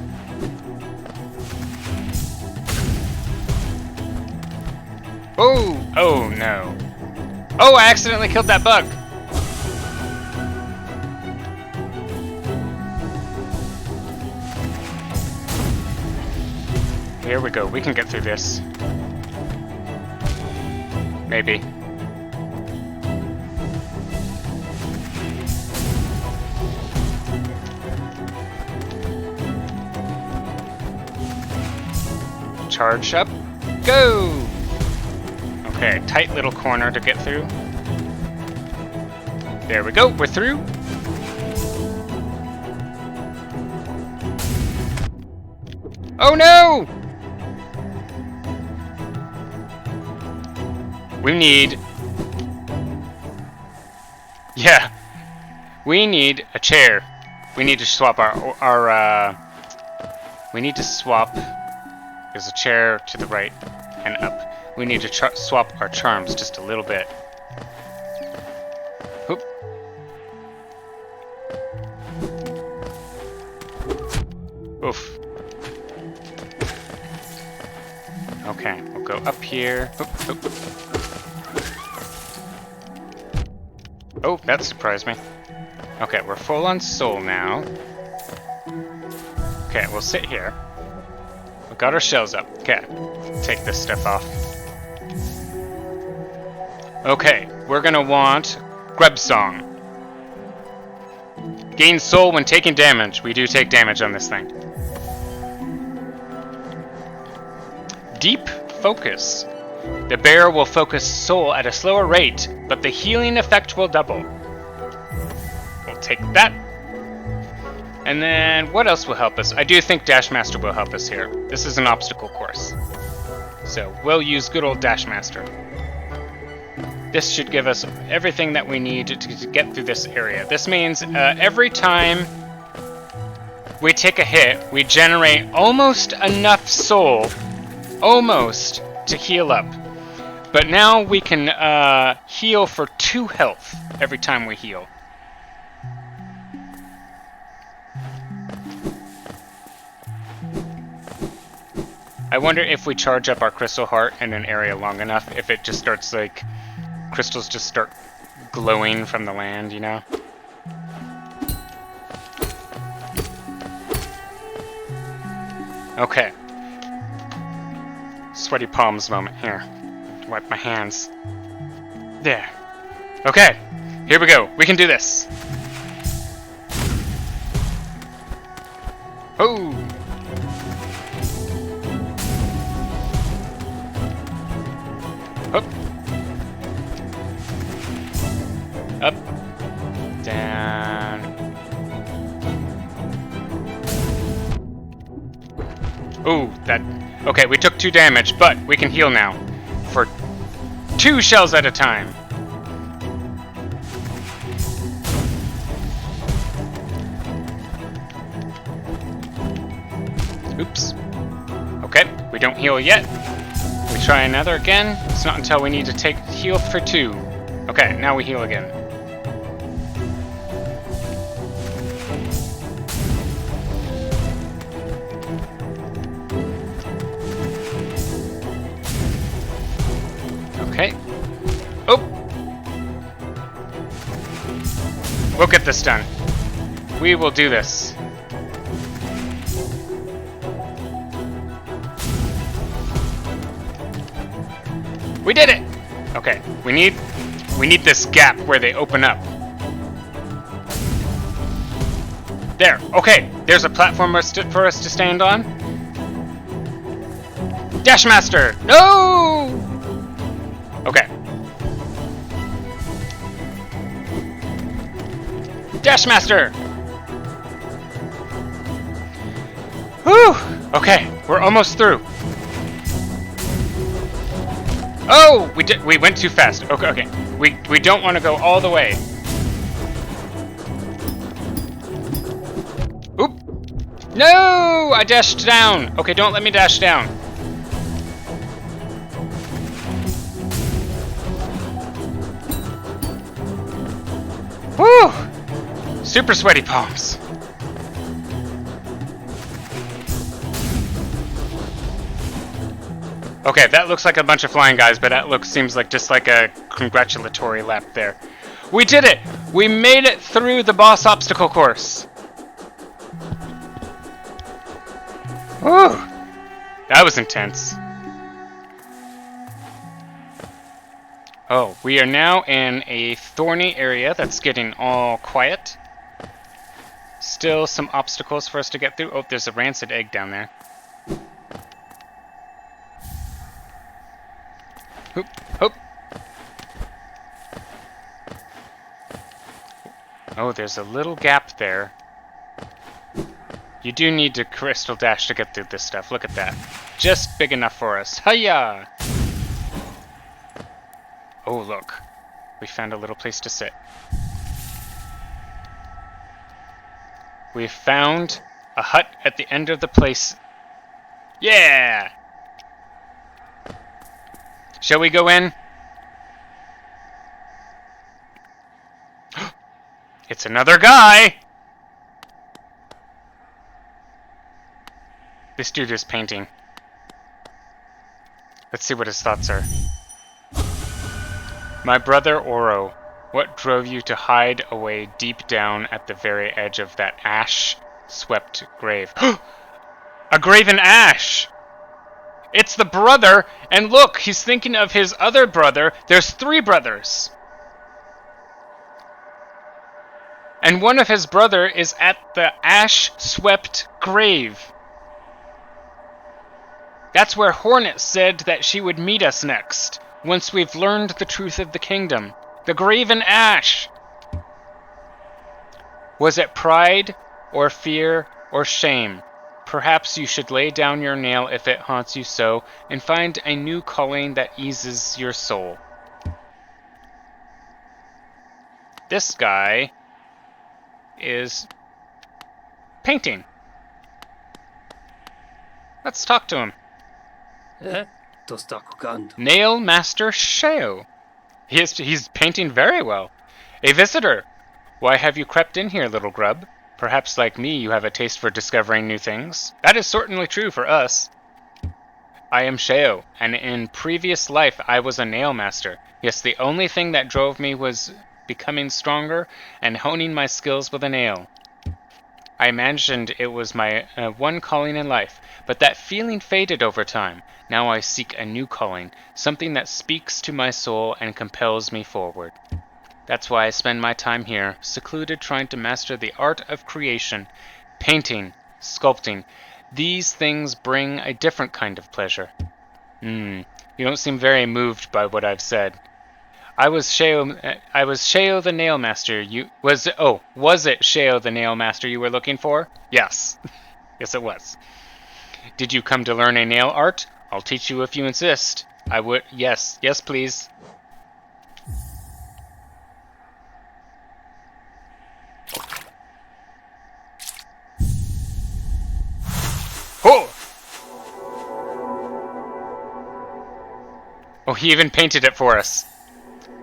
Oh no. Oh, I accidentally killed that bug. Here we go, we can get through this. Maybe. Charge up, go! Okay, tight little corner to get through. There we go, we're through. Oh no! We need... Yeah. We need a chair. We need to swap we need to swap... There's a chair to the right and up. We need to swap our charms just a little bit. Oop. Oof. Okay, we'll go up here. Oop, oop. Oh, that surprised me. Okay, we're full on soul now. Okay, we'll sit here. We got our shells up. Okay, take this stuff off. Okay, we're gonna want Grub Song. Gain soul when taking damage. We do take damage on this thing. Deep Focus. The bear will focus soul at a slower rate, but the healing effect will double. We'll take that. And then, what else will help us? I do think Dash Master will help us here. This is an obstacle course. So, we'll use good old Dash Master. This should give us everything that we need to get through this area. This means every time we take a hit, we generate almost enough soul, almost, to heal up. But now we can heal for 2 health every time we heal. I wonder if we charge up our Crystal Heart in an area long enough, if it just starts like... crystals just start glowing from the land, you know? Okay. Sweaty palms moment here. Wipe my hands. There. Okay. Here we go. We can do this. Oh! Up. Up. Down. Ooh, that... Okay, we took 2 damage, but we can heal now. For 2 shells at a time. Oops. Okay, we don't heal yet. We try another again. It's not until we need to heal for 2. Okay, now we heal again. Okay. Oh! We'll get this done. We will do this. We did it! Okay, we need this gap where they open up. There. Okay, there's a platform for us to stand on. Dash Master! No! Okay. Dash Master! Whew! Okay, we're almost through. Oh! We went too fast. Okay. We don't want to go all the way. Oop! No! I dashed down! Okay, don't let me dash down. Woo! Super sweaty palms. Okay, that looks like a bunch of flying guys, but that seems like just like a congratulatory lap there. We did it! We made it through the boss obstacle course. Whew! That was intense. Oh, we are now in a thorny area that's getting all quiet. Still some obstacles for us to get through. Oh, there's a rancid egg down there. Hoop, hoop. Oh, there's a little gap there. You do need to crystal dash to get through this stuff. Look at that. Just big enough for us. Hiya! Oh, look. We found a little place to sit. We found a hut at the end of the place. Yeah! Shall we go in? It's another guy! This dude is painting. Let's see what his thoughts are. My brother Oro, what drove you to hide away deep down at the very edge of that ash-swept grave? A grave in ash! It's the brother, and look, he's thinking of his other brother. There's 3 brothers. And one of his brother is at the ash-swept grave. That's where Hornet said that she would meet us next, once we've learned the truth of the kingdom. The grave in ash! Was it pride, or fear, or shame? Perhaps you should lay down your nail if it haunts you so, and find a new calling that eases your soul. This guy is painting. Let's talk to him. Nail Master Sheo. He's painting very well. A visitor. Why have you crept in here, little grub? Perhaps like me you have a taste for discovering new things. That is certainly true for us. I am Sheo, and in previous life I was a nail master. Yes, the only thing that drove me was becoming stronger and honing my skills with a nail. I imagined it was my one calling in life, but that feeling faded over time. Now I seek a new calling, something that speaks to my soul and compels me forward. That's why I spend my time here, secluded trying to master the art of creation, painting, sculpting. These things bring a different kind of pleasure. You don't seem very moved by what I've said. Was Sheo the Nail Master was it Sheo the Nail Master you were looking for? Yes. Yes it was. Did you come to learn a nail art? I'll teach you if you insist. I would yes please. Oh, he even painted it for us.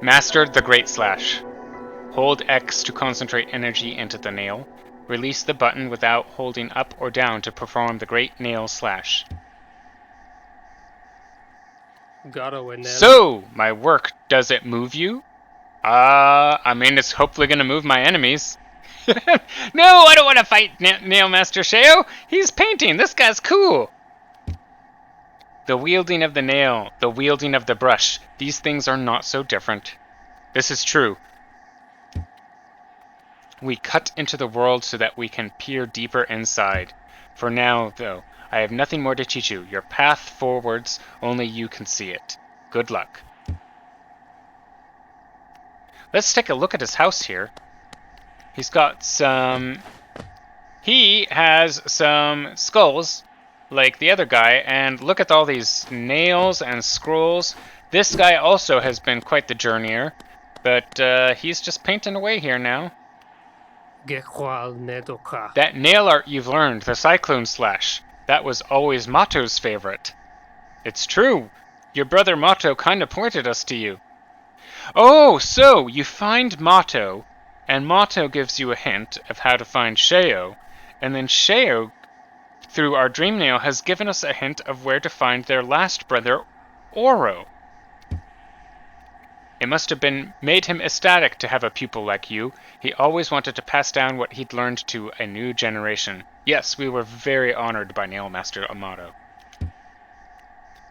Mastered the Great Slash. Hold X to concentrate energy into the nail. Release the button without holding up or down to perform the Great Nail Slash. So, my work, does it move you? I mean, it's hopefully gonna move my enemies. No, I don't want to fight Nail Master Sheo. He's painting. This guy's cool. The wielding of the nail, the wielding of the brush, these things are not so different. This is true. We cut into the world so that we can peer deeper inside. For now, though, I have nothing more to teach you. Your path forwards, only you can see it. Good luck. Let's take a look at his house here. He's got some... He has some skulls, like the other guy, and look at all these nails and scrolls. This guy also has been quite the journeyer, but he's just painting away here now. That nail art you've learned, the Cyclone Slash, that was always Mato's favorite. It's true. Your brother Mato kinda pointed us to you. Oh, so you find Mato, and Mato gives you a hint of how to find Sheo, and then Sheo, through our dream nail, has given us a hint of where to find their last brother, Oro. It must have made him ecstatic to have a pupil like you. He always wanted to pass down what he'd learned to a new generation. Yes, we were very honored by Nailmaster Amato.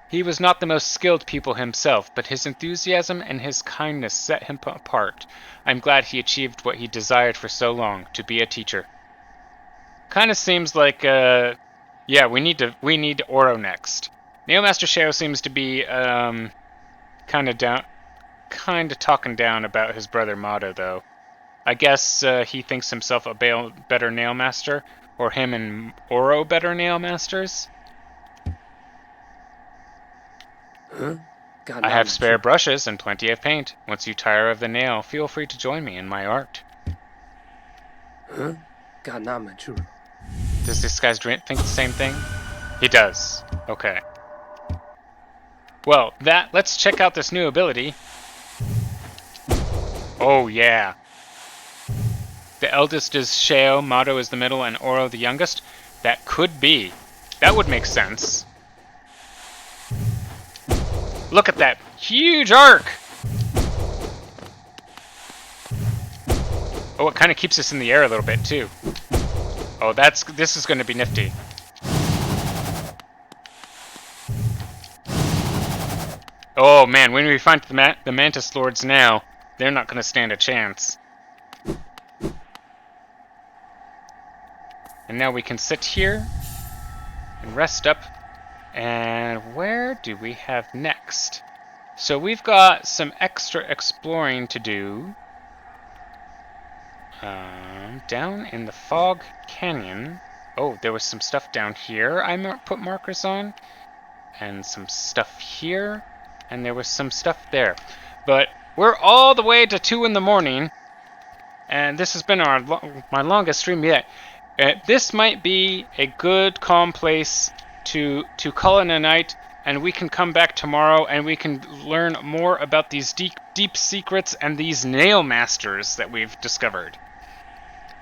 He was not the most skilled pupil himself, but his enthusiasm and his kindness set him apart. I'm glad he achieved what he desired for so long, to be a teacher. Kinda seems like, yeah, we need Oro next. Nailmaster Sheo seems to be, kinda talking down about his brother Mato, though. I guess he thinks himself a better Nailmaster, or him and Oro better Nailmasters. Huh? I have spare brushes and plenty of paint. Once you tire of the nail, feel free to join me in my art. Huh? Does this guy think the same thing? He does. Okay. Well, let's check out this new ability. Oh, yeah. The eldest is Sheo, Mato is the middle, and Oro the youngest. That could be. That would make sense. Look at that huge arc! Oh, it kind of keeps us in the air a little bit, too. Oh, this is going to be nifty. Oh, man, when we find the Mantis Lords now, they're not going to stand a chance. And now we can sit here and rest up. And where do we have next? So we've got some extra exploring to do. Down in the Fog Canyon. Oh, there was some stuff down here I put markers on. And some stuff here. And there was some stuff there. But we're all the way to 2 in the morning. And this has been my longest stream yet. This might be a good, calm place to call it a night, and we can come back tomorrow and we can learn more about these deep secrets and these nail masters that we've discovered.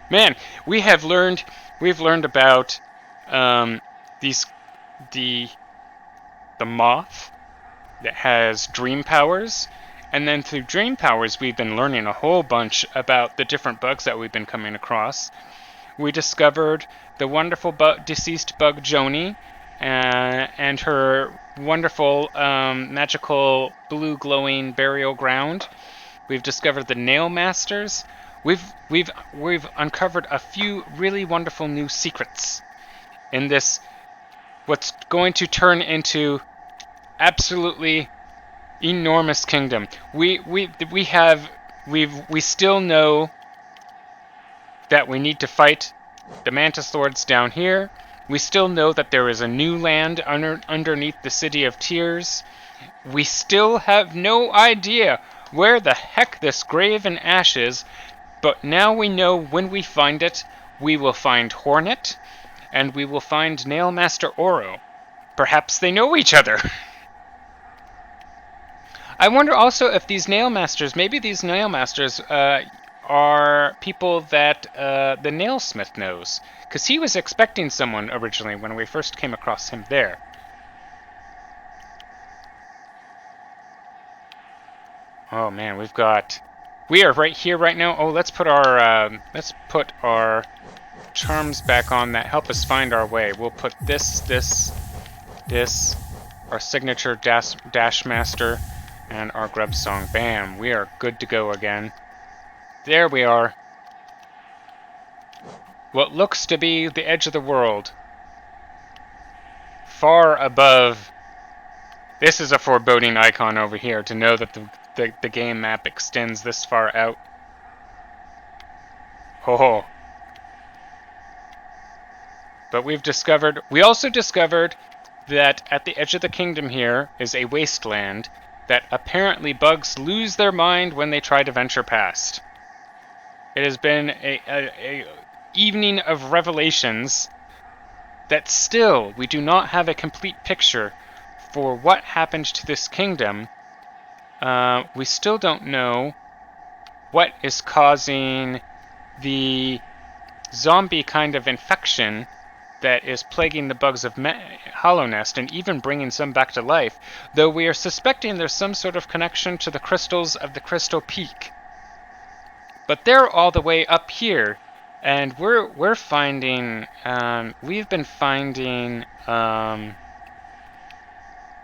Man, we've learned about the moth that has dream powers, and then through dream powers we've been learning a whole bunch about the different bugs that we've been coming across. We discovered the wonderful deceased bug Joni, and her wonderful magical blue glowing burial ground. We've discovered the nail masters. We've uncovered a few really wonderful new secrets in this what's going to turn into absolutely enormous kingdom. We still know that we need to fight the Mantis Lords down here. We still know that there is a new land underneath the City of Tears. We still have no idea where the heck this Graven Ash is, but now we know when we find it, we will find Hornet, and we will find Nailmaster Oro. Perhaps they know each other. I wonder also if these Nailmasters, maybe these Nailmasters are people that the Nailsmith knows. Because he was expecting someone originally when we first came across him there. Oh man, we are right here right now. Oh, let's put our charms back on that help us find our way. We'll put this, our signature dash master, and our grub song. Bam, we are good to go again. There we are. What looks to be the edge of the world. Far above. This is a foreboding icon over here to know that the game map extends this far out. Ho ho. But we also discovered that at the edge of the kingdom here is a wasteland that apparently bugs lose their mind when they try to venture past. It has been a evening of revelations that still we do not have a complete picture for what happened to this kingdom. We still don't know what is causing the zombie kind of infection that is plaguing the bugs of Hollow Nest and even bringing some back to life, though we are suspecting there's some sort of connection to the crystals of the Crystal Peak. But they're all the way up here, and we're finding we've been finding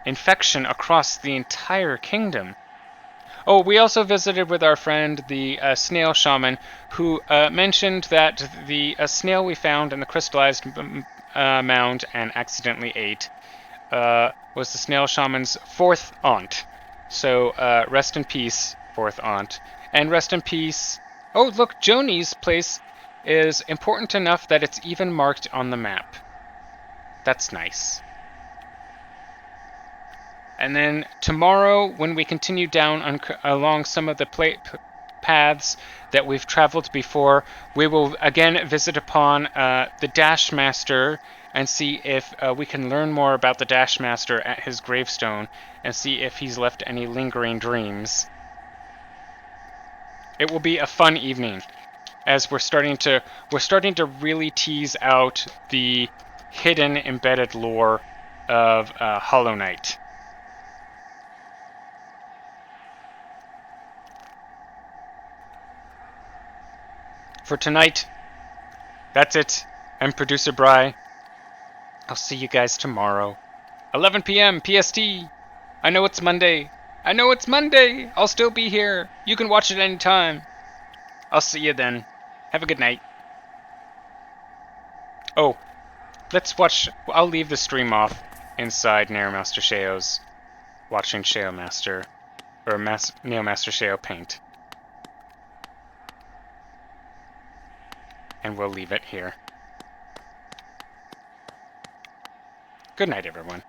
infection across the entire kingdom. Oh, we also visited with our friend, the snail shaman, who mentioned that the snail we found in the crystallized mound and accidentally ate was the snail shaman's fourth aunt. So rest in peace, fourth aunt. And rest in peace... Oh, look, Joni's place is important enough that it's even marked on the map. That's nice. And then tomorrow, when we continue down along some of the paths that we've traveled before, we will again visit upon the Dash Master and see if we can learn more about the Dash Master at his gravestone and see if he's left any lingering dreams. It will be a fun evening, as we're starting to really tease out the hidden embedded lore of Hollow Knight. For tonight, that's it. I'm producerBry. I'll see you guys tomorrow. 11 p.m. PST. I know it's Monday. I'll still be here. You can watch it anytime. I'll see you then. Have a good night. Oh, let's watch... I'll leave the stream off inside Nail Master Sheo's, watching Sheo Master, or Nail Master Sheo paint. And we'll leave it here. Good night, everyone.